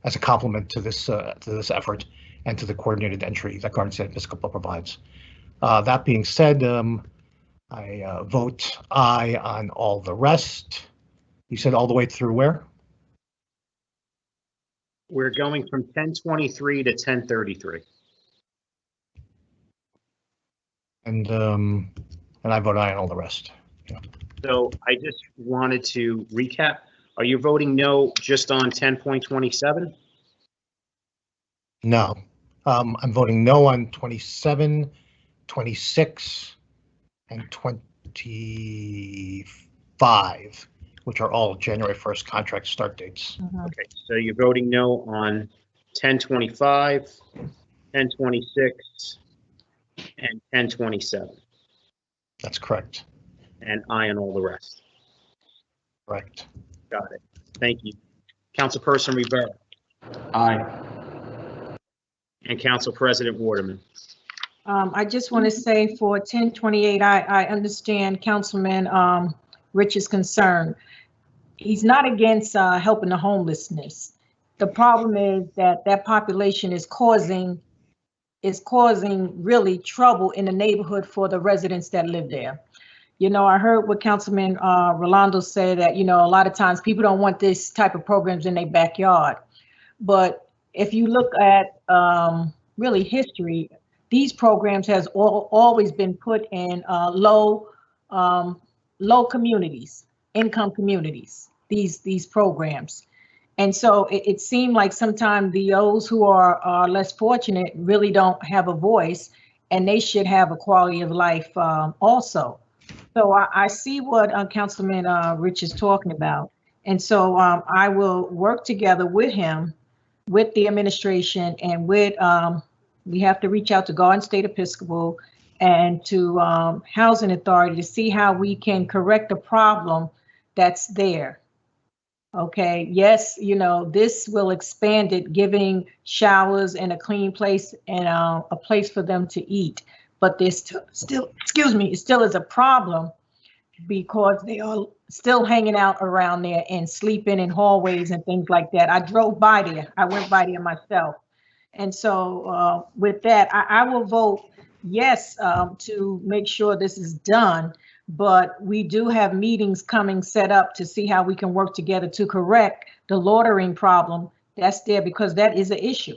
as a complement to this effort and to the coordinated entry that Garden State Episcopal provides. That being said, I vote aye on all the rest. You said all the way through where? We're going from 1023 to 1033. And I vote aye on all the rest. Yeah. So I just wanted to recap. Are you voting no just on 10.27? No. I'm voting no on 27, 26, and 25, which are all January 1st contract start dates. Okay, so you're voting no on 1025, 1026, and 1027. That's correct. And aye on all the rest. Correct. Got it. Thank you. Councilperson Rivera. Aye. And Council President Waterman. I just want to say for 1028, I understand Councilman Rich's concern. He's not against helping the homelessness. The problem is that population is causing really trouble in the neighborhood for the residents that live there. You know, I heard what Councilman Rolando said that, you know, a lot of times people don't want this type of programs in their backyard. But if you look at really history, these programs has always been put in low communities, income communities, these programs. And so it seemed like sometimes those who are less fortunate really don't have a voice, and they should have a quality of life also. So I see what Councilman Rich is talking about. And so I will work together with him, with the administration, and with, we have to reach out to Garden State Episcopal and to Housing Authority to see how we can correct the problem that's there. Okay, yes, you know, this will expand it, giving showers and a clean place and a place for them to eat. But there's still, excuse me, it still is a problem because they are still hanging out around there and sleeping in hallways and things like that. I drove by there. I went by there myself. And so with that, I will vote yes to make sure this is done. But we do have meetings coming set up to see how we can work together to correct the loitering problem that's there, because that is an issue.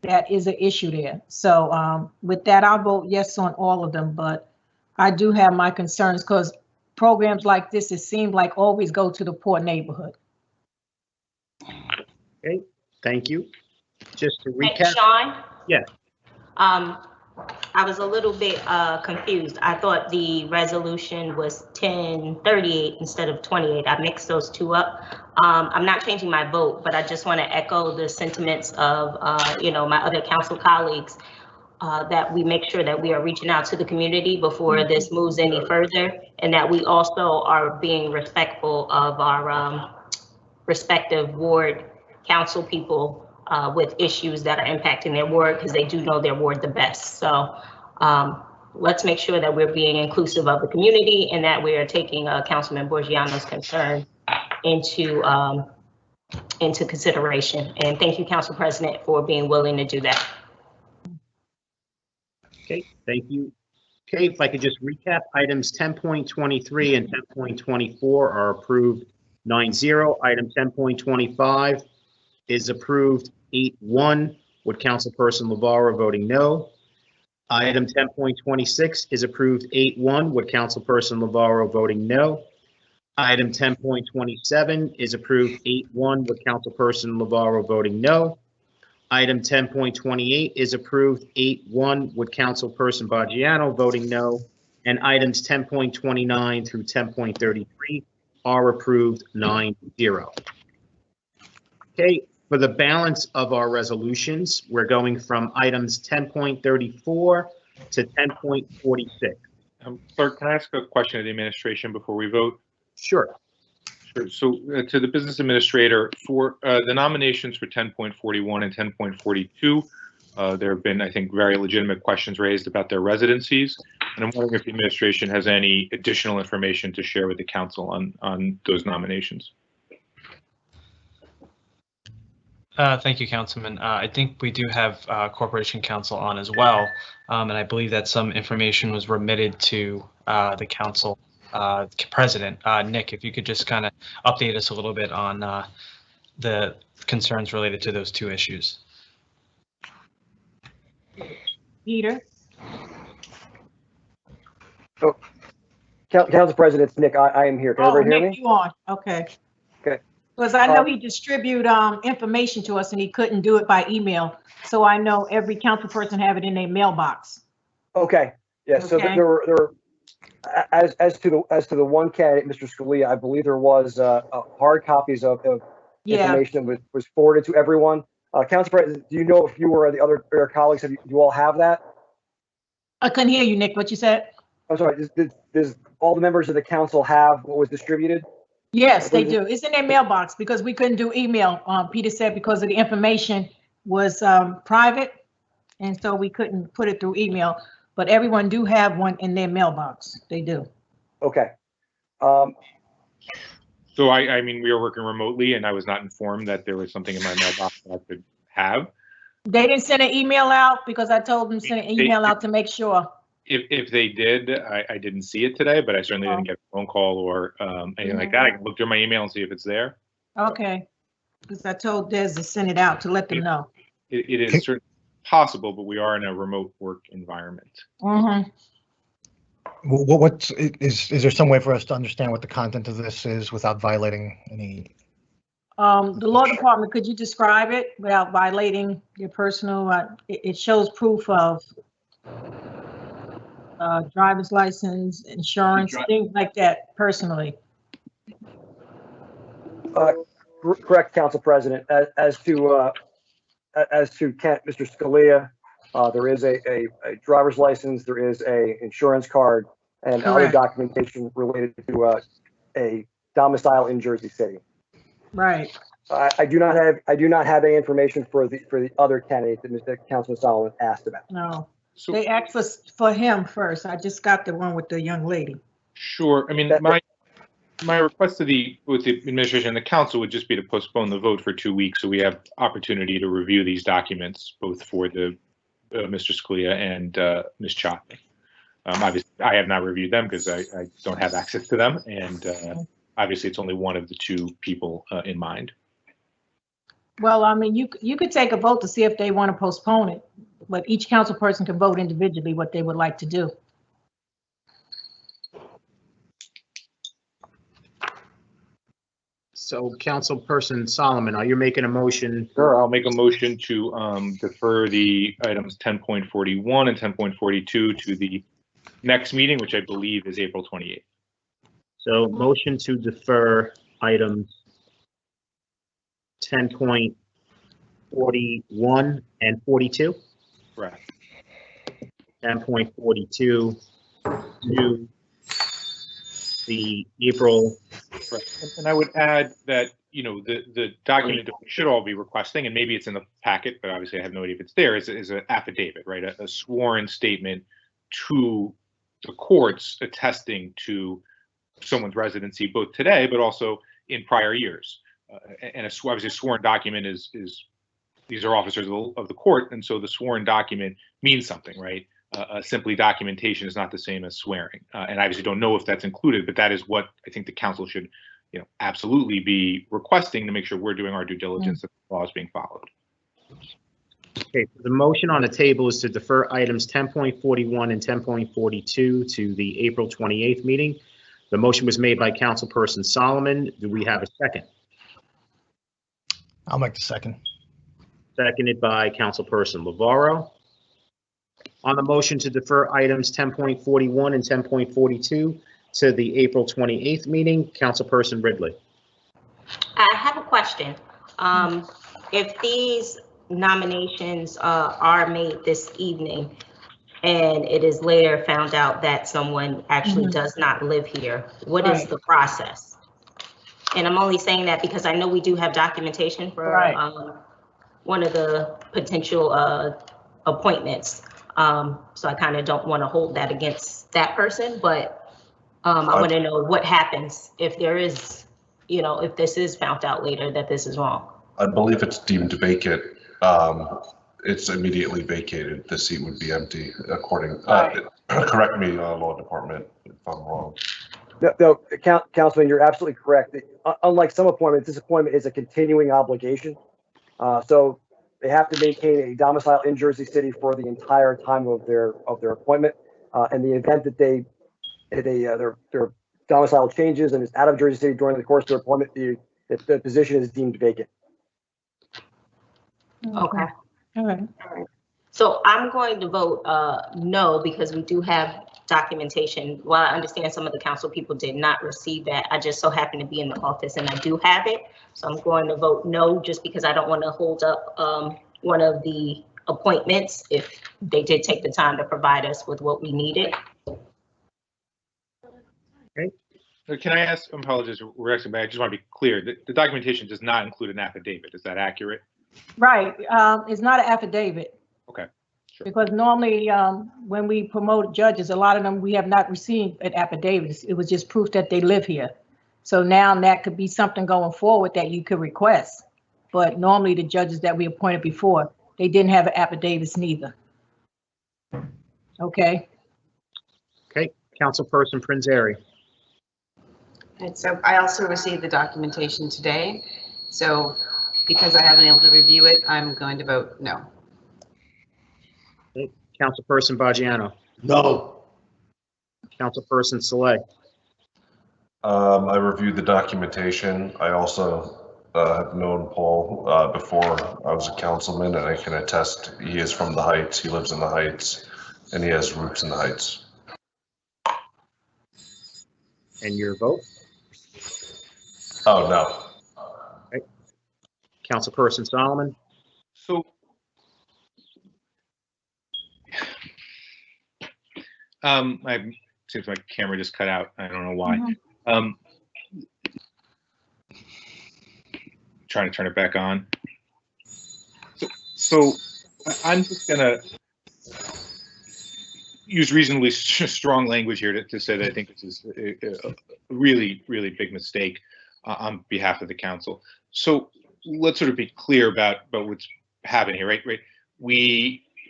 That is an issue there. So with that, I'll vote yes on all of them. But I do have my concerns because programs like this, it seems like always go to the poor neighborhood. Okay, thank you. Just to recap. Hey, Sean? Yeah. I was a little bit confused. I thought the resolution was 1038 instead of 28. I mixed those two up. I'm not changing my vote, but I just want to echo the sentiments of you know, my other council colleagues that we make sure that we are reaching out to the community before this moves any further, and that we also are being respectful of our respective ward council people with issues that are impacting their ward, because they do know their ward the best. So let's make sure that we're being inclusive of the community and that we are taking Councilman Borgiano's concern into consideration. And thank you, Council President, for being willing to do that. Okay, thank you. Okay, if I could just recap, items 10.23 and 10.24 are approved 9-0. Item 10.25 is approved 8-1, with Councilperson LeVara voting no. Item 10.26 is approved 8-1, with Councilperson LeVara voting no. Item 10.27 is approved 8-1, with Councilperson LeVara voting no. Item 10.28 is approved 8-1, with Councilperson Baggiano voting no. And items 10.29 through 10.33 are approved 9-0. Okay, for the balance of our resolutions, we're going from items 10.34 to 10.46. Clerk, can I ask a question of the administration before we vote? Sure. Sure. So to the business administrator, for the nominations for 10.41 and 10.42, there have been, I think, very legitimate questions raised about their residencies. And I'm wondering if the administration has any additional information to share with the council on those nominations. Thank you, Councilman. I think we do have Corporation Counsel on as well, and I believe that some information was remitted to the council president. Nick, if you could just kind of update us a little bit on the concerns related to those two issues. Peter? Oh, Council President, it's Nick. I am here. Can everybody hear Nick, me? you on? Okay. Okay. Because I know he distribute information to us and he couldn't do it by email. So I know every council person have it in their mailbox. Okay. Yeah. So Okay. there were as to the one candidate, Mr. Scalia, I believe there was hard copies of information that was forwarded to everyone. Council President, do you know if you or the other your colleagues do you all have that? I couldn't hear you, Nick. What you said? I'm sorry. Does all the members of the council have what was distributed? Yes, they do. It's in their mailbox because we couldn't do email. Peter said because of the information was private, and so we couldn't put it through email. But everyone do have one in their mailbox. They do. Okay. So I mean, we are working remotely, and I was not informed that there was something in my mailbox that I could have. They didn't send an email out because I told them to send an email out to make sure. If they did, I didn't see it today, but I certainly didn't get a phone call or anything like that. I can look through my email and see if it's there. Okay. Because I told Des to send it out to let them know. It is certainly possible, but we are in a remote work environment. Mm-hmm. Is there some way for us to understand what the content of this is without violating any? The law department, could you describe it without violating your personal? It shows proof of driver's license, insurance, things like that. Personally. Correct, Council President. As to Mr. Scalia, there is a driver's license, there is a insurance card, and other documentation related to a domicile in Jersey City. Right. I do not have any information for the other candidate that Mr. Councilman Solomon asked about. No. So they asked us for him first. I just got the one with the young lady. Sure. I mean, my request to the administration and the council would just be to postpone the vote for 2 weeks so we have opportunity to review these documents, both for the Mr. Scalia and Ms. Cha. Obviously, I have not reviewed them because I don't have access to them, and obviously, it's only one of the two people in mind. Well, I mean, you could take a vote to see if they want to postpone it, but each council person can vote individually what they would like to do. So, Councilperson Solomon, are you making a motion? Sure, I'll make a motion to defer the items 10.41 and 10.42 to the next meeting, which I believe is April 28th. So, motion to defer items 10.41 and 42? Correct. 10.42 to the April. And I would add that, you know, the document that we should all be requesting, and maybe it's in the packet, but obviously I have no idea if it's there, is an affidavit, right? A sworn statement to the courts attesting to someone's residency, both today, but also in prior years. And obviously a sworn document is these are officers of the court, and so the sworn document means something, right? Simply documentation is not the same as swearing, and I obviously don't know if that's included, but that is what I think the council should, absolutely be requesting to make sure we're doing our due diligence that the law is being followed. Okay, so the motion on the table is to defer items 10.41 and 10.42 to the April 28th meeting. The motion was made by Councilperson Solomon. Do we have a second? I'll make the second. Seconded by Councilperson Lavaro. On the motion to defer items 10.41 and 10.42 to the April 28th meeting, Councilperson Ridley. I have a question. If these nominations are made this evening and it is later found out that someone actually does not live here, what is the process? And I'm only saying that because I know we do have documentation for one of the potential appointments. So I kind of don't want to hold that against that person, but I want to know what happens if there is, if this is found out later that this is wrong. I believe it's deemed vacant. It's immediately vacated. The seat would be empty according, correct me, law department, if I'm wrong. No, Councilman, you're absolutely correct. Unlike some appointments, this appointment is a continuing obligation. So they have to maintain a domicile in Jersey City for the entire time of their appointment. In the event that their domicile changes and is out of Jersey City during the course of their appointment, the position is deemed vacant. Okay. All right. So I'm going to vote no, because we do have documentation. While I understand some of the council people did not receive that, I just so happen to be in the office and I do have it. So I'm going to vote no, just because I don't want to hold up one of the appointments if they did take the time to provide us with what we needed. Okay. So can I ask, I apologize, we're actually, but I just want to be clear, the documentation does not include an affidavit. Is that accurate? Right. It's not an affidavit. Okay. Sure. Because normally when we promote judges, a lot of them, we have not received an affidavit. It was just proof that they live here. So now that could be something going forward that you could request. But normally the judges that we appointed before, they didn't have affidavits neither. Okay. Okay, Councilperson Prinzary. And so I also received the documentation today. So because I haven't been able to review it, I'm going to vote no. Okay. Councilperson Baggiano. No. Councilperson Saleh. I reviewed the documentation. I also have known Paul before I was a councilman, and I can attest he is from the Heights. He lives in the Heights, and he has roots in the Heights. And your vote? Oh, no. Okay. Councilperson Solomon. So seems my camera just cut out. I don't know why. Trying to turn it back on. So I'm just gonna use reasonably strong language here to say that I think this is a really, really big mistake on behalf of the council. So let's sort of be clear about what's happening here, right?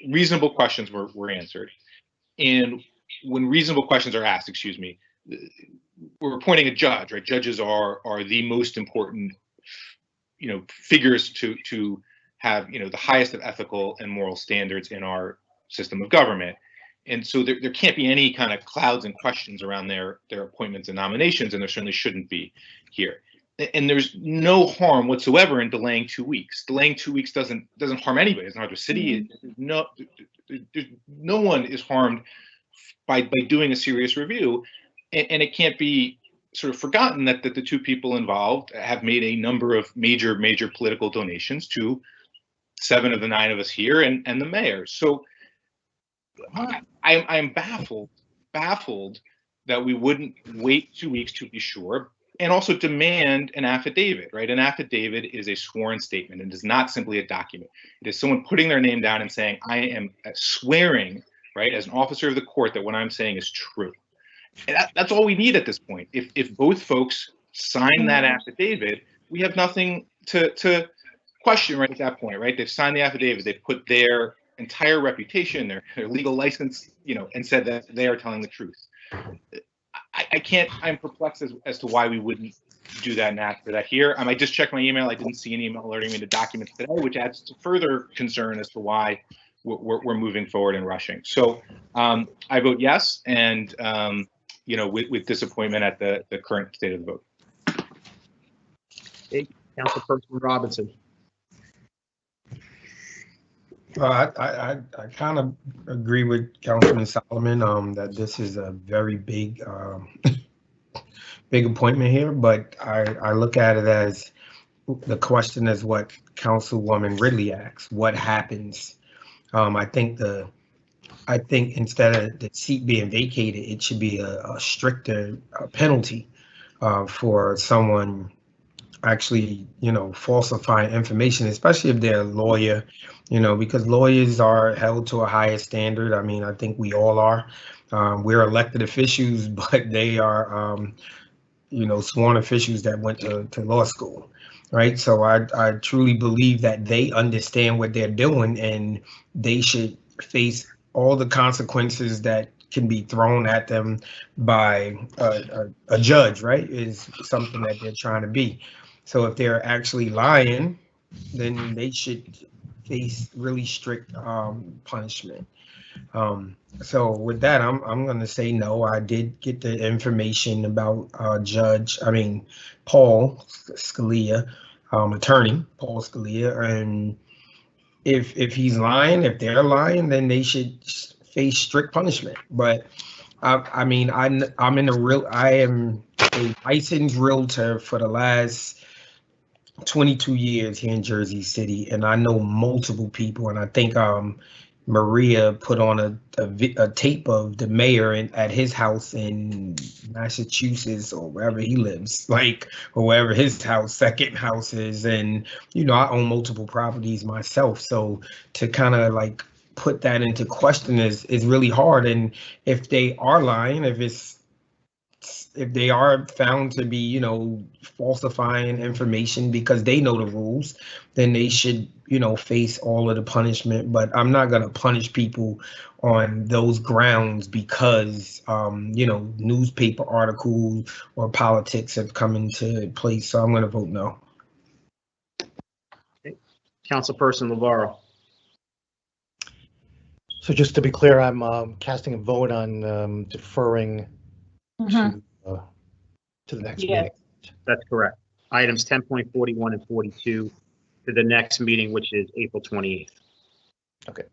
Reasonable questions were answered. And when reasonable questions are asked, excuse me, we're appointing a judge, right? Judges are the most important, figures to have, the highest of ethical and moral standards in our system of government. And so there can't be any kind of clouds and questions around their appointments and nominations, and there certainly shouldn't be here. And there's no harm whatsoever in delaying 2 weeks. Delaying 2 weeks doesn't harm anybody. It's not the city. No one is harmed by doing a serious review, and it can't be sort of forgotten that the two people involved have made a number of major political donations to 7 of the 9 of us here and the mayor. So I'm baffled that we wouldn't wait 2 weeks to be sure, and also demand an affidavit, right? An affidavit is a sworn statement and is not simply a document. It is someone putting their name down and saying, I am swearing, right, as an officer of the court, that what I'm saying is true. And that's all we need at this point. If both folks sign that affidavit, we have nothing to question right at that point, right? They've signed the affidavit, they've put their entire reputation, their legal license, and said that they are telling the truth. I'm perplexed as to why we wouldn't do that and ask for that here. I just checked my email. I didn't see an email alerting me to documents today, which adds to further concern as to why we're moving forward and rushing. So I vote yes, and with disappointment at the current state of the vote. Okay, Councilperson Robinson. I kind of agree with Councilman Solomon that this is a very big big appointment here, but I look at it as the question is what Councilwoman Ridley asks: what happens? I think instead of the seat being vacated, it should be a stricter penalty for someone actually, falsifying information, especially if they're a lawyer, because lawyers are held to a higher standard. I mean, I think we all are. We're elected officials, but they are, sworn officials that went to law school, right? So I truly believe that they understand what they're doing, and they should face all the consequences that can be thrown at them by a judge, right? Is something that they're trying to be. So if they're actually lying, then they should face really strict punishment. So with that, I'm going to say no. I did get the information about Paul Scalia, attorney Paul Scalia, and if he's lying, if they're lying, then they should face strict punishment. But I am a licensed realtor for the last 22 years here in Jersey City, and I know multiple people, and I think Maria put on a tape of the mayor at his house in Massachusetts or wherever he lives, or wherever his second house is. And, I own multiple properties myself. So to kind of put that into question is really hard. And if they are lying, if they are found to be, falsifying information because they know the rules, then they should, face all of the punishment. But I'm not going to punish people on those grounds because, newspaper articles or politics have come into place. So I'm going to vote no. Okay. Councilperson Navarro. So just to be clear, I'm casting a vote on deferring to the next meeting. That's correct. Items 10.41 and 42 to the next meeting, which is April 28th. Okay.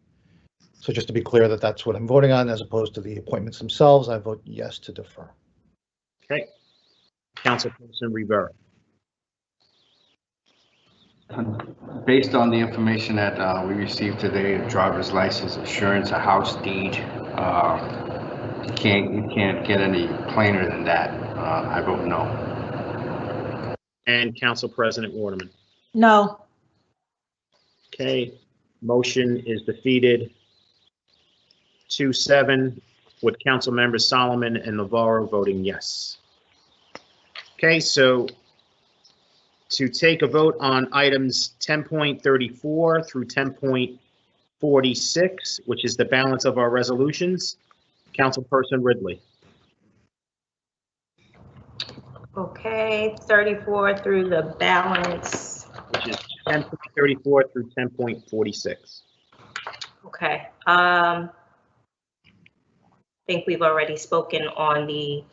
So just to be clear that's what I'm voting on as opposed to the appointments themselves, I vote yes to defer. Okay. Councilperson Rivera. Based on the information that we received today, a driver's license, insurance, a house deed, you can't get any plainer than that. I vote no. And Council President Waterman. No. Okay, motion is defeated 2-7 with Council Members Solomon and Navarro voting yes. Okay, so to take a vote on items 10.34 through 10.46, which is the balance of our resolutions, Councilperson Ridley. Okay, 34 through the balance. Which is 10.34 through 10.46. Okay. I think we've already spoken on the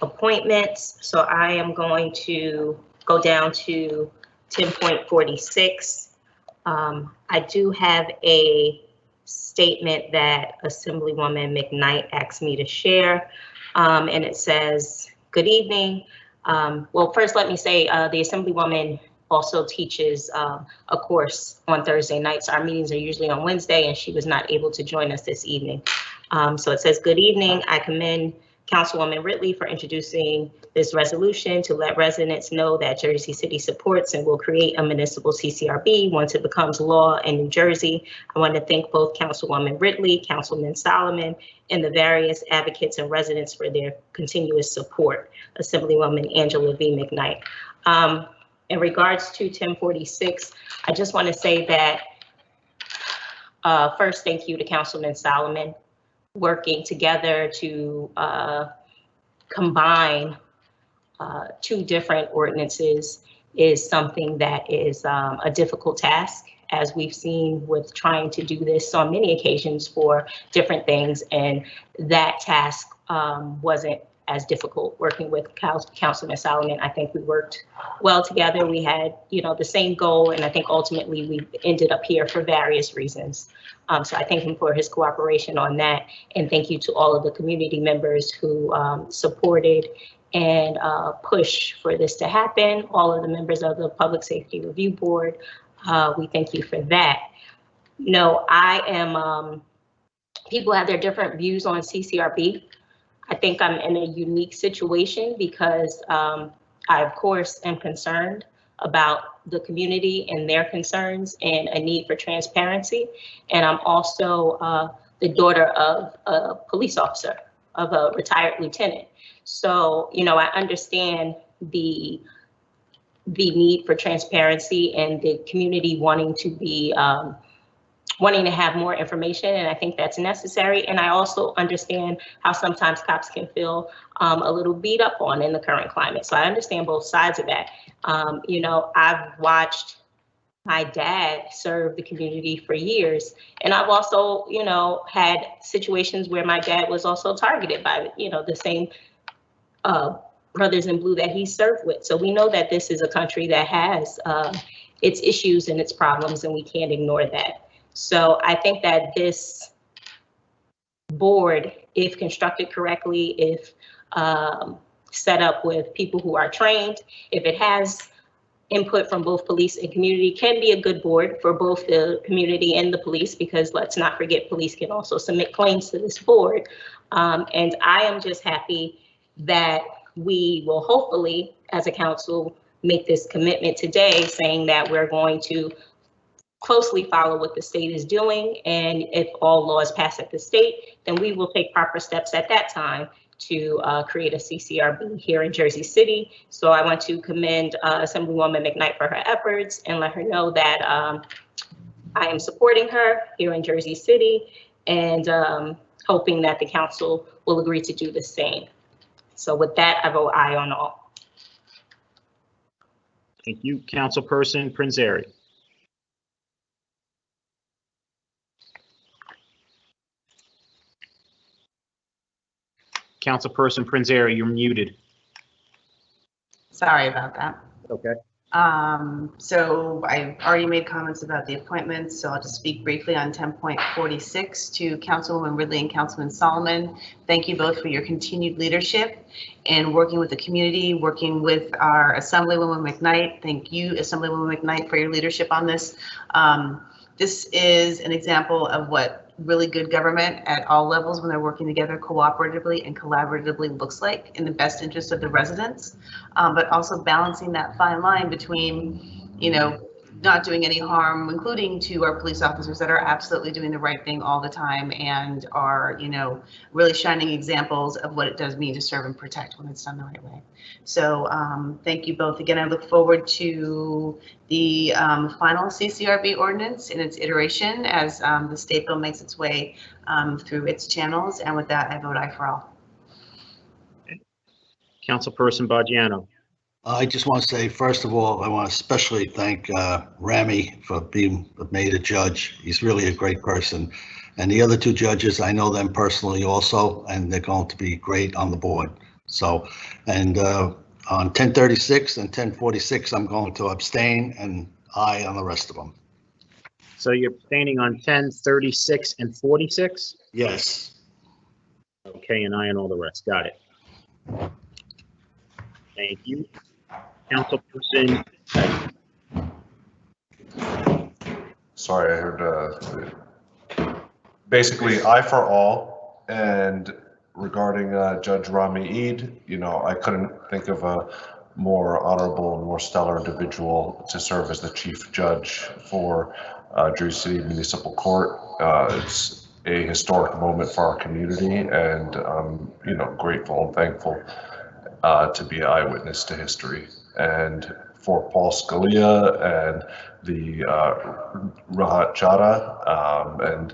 appointments, so I am going to go down to 10.46. I do have a statement that Assemblywoman McKnight asked me to share, and it says, "Good evening." Well, first let me say the Assemblywoman also teaches a course on Thursday nights. Our meetings are usually on Wednesday, and she was not able to join us this evening. So it says, "Good evening. I commend Councilwoman Ridley for introducing this resolution to let residents know that Jersey City supports and will create a municipal CCRB once it becomes law in New Jersey. I want to thank both Councilwoman Ridley, Councilman Solomon, and the various advocates and residents for their continuous support. Assemblywoman Angela V. McKnight." In regards to 1046, I just want to say that first, thank you to Councilman Solomon, working together to combine two different ordinances is something that is a difficult task, as we've seen with trying to do this on many occasions for different things. And that task wasn't as difficult working with Councilman Solomon. I think we worked well together. We had, the same goal, and I think ultimately we ended up here for various reasons. So I thank him for his cooperation on that, and thank you to all of the community members who supported and push for this to happen. All of the members of the Public Safety Review Board, we thank you for that. I am, people have their different views on CCRB. I think I'm in a unique situation because I, of course, am concerned about the community and their concerns and a need for transparency. And I'm also the daughter of a police officer, of a retired lieutenant. So, I understand the need for transparency and the community wanting to be wanting to have more information, and I think that's necessary. And I also understand how sometimes cops can feel a little beat up on in the current climate. So I understand both sides of that. I've watched my dad serve the community for years, and I've also, had situations where my dad was also targeted by, the same brothers in blue that he served with. So we know that this is a country that has its issues and its problems, and we can't ignore that. So I think that this board, if constructed correctly, if set up with people who are trained, if it has input from both police and community, can be a good board for both the community and the police, because let's not forget, police can also submit claims to this board. And I am just happy that we will hopefully, as a council, make this commitment today, saying that we're going to closely follow what the state is doing. And if all laws pass at the state, then we will take proper steps at that time to create a CCRB here in Jersey City. So I want to commend Assemblywoman McKnight for her efforts and let her know that I am supporting her here in Jersey City, and hoping that the council will agree to do the same. So with that, I vote aye on all. Thank you. Councilperson Prinzary. Councilperson Prinzary, you're muted. Sorry about that. Okay. So I already made comments about the appointments, so I'll just speak briefly on 10.46 to Councilwoman Ridley and Councilman Solomon. Thank you both for your continued leadership and working with the community, working with our Assemblywoman McKnight. Thank you, Assemblywoman McKnight, for your leadership on this. This is an example of what really good government at all levels, when they're working together cooperatively and collaboratively, looks like in the best interest of the residents, but also balancing that fine line between, not doing any harm, including to our police officers that are absolutely doing the right thing all the time and are, really shining examples of what it does mean to serve and protect when it's done the right way. So thank you both again. I look forward to the final CCRB ordinance in its iteration as the state bill makes its way through its channels. And with that, I vote aye for all. Councilperson Baggiano. I just want to say, first of all, I want to especially thank Rami for being made a judge. He's really a great person. And the other two judges, I know them personally also, and they're going to be great on the board. So, and on 1036 and 1046, I'm going to abstain and aye on the rest of them. So you're abstaining on 1036 and 46? Yes. Okay, and aye on all the rest. Got it. Thank you. Councilperson. Sorry, I heard basically aye for all. And regarding Judge Rami Eid, I couldn't think of a more honorable and more stellar individual to serve as the chief judge for Jersey City Municipal Court. It's a historic moment for our community, and I'm grateful and thankful to be an eyewitness to history. And for Paul Scalia and the Rahat Chadha and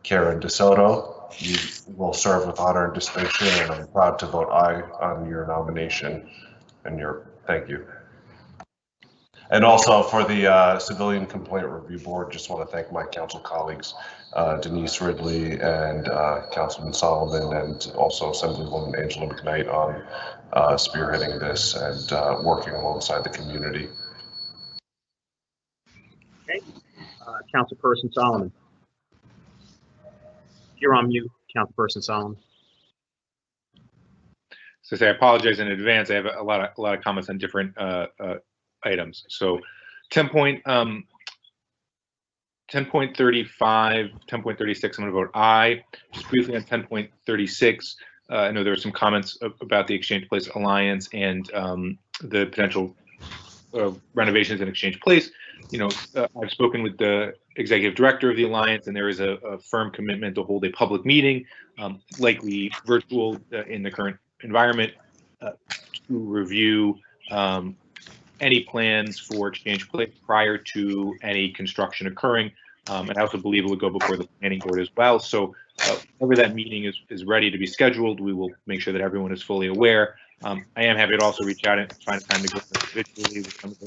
Karen DeSoto, you will serve with honor and distinction, and I'm proud to vote aye on your nomination and thank you. And also for the Civilian Complaint Review Board, just want to thank my council colleagues, Denise Ridley and Councilman Solomon, and also Assemblywoman Angela McKnight on spearheading this and working alongside the community. Okay, Councilperson Solomon. You're on mute, Councilperson Solomon. So I apologize in advance. I have a lot of comments on different items. So 10.35, 10.36, I'm going to vote aye. Just briefly on 10.36, I know there were some comments about the Exchange Place Alliance and the potential renovations in Exchange Place. You know, I've spoken with the executive director of the Alliance, and there is a firm commitment to hold a public meeting, likely virtual in the current environment, to review any plans for Exchange Place prior to any construction occurring. And I also believe it would go before the planning board as well. So whenever that meeting is ready to be scheduled, we will make sure that everyone is fully aware. I am happy to also reach out and find time to go individually with some of the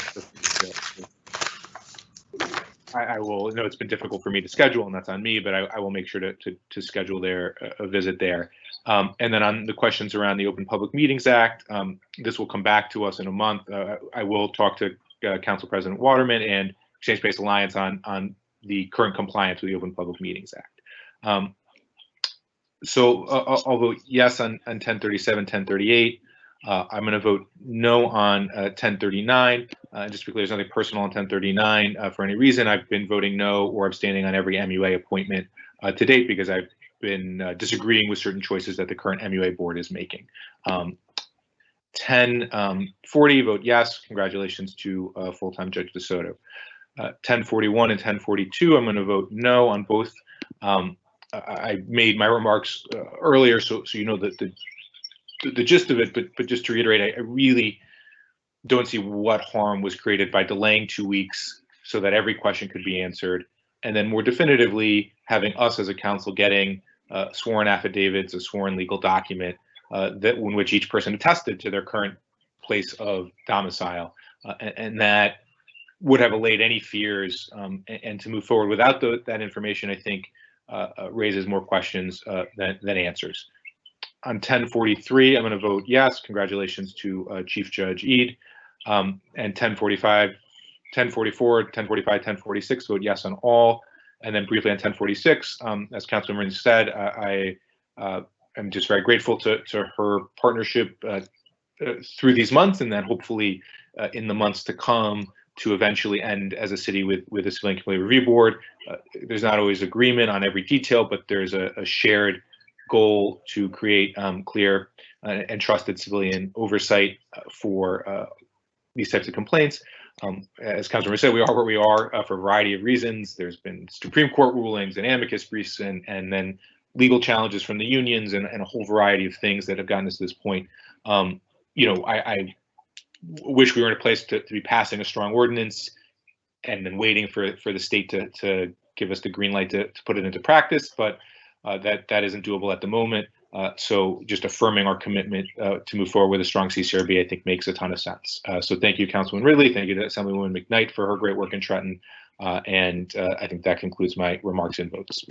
I will know it's been difficult for me to schedule, and that's on me, but I will make sure to schedule a visit there. And then on the questions around the Open Public Meetings Act, this will come back to us in a month. I will talk to Council President Waterman and Exchange Place Alliance on the current compliance with the Open Public Meetings Act. So I'll vote yes on 1037, 1038. I'm going to vote no on 1039. Just because there's nothing personal on 1039 for any reason. I've been voting no or abstaining on every MUA appointment to date because I've been disagreeing with certain choices that the current MUA board is making. 1040, vote yes. Congratulations to full-time Judge DeSoto. 1041 and 1042, I'm going to vote no on both. I made my remarks earlier, so you know that the gist of it, but just to reiterate, I really don't see what harm was created by delaying 2 weeks so that every question could be answered, and then more definitively having us as a council getting sworn affidavits, a sworn legal document in which each person attested to their current place of domicile, and that would have allayed any fears, and to move forward without that information, I think raises more questions than answers. On 1043, I'm going to vote yes. Congratulations to Chief Judge Eid. And 1045, 1044, 1045, 1046, vote yes on all. And then briefly on 1046, as Councilman said, I am just very grateful to her partnership through these months, and then hopefully in the months to come to eventually end as a city with a Civilian Complaint Review Board. There's not always agreement on every detail, but there's a shared goal to create clear and trusted civilian oversight for these types of complaints. As Councilman said, we are where we are for a variety of reasons. There's been Supreme Court rulings and amicus briefs and then legal challenges from the unions and a whole variety of things that have gotten us to this point. You know, I wish we were in a place to be passing a strong ordinance and then waiting for the state to give us the green light to put it into practice, but that isn't doable at the moment. So just affirming our commitment to move forward with a strong CCRB, I think makes a ton of sense. So thank you, Councilwoman Ridley. Thank you to Assemblywoman McKnight for her great work in Trenton. And I think that concludes my remarks and votes.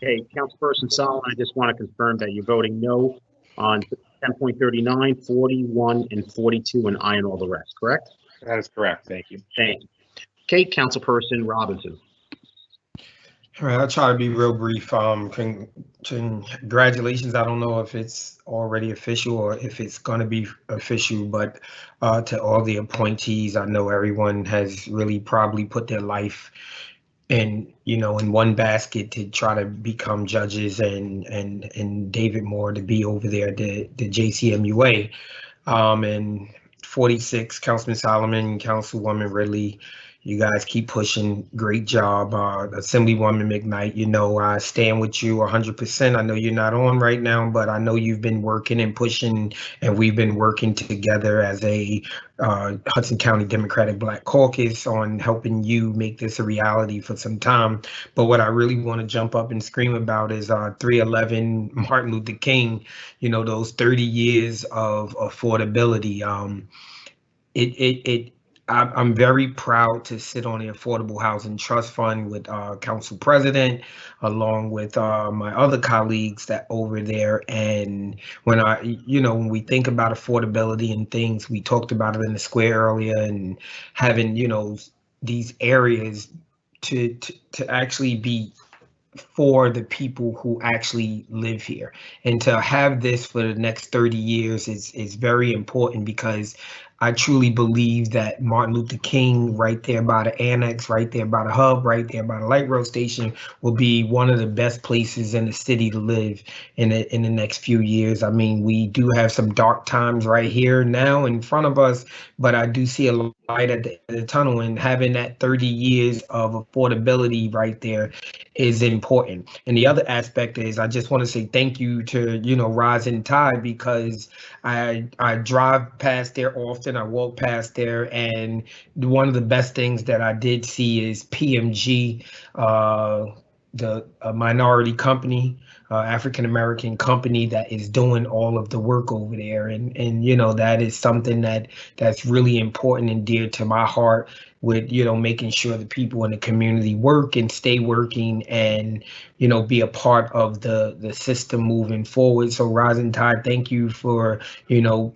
Okay, Councilperson Solomon, I just want to confirm that you're voting no on 10.39, 41, and 42, and aye on all the rest, correct? That is correct. Thank you. Thank you. Okay, Councilperson Robinson. All right, I'll try to be real brief. Congratulations. I don't know if it's already official or if it's going to be official, but to all the appointees, I know everyone has really probably put their life in one basket to try to become judges, and David Moore to be over there, the JCMUA, and 46, Councilman Solomon, Councilwoman Ridley, You guys keep pushing. Great job. Assemblywoman McKnight, you know, I stand with you 100%. I know you're not on right now, but I know you've been working and pushing, and we've been working together as a Hudson County Democratic Black Caucus on helping you make this a reality for some time. But what I really want to jump up and scream about is 311 Martin Luther King, you know, those 30 years of affordability. I'm very proud to sit on the Affordable Housing Trust Fund with Council President, along with my other colleagues that over there. And when when we think about affordability and things, we talked about it in the square earlier, and having, these areas to actually be for the people who actually live here, and to have this for the next 30 years is very important, because I truly believe that Martin Luther King, right there by the annex, right there by the hub, right there by the light rail station, will be one of the best places in the city to live in the next few years. I mean, we do have some dark times right here now in front of us, but I do see a light at the end of the tunnel, and having that 30 years of affordability right there is important. And the other aspect is, I just want to say thank you to, Rising Tide, because I drive past there often. I walk past there, and one of the best things that I did see is PMG, the minority company, African American company that is doing all of the work over there, and that is something that's really important and dear to my heart, with making sure the people in the community work and stay working, and be a part of the system moving forward. So Rising Tide, thank you for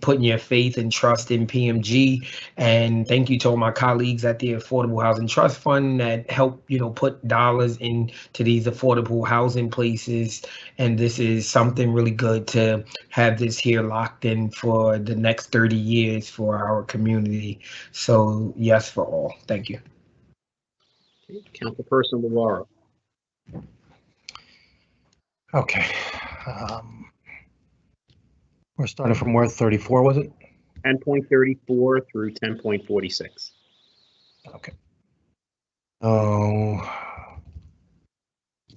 putting your faith and trust in PMG, and thank you to all my colleagues at the Affordable Housing Trust Fund that help put dollars into these affordable housing places. And this is something really good to have this here locked in for the next 30 years for our community. So yes for all. Thank you. Councilperson Laura. Okay. We're starting from where, 34, was it? 10.34 through 10.46. Okay. So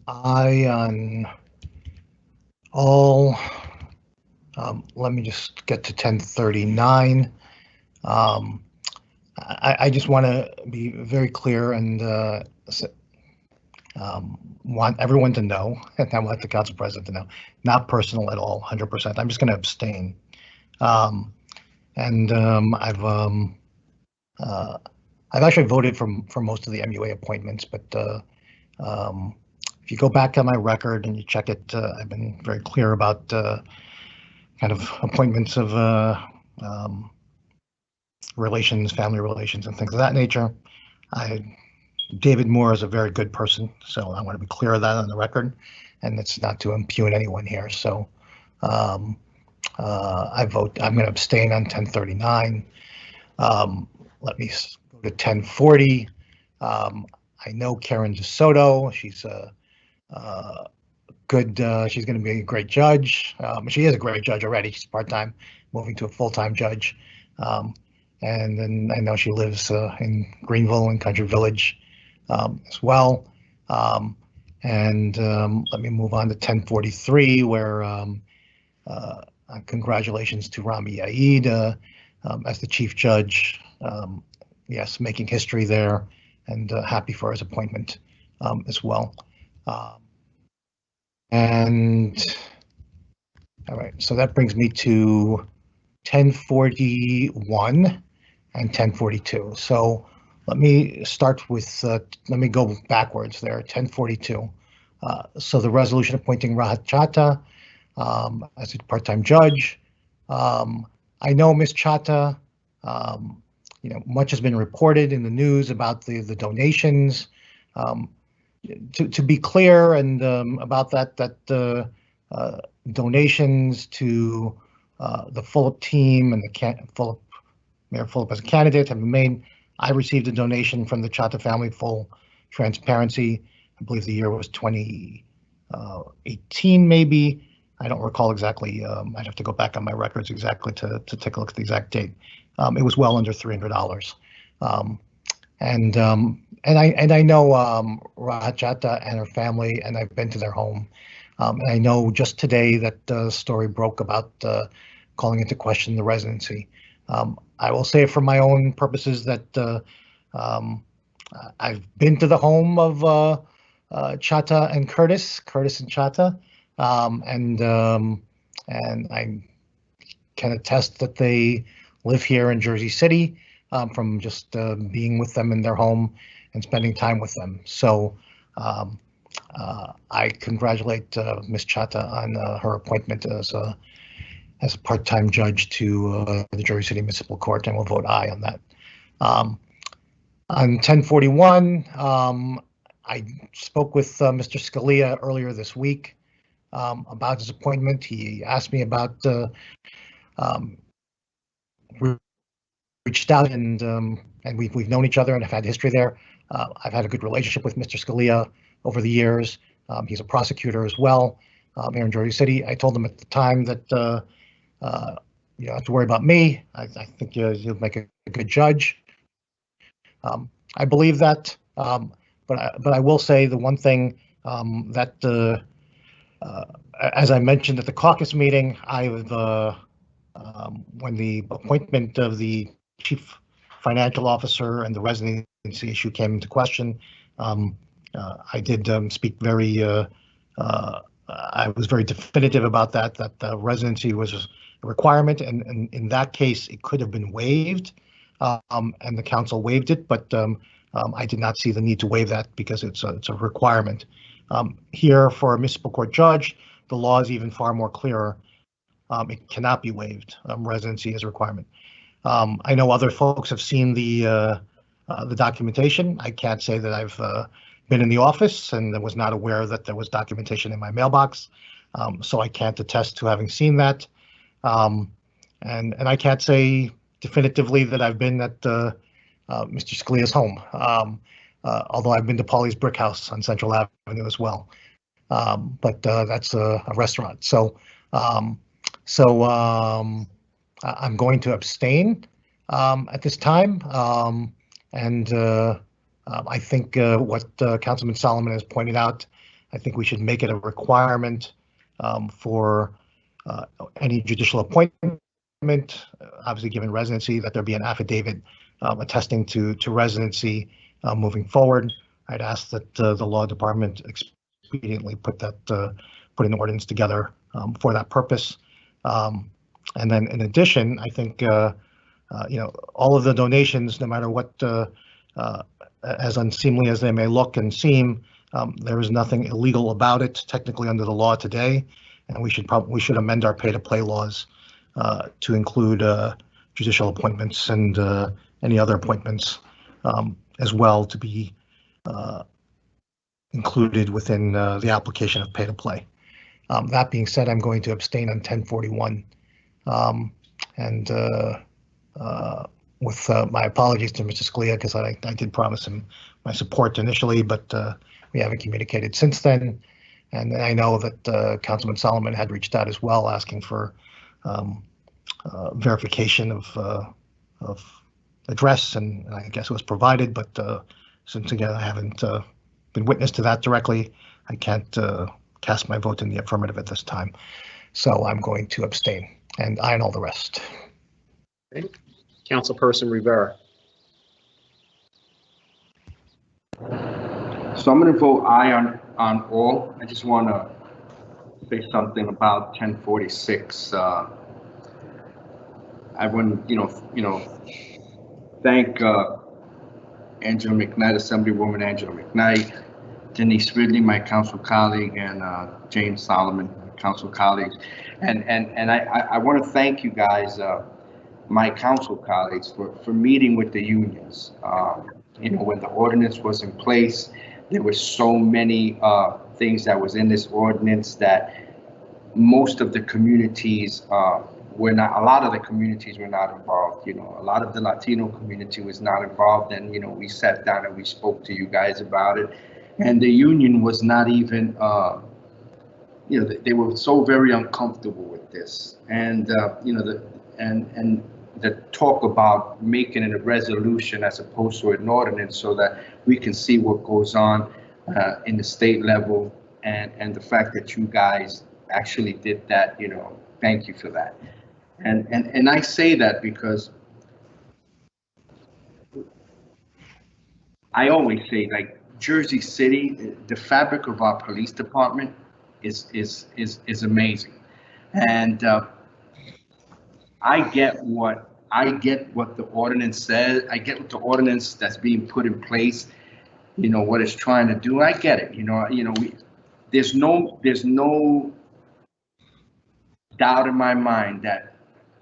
on all, let me just get to 1039. I just want to be very clear and want everyone to know, and I want the council president to know, not personal at all, 100%. I'm just going to abstain. I've actually voted for most of the MUA appointments, but if you go back on my record and you check it, I've been very clear about kind of appointments of relations, family relations, and things of that nature. David Moore is a very good person, so I want to be clear of that on the record, and it's not to impugn anyone here. So I'm going to abstain on 1039. Let me go to 1040. I know Karen DeSoto. She's good. She's going to be a great judge. She is a great judge already. She's part-time, moving to a full-time judge. And then I know she lives in Greenville and Country Village as well. Let me move on to 1043, where congratulations to Rami Yaid as the chief judge. Yes, making history there, and happy for his appointment as well. All right, so that brings me to 1041 and 1042. So let me start with, let me go backwards there, 1042. So the resolution appointing Rahat Chatta as a part-time judge. I know Ms. Chatta, much has been reported in the news about the donations. To be clear and about that donations to the Fulop team and the Mayor Fulop as a candidate have been made. I received a donation from the Chatta family, full transparency. I believe the year was 2018, maybe. I don't recall exactly. I'd have to go back on my records exactly to take a look at the exact date. It was well under $300. I know Rajata and her family, and I've been to their home. And I know just today that the story broke about calling into question the residency. I will say for my own purposes that I've been to the home of Chata and Curtis and Chata, and I can attest that they live here in Jersey City from just being with them in their home and spending time with them. So I congratulate Ms. Chata on her appointment as a part-time judge to the Jersey City Municipal Court, and will vote aye on that. On 1041, I spoke with Mr. Scalia earlier this week about his appointment. He asked me about reached out, and we've known each other and have had history there. I've had a good relationship with Mr. Scalia over the years. He's a prosecutor as well here in Jersey City. I told him at the time that you don't have to worry about me. I think you'll make a good judge. I believe that, but I will say the one thing that, as I mentioned at the caucus meeting, when the appointment of the chief financial officer and the residency issue came into question, I did speak very, I was very definitive about that the residency was a requirement, and in that case, it could have been waived, and the council waived it, but I did not see the need to waive that because it's a requirement. Here, for a municipal court judge, the law is even far more clearer. It cannot be waived. Residency is a requirement. I know other folks have seen the documentation. I can't say that I've been in the office and was not aware that there was documentation in my mailbox, so I can't attest to having seen that. And I can't say definitively that I've been at Mr. Scalia's home, although I've been to Paulie's Brick House on Central Avenue as well. But that's a restaurant. So I'm going to abstain at this time. I think what Councilman Solomon has pointed out, I think we should make it a requirement for any judicial appointment, obviously given residency, that there be an affidavit attesting to residency moving forward. I'd ask that the law department expediently put an ordinance together for that purpose. And then in addition, I think all of the donations, no matter what, as unseemly as they may look and seem, there is nothing illegal about it technically under the law today, and we should amend our pay-to-play laws to include judicial appointments and any other appointments as well to be included within the application of pay-to-play. That being said, I'm going to abstain on 1041, with my apologies to Mr. Scalia, because I did promise him my support initially, but we haven't communicated since then. And I know that Councilman Solomon had reached out as well, asking for verification of address, and I guess it was provided, but since again I haven't been witness to that directly, I can't cast my vote in the affirmative at this time. So I'm going to abstain, and I and all the rest. Okay. Councilperson Rivera. So I'm going to vote aye on all. I just want to say something about 1046. I want thank Angela McKnight, Assemblywoman Angela McKnight, Denise Ridley, my council colleague, and James Solomon, council colleagues, and I want to thank you guys, my council colleagues, for meeting with the unions. When the ordinance was in place, there were so many things that was in this ordinance that most of the communities were not, a lot of the communities were not involved. A lot of the Latino community was not involved, and we sat down and we spoke to you guys about it, and the union was not even they were so very uncomfortable with this, and that talk about making it a resolution as opposed to an ordinance so that we can see what goes on in the state level, and the fact that you guys actually did that, thank you for that. And I say that because I always say, like, Jersey City, the fabric of our police department is amazing. And I get what the ordinance says. I get what the ordinance that's being put in place, what it's trying to do. I get it. There's no doubt in my mind that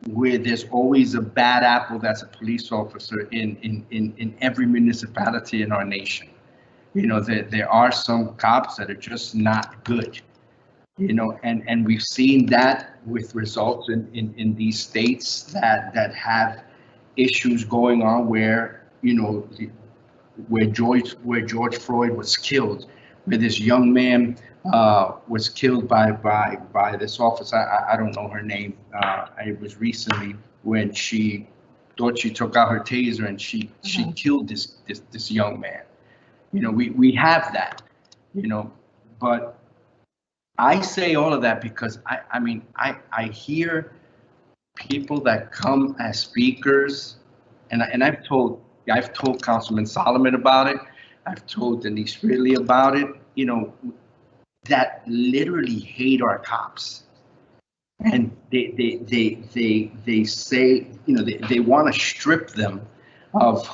where there's always a bad apple that's a police officer in every municipality in our nation. There are some cops that are just not good. And we've seen that with results in these states that have issues going on where, where George Floyd was killed, where this young man was killed by this officer. I don't know her name. It was recently when she thought she took out her taser and she killed this young man. We have that, but I say all of that because I hear people that come as speakers, and I've told Councilman Solomon about it. I've told Denise Ridley about it. That literally hate our cops, and they say they want to strip them of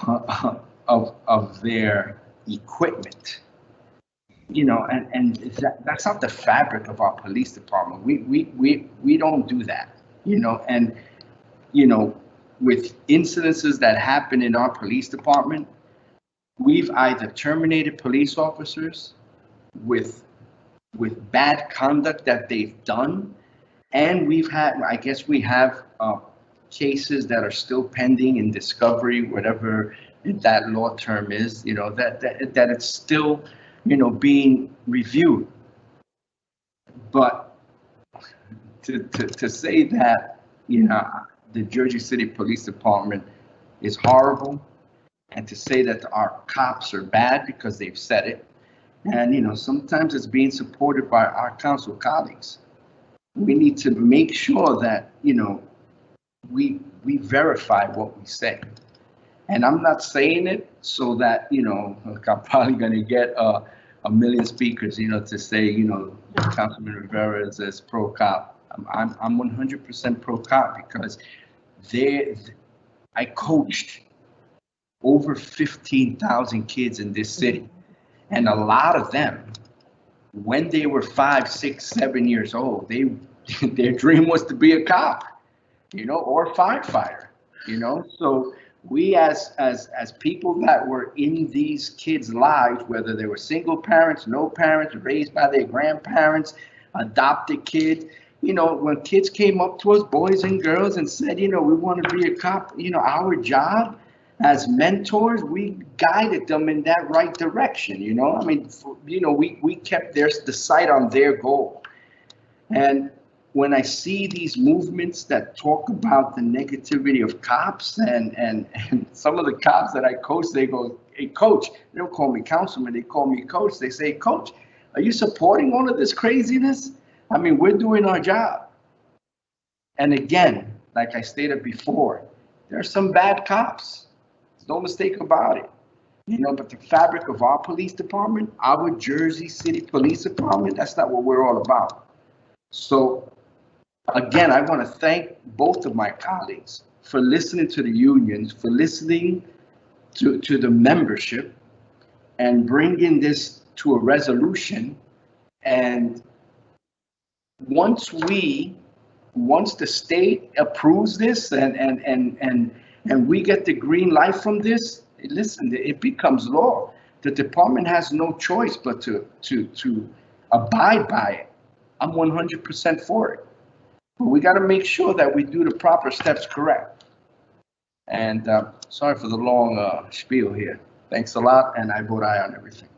their equipment. And that's not the fabric of our police department. We don't do that, and with incidences that happen in our police department, we've either terminated police officers with bad conduct that they've done, and we have cases that are still pending in discovery, whatever that law term is, that it's still being reviewed. But to say that the Jersey City Police Department is horrible, and to say that our cops are bad because they've said it, and sometimes it's being supported by our council colleagues. We need to make sure that we verify what we say. And I'm not saying it so that I'm probably going to get a million speakers to say Councilman Rivera is pro cop. I'm 100% pro cop because I coached over 15,000 kids in this city, and a lot of them, when they were 5, 6, 7 years old, their dream was to be a cop, or a firefighter, So we as people that were in these kids' lives, whether they were single parents, no parents, raised by their grandparents, adopted kids, when kids came up to us, boys and girls, and said, we want to be a cop, our job as mentors, we guided them in that right direction, we kept the sight on their goal. And when I see these movements that talk about the negativity of cops, and some of the cops that I coach, they go, "Hey, coach," they don't call me councilman, they call me coach. They say, "Coach, are you supporting all of this craziness? We're doing our job." And again, like I stated before, there are some bad cops. There's no mistake about it. But the fabric of our police department, our Jersey City Police Department, that's not what we're all about. So again, I want to thank both of my colleagues for listening to the unions, for listening to the membership, and bringing this to a resolution. And once the state approves this and we get the green light from this, listen, it becomes law. The department has no choice but to abide by it. I'm 100% for it. But we got to make sure that we do the proper steps correct. And sorry for the long spiel here. Thanks a lot, and I vote aye on everything.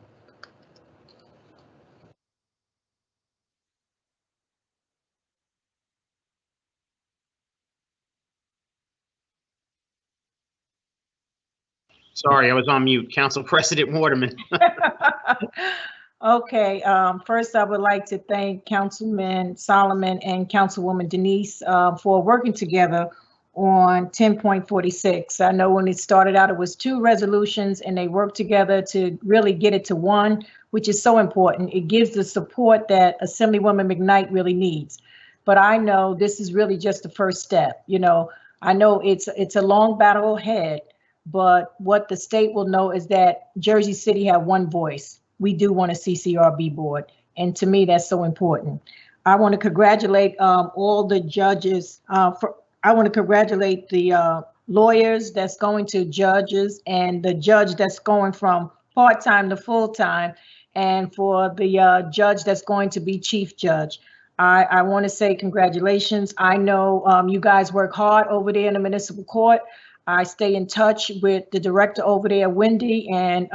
Sorry, I was on mute. Council President Waterman. Okay, first I would like to thank Councilman Solomon and Councilwoman Denise for working together on 10.46. I know when it started out, it was 2 resolutions and they worked together to really get it to 1, which is so important. It gives the support that Assemblywoman McKnight really needs. But I know this is really just the first step. You know, I know it's a long battle ahead, but what the state will know is that Jersey City have one voice. We do want a CCRB board. And to me, that's so important. I want to congratulate all the judges. I want to congratulate the lawyers that's going to judges and the judge that's going from part-time to full-time, and for the judge that's going to be chief judge. I want to say congratulations. I know you guys work hard over there in the municipal court. I stay in touch with the director over there, Wendy, and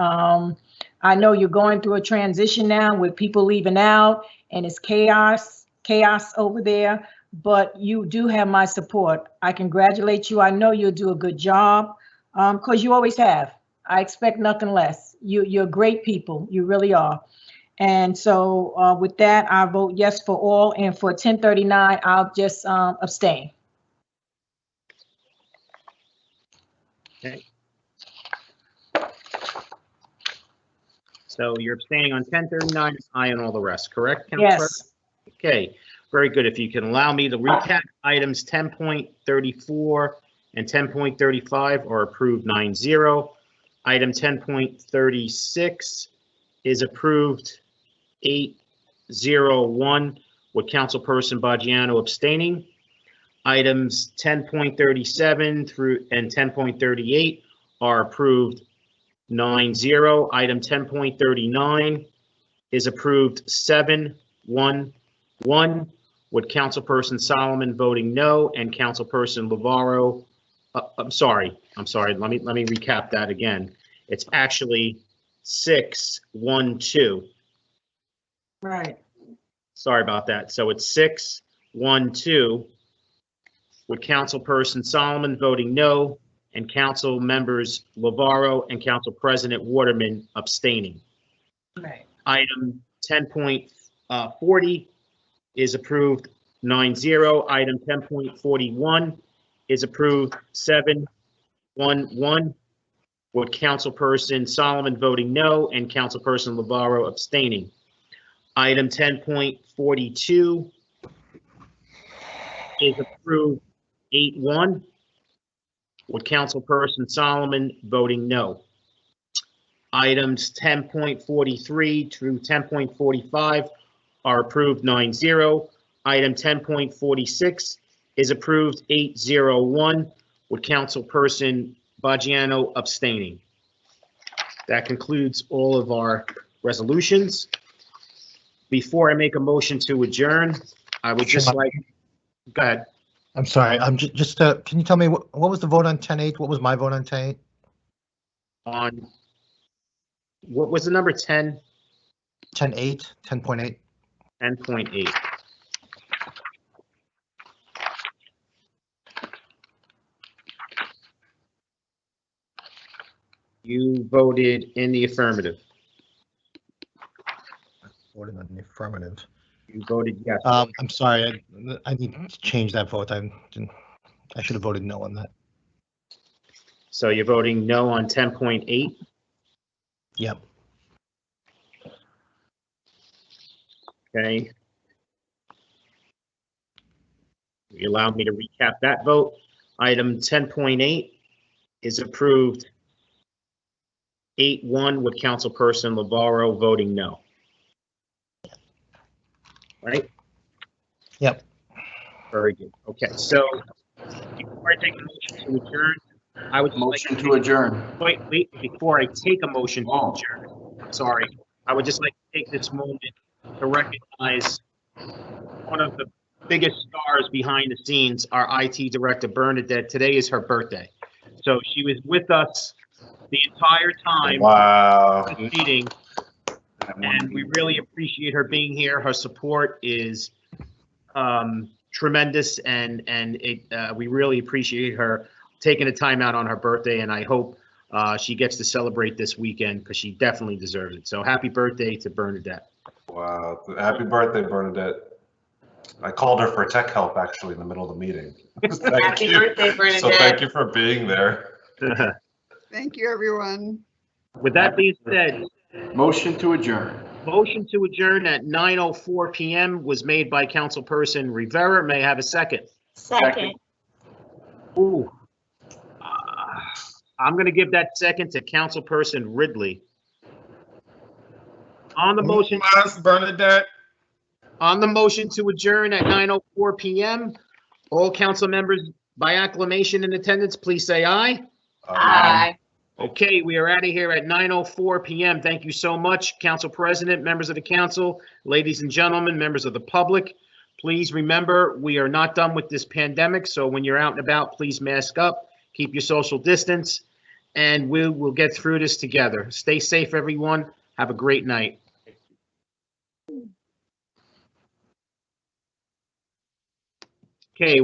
I know you're going through a transition now with people leaving out and it's chaos over there, but you do have my support. I congratulate you. I know you'll do a good job because you always have. I expect nothing less. You're great people. You really are. And so with that, I vote yes for all. And for 1039, I'll just abstain. Okay. So you're abstaining on 1039, aye on all the rest, correct? Council Yes. President? Okay, very good. If you can allow me to recap, items 10.34 and 10.35 are approved 9-0. Item 10.36 is approved 8-0-1 with Councilperson Baggiano abstaining. Items 10.37 through and 10.38 are approved 9-0. Item 10.39 is approved 7-1-1 with Councilperson Solomon voting no and Councilperson Lavaro. I'm sorry. Let me recap that again. It's actually 6-1-2. Right. Sorry about that. So it's 6-1-2 with Councilperson Solomon voting no and Council members Lavaro and Council President Waterman abstaining. Right. Item 10.40 is approved 9-0. Item 10.41 is approved 7-1-1 with Councilperson Solomon voting no and Councilperson Lavaro abstaining. Item 10.42 is approved 8-1 with Councilperson Solomon voting no. Items 10.43 through 10.45 are approved 9-0. Item 10.46 is approved 8-0-1 with Councilperson Baggiano abstaining. That concludes all of our resolutions. Before I make a motion to adjourn, I would just like, go ahead. I'm sorry, I'm just, can you tell me what was the vote on 10-8? What was my vote on 10-8? On, what was the number 10? 10-8, 10.8. 10.8. You voted in the affirmative. Voting on the affirmative. You voted yes. I'm sorry, I need to change that vote. I should have voted no on that. So you're voting no on 10.8? Yep. Okay. You allowed me to recap that vote. Item 10.8 is approved 8-1 with Councilperson Lavaro voting no. Right? Yep. Very good. Okay, so before I take a motion to adjourn, I would Motion to adjourn. Wait, before I take a motion to adjourn, sorry, I would just like to take this moment to recognize one of the biggest stars behind the scenes, our IT director, Bernadette. Today is her birthday. So she was with us the entire time. Wow. Of this meeting, and we really appreciate her being here. Her support is tremendous, and we really appreciate her taking the time out on her birthday, and I hope she gets to celebrate this weekend because she definitely deserves it. So happy birthday to Bernadette. Wow. Happy birthday, Bernadette. I called her for tech help actually in the middle of the meeting. Happy birthday, Bernadette. So thank you for being there. Thank you, everyone. With that being said, Motion to adjourn. motion to adjourn at 9:04 p.m. was made by Councilperson Rivera. May I have a second? Second. Ooh. I'm going to give that second to Councilperson Ridley. On the motion, Bernadette. on the motion to adjourn at 9:04 p.m., all council members by acclamation in attendance, please say aye. Aye. Okay, we are out of here at 9:04 p.m. Thank you so much, Council President, members of the council, ladies and gentlemen, members of the public. Please remember, we are not done with this pandemic, so when you're out and about, please mask up, keep your social distance, and we will get through this together. Stay safe, everyone. Have a great night. Okay.